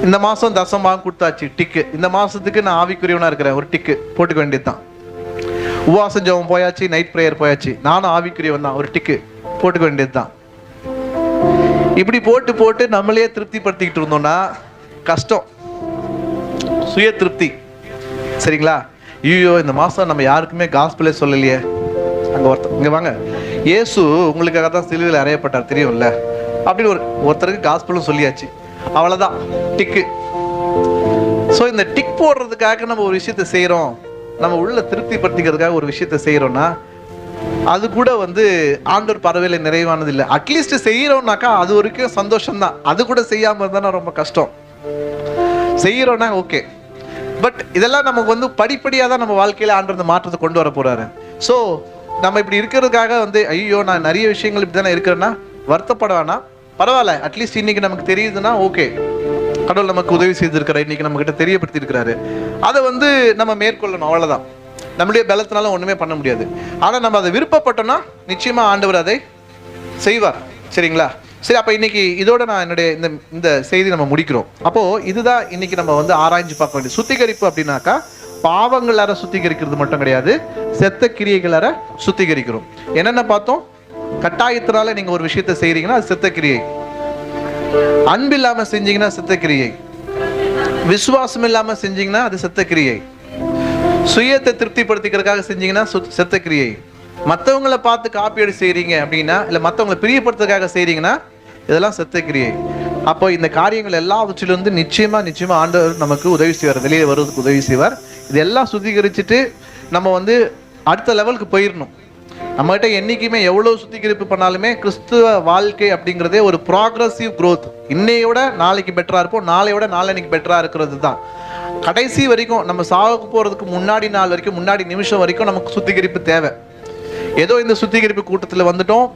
இந்த மாதம் தசமாக கொடுத்தாச்சு, டிக்கு. இந்த மாதத்துக்கு நான் ஆவிக்குரியவனா இருக்கிறேன், ஒரு டிக்கு போட்டுக்க வேண்டியதுதான். உபவாசம் ஜெபம் போயாச்சு, நைட் ப்ரேயர் போயாச்சு, நானும் ஆவிக்குரியவன் தான், ஒரு டிக்கு போட்டுக்க வேண்டியதுதான். இப்படி போட்டு நம்மளே திருப்திப்படுத்திக்கிட்டு இருந்தோம்னா கஷ்டம், சுய திருப்தி, சரிங்களா? ஐயோ இந்த மாதம் நம்ம யாருக்குமே காஸ்பலே சொல்லலையே. அங்கே இங்கே வாங்க, இயேசு உங்களுக்காக தான் சிலுவையில் அறையப்பட்டார் தெரியும்ல, அப்படின்னு ஒருத்தருக்கு காஸ்பலும் சொல்லியாச்சு, அவ்வளோதான், டிக்கு. ஸோ இந்த டிக் போடுறதுக்காக நம்ம ஒரு விஷயத்தை செய்கிறோம், நம்ம உள்ள திருப்திப்படுத்திக்கிறதுக்காக ஒரு விஷயத்தை செய்கிறோம்னா அது கூட ஆண்டவர் பறவையில நிறைவானது இல்லை. அட்லீஸ்ட் செய்கிறோம்னாக்கா அது வரைக்கும் சந்தோஷம்தான், அது கூட செய்யாமல் இருந்தானா ரொம்ப கஷ்டம். செய்கிறோன்னா ஓகே, பட் இதெல்லாம் நமக்கு படிப்படியாக தான் நம்ம வாழ்க்கையில் ஆண்டவர் மாற்றத்தை கொண்டு வர போறாரு. ஸோ நம்ம இப்படி இருக்கிறதுக்காக ஐயோ நான் நிறைய விஷயங்கள் இப்படி தானே இருக்கிறேன்னா வருத்தப்பட வேணாம், பரவாயில்ல. அட்லீஸ்ட் இன்னைக்கு நமக்கு தெரியுதுன்னா ஓகே, கடவுள் நமக்கு உதவி செய்திருக்கிறார், இன்னைக்கு நம்ம கிட்ட தெரியப்படுத்தி இருக்கிறாரு, அதை நம்ம மேற்கொள்ளணும், அவ்வளவுதான். நம்மளுடைய பலத்தினால ஒண்ணுமே பண்ண முடியாது. ஆனா நம்ம அதை விருப்பப்பட்டோம்னா நிச்சயமா ஆண்டவர் அதை செய்வார், சரிங்களா? சரி, அப்ப இன்னைக்கு இதோட நான் என்னுடைய இந்த செய்தி நம்ம முடிக்கிறோம். அப்போ இதுதான் இன்னைக்கு நம்ம ஆராய்ஞ்சு பார்க்க வேண்டியது. சுத்திகரிப்பு அப்படின்னாக்கா பாவங்களார சுத்திகரிக்கிறது மட்டும் கிடையாது, செத்த கிரியைகளார சுத்திகரிக்கிறோம். என்னென்ன பார்த்தோம்? கட்டாயத்தினால நீங்க ஒரு விஷயத்தை செய்றீங்கன்னா அது செத்த கிரியை, அன்பு இல்லாம செஞ்சீங்கன்னா செத்த கிரியை, விசுவாசம் இல்லாம செஞ்சீங்கன்னா அது செத்த கிரியை, சுயத்தை திருப்திப்படுத்திக்கிறதுக்காக செஞ்சீங்கன்னா செத்த கிரியை, மற்றவங்களை பார்த்து காப்பீடு செய்றீங்க அப்படின்னா, இல்லை மற்றவங்களை பிரியப்படுத்துறதுக்காக செய்றீங்கன்னா இதெல்லாம் செத்த கிரியை. அப்போ இந்த காரியங்கள் எல்லாவற்றிலிருந்து நிச்சயமா ஆண்டவர் நமக்கு உதவி செய்வார், வெளியே வருவதற்கு உதவி செய்வார். இதெல்லாம் சுத்திகரிச்சுட்டு நம்ம அடுத்த லெவலுக்கு போயிடணும். நம்மகிட்ட என்னைக்குமே எவ்வளவு சுத்திகரிப்பு பண்ணாலுமே கிறிஸ்துவ வாழ்க்கை அப்படிங்கிறதே ஒரு ப்ராக்ரஸிவ் க்ரோத். இன்னையோட நாளைக்கு பெட்டரா இருப்போம், நாளையோட நாளைக்கு பெட்டரா இருக்கிறது தான். கடைசி வரைக்கும் நம்ம சாவுக்கு போறதுக்கு முன்னாடி நாள் வரைக்கும், முன்னாடி நிமிஷம் வரைக்கும் நமக்கு சுத்திகரிப்பு தேவை. ஏதோ இந்த சுத்திகரிப்பு கூட்டத்தில் வந்துட்டோம்,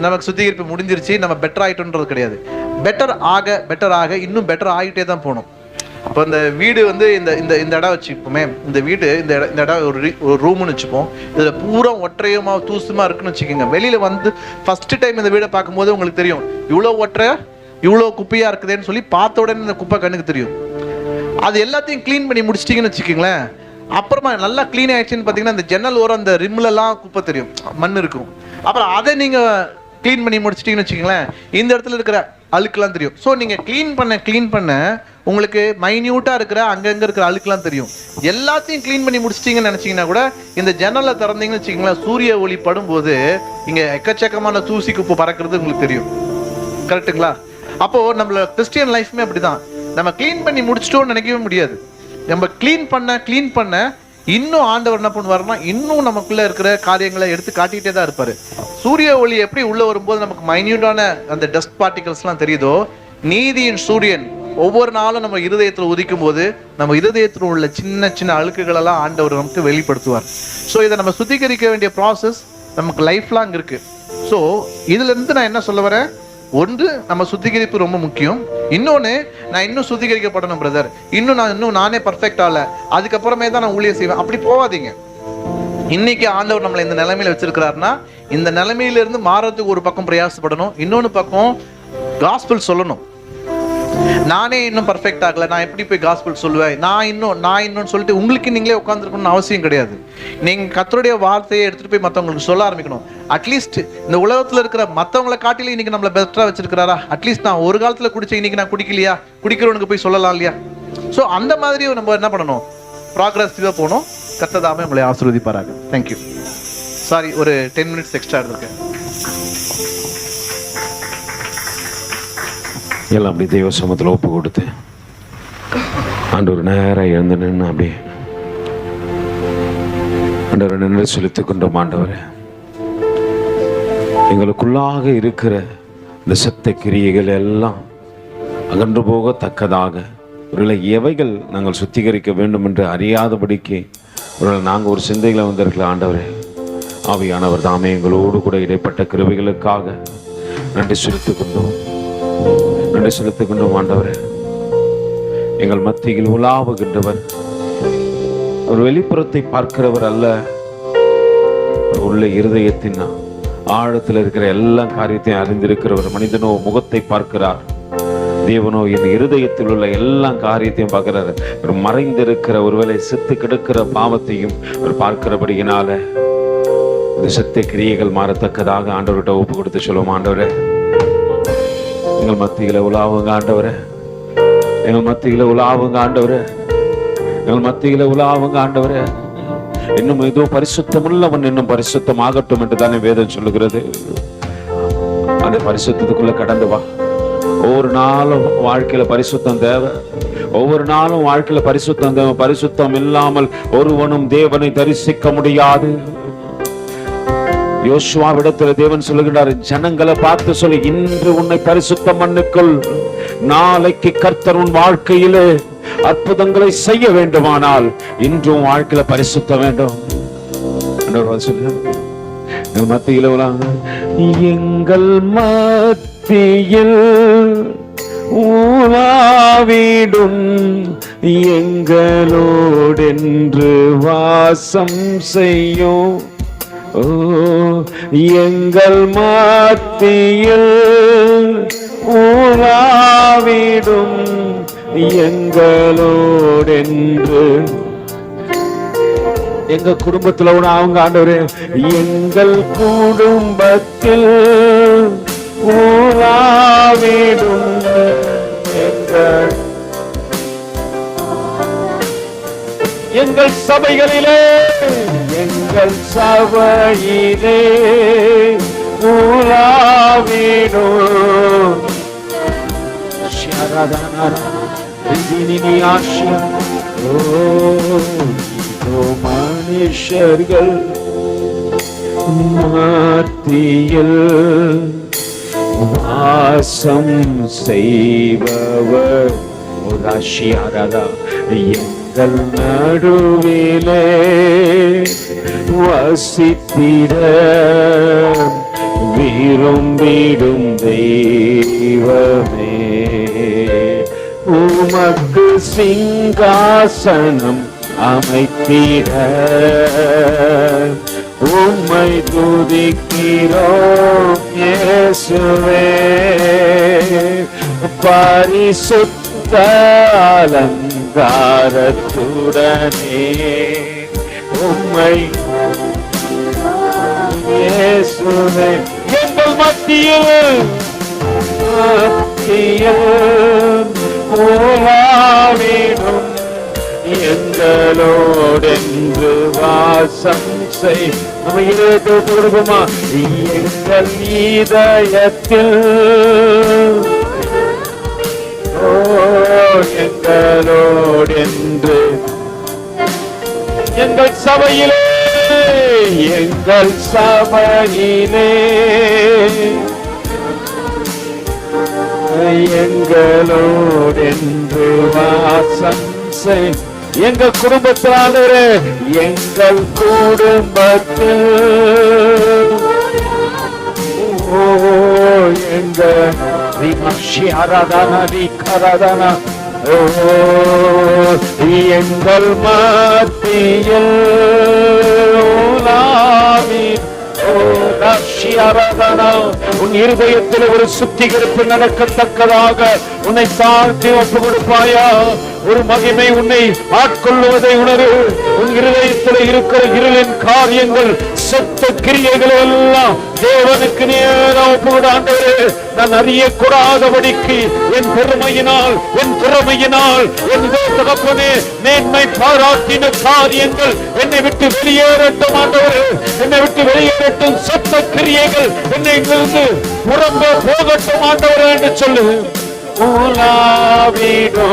நமக்கு சுத்திகரிப்பு முடிஞ்சிருச்சு, நம்ம பெட்டர் ஆகிட்டோன்றது கிடையாது. பெட்டர் ஆக இன்னும் பெட்டர் ஆகிட்டே தான் போகணும். அப்போ இந்த வீடு இந்த இந்த இடம் வச்சுப்போமே, இந்த வீடு இந்த இடம் ஒரு ரூம்னு வச்சுப்போம், இதில் பூரா ஒற்றையுமா தூசுமா இருக்குன்னு வச்சுக்கோங்க. வெளியில் ஃபர்ஸ்ட் டைம் இந்த வீடை பார்க்கும்போது உங்களுக்கு தெரியும், இவ்வளோ ஒற்றை இவ்வளோ குப்பையாக இருக்குதுன்னு சொல்லி பார்த்த உடனே இந்த குப்பை கண்ணுக்கு தெரியும். அது எல்லாத்தையும் க்ளீன் பண்ணி முடிச்சிட்டிங்கன்னு வச்சுக்கோங்களேன், அப்புறமா நல்லா க்ளீன் ஆயிடுச்சுன்னு பார்த்தீங்கன்னா இந்த ஜன்னல் ஓரம் அந்த ரிம்லலாம் குப்பை தெரியும், மண் இருக்கும். அப்புறம் அதை நீங்கள் க்ளீன் பண்ணி முடிச்சிட்டிங்கன்னு வச்சுக்கோங்களேன், இந்த இடத்துல இருக்கிற அழுக்கெல்லாம் தெரியும். ஸோ நீங்கள் க்ளீன் பண்ண உங்களுக்கு மைன்யூட்டாக இருக்கிற அங்கங்கே இருக்கிற அழுக்கெல்லாம் தெரியும். எல்லாத்தையும் க்ளீன் பண்ணி முடிச்சிட்டிங்கன்னு நினச்சிங்கன்னா கூட இந்த ஜன்னலை திறந்தீங்கன்னு வச்சுக்கோங்களேன், சூரிய ஒளி படும்போது இங்கே எக்கச்சக்கமான தூசி குப்பை பறக்கிறது உங்களுக்கு தெரியும். கரெக்டுங்களா? அப்போது நம்மளோட கிறிஸ்டியன் லைஃப்மே அப்படி தான். நம்ம க்ளீன் பண்ணி முடிச்சிட்டோன்னு நினைக்கவே முடியாது. நம்ம க்ளீன் பண்ண இன்னும் ஆண்டவர் என்ன பண்ணுவாருன்னா இன்னும் நமக்குள்ள இருக்கிற காரியங்களை எடுத்து காட்டிகிட்டே தான் இருப்பாரு. சூரிய ஒளி எப்படி உள்ள வரும்போது நமக்கு மைன்யூட்டான அந்த டஸ்ட் பார்ட்டிகல்ஸ்லாம் தெரியுதோ, நீதியின் சூரியன் ஒவ்வொரு நாளும் நம்ம இருதயத்தில் உதிக்கும் போது நம்ம இருதயத்தில் உள்ள சின்ன சின்ன அழுக்குகளெல்லாம் ஆண்டவர் நமக்கு வெளிப்படுத்துவார். ஸோ இதை நம்ம சுத்திகரிக்க வேண்டிய ப்ராசஸ் நமக்கு லைஃப் லாங் இருக்கு. ஸோ இதுலேருந்து நான் என்ன சொல்ல வரேன், ஒன்று நம்ம சுத்திகரிப்பு ரொம்ப முக்கியம். இன்னொன்று, நான் இன்னும் சுத்திகரிக்கப்படணும் பிரதர், இன்னும் நானே பர்ஃபெக்ட் ஆகல, அதுக்கப்புறமே தான் நான் ஊழியம் செய்வேன், அப்படி போகாதீங்க. இன்னைக்கு ஆண்டவர் நம்மளை இந்த நிலைமையில வச்சிருக்கிறாருன்னா இந்த நிலைமையிலிருந்து மாறதுக்கு ஒரு பக்கம் பிரயாசப்படணும், இன்னொன்று பக்கம் காஸ்பல் சொல்லணும். நானே இன்னும் பர்ஃபெக்ட் ஆகலை, நான் எப்படி போய் காஸ்பல் சொல்லுவேன், நான் இன்னும் சொல்லிட்டு உங்களுக்கு நீங்களே உட்காந்துருக்கணும்னு அவசியம் கிடையாது. நீங்கள் கர்த்தருடைய வார்த்தையை எடுத்துகிட்டு போய் மற்றவங்களுக்கு சொல்ல ஆரம்பிக்கணும். அட்லீஸ்ட் இந்த உலகத்தில் இருக்கிற மற்றவங்களை காட்டிலும் இன்னைக்கு நம்மளை பெட்டராக வச்சிருக்கிறாரா? அட்லீஸ்ட் நான் ஒரு காலத்தில் குடிச்சேன், இன்னைக்கு நான் குடிக்கலையா, குடிக்கிறவனுக்கு போய் சொல்லலாம் இல்லையா? ஸோ அந்த மாதிரி நம்ம என்ன பண்ணணும், ப்ராக்ரஸிவாக போகணும். கர்த்தர் உங்களை ஆசீர்வதிப்பாராக. தேங்க்யூ. சாரி, ஒரு 10 minutes எக்ஸ்ட்ரா இருக்கேன். எல்லாம் அப்படி தெய்வ சமத்தில் ஒப்பு கொடுத்து ஆண்டவர் நேராக எழுந்து நின்று அப்படியே ஆண்டவர் நின்று செலுத்திக் கொண்டோம். ஆண்டவர், எங்களுக்குள்ளாக இருக்கிற இந்த சத்த கிரியைகள் எல்லாம் அகன்று போகத்தக்கதாக ஒருவேளை எவைகள் நாங்கள் சுத்திகரிக்க வேண்டும் என்று அறியாதபடிக்கு ஒருவேளை நாங்கள் ஒரு சிந்தைகளை வந்திருக்கலாம். ஆண்டவரே, ஆவியானவர் தாமே எங்களோடு கூட இடைப்பட்ட கிருபைகளுக்காக நன்றி செலுத்திக் கொண்டோம். ஆண்டவரே, எங்கள் மத்தியில் உலாவுகின்றவர் ஒரு வெளிப்புறத்தை பார்க்கிறவர் அல்ல, உள்ள இருதயத்தின் ஆழத்தில் இருக்கிற எல்லா காரியத்தையும் அறிந்திருக்கிறவர். மனிதனோ முகத்தை பார்க்கிறார், தேவனோ என் இருதயத்தில் உள்ள எல்லா காரியத்தையும் பார்க்கிறார். ஒரு மறைந்திருக்கிற ஒருவேளை செத்து கிடக்கிற பாவத்தையும் அவர் பார்க்கிறபடியினால இந்த சத்திய கிரியைகள் மாறத்தக்கதாக ஆண்டவர்கிட்ட ஒப்பு கொடுத்து சொல்லுவோம். ஆண்டவரே, எங்கள் மத்தியில உலாவுங்க ஆண்டவரே, எங்கள் மத்தியில உலாவுங்க ஆண்டவரே, எங்கள் மத்தியில உலாவுங்க ஆண்டவரே. இன்னும் ஏதோ பரிசுத்தமுள்ளவன் இன்னும் பரிசுத்தமாகட்டும் என்று தானே வேதம் சொல்லுகிறது. அந்த பரிசுத்தத்துக்குள்ள கடந்து வா. ஒவ்வொரு நாளும் வாழ்க்கையில பரிசுத்தம் தேவை. ஒவ்வொரு நாளும் வாழ்க்கையில பரிசுத்தம் தேவை. பரிசுத்தம் இல்லாமல் ஒருவனும் தேவனை தரிசிக்க முடியாது. யோசுவாவிடத்தில் தேவன் சொல்லுகிறார், ஜனங்களை பார்த்து சொல்லி, இன்று உன்னை பரிசுத்த மண்ணுக்குள், நாளைக்கு கர்த்தர் உன் வாழ்க்கையிலே அற்புதங்களை செய்ய வேண்டுமானால் இன்றும் வாழ்க்கையில பரிசுத்த வேண்டும். எங்கள் மத்தியில் ஊழாவிடும் எங்களோடென்று வாசம் செய்யும். ஓ, எங்கள் மத்தியில் ஊழாவிடும் எங்களோடென்று. எங்க குடும்பத்துல அவங்க ஆண்டவரே, எங்கள் குடும்பத்தில் ஊழாவிடும் எங்கள் சபைகளிலே, எங்கள் சபையிலே ஊழாவிடும் மனுஷர்கள் மத்தியில் வாசம் செய்பவர் எங்கள் நடுவிலே வசித்திட விரும்பிடும் தெய்வமே, உமக்கு சிங்காசனம் அமைத்திட உம்மை துதிக்கிறோம் இயேசுவே. பரிசுத்த அலங்காரத்துடனே உம்மை இயேசுவே எங்கள் மத்தியில் ஊழாவிடும் எங்களோடென்று வாசம் செய். நம்ம இதயத்தை கொடுப்போமா? எங்கள் இதயத்தில் எங்களோடென்று எங்கள் சபையிலே, எங்கள் சபையிலே எங்களோடென்று வாசம் செய். எங்கள் குடும்பத்திலே, எங்கள் குடும்பத்தில் எங்கள் எங்கள் மத்தியில் உன் இருதயத்தில் ஒரு சுத்திகரிப்பு நடக்கத்தக்கதாக உன்னை தாழ்த்தி ஒப்பு கொடுப்பாயா? ஒரு மகிமை உன்னை ஆட்கொள்ளுவதை உணரு. உன் இருதயத்தில் இருக்கிற இருளின் காரியங்கள், செத்த கிரியைகள் எல்லாம் தேவனுக்கு நேராக ஒப்புவிட. ஆண்டவரே, நான் அறியக்கூடாதபடிக்கு என் பெருமையினால், என் திறமையினால், என் தகப்பனே மேன்மை பாராட்டின காரியங்கள் என்னை விட்டு வெளியேறட்டும். ஆண்டவரே, என்னை விட்டு வெளியேறட்டும். செத்த கிரியைகள் என்னை இங்கிருந்து புறம்ப போகட்டும் ஆண்டவரே என்று சொல்லு. உலாவிடோ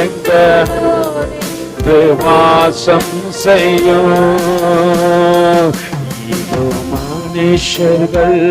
எங்க வாசம் செய்யும் மனுஷர்கள்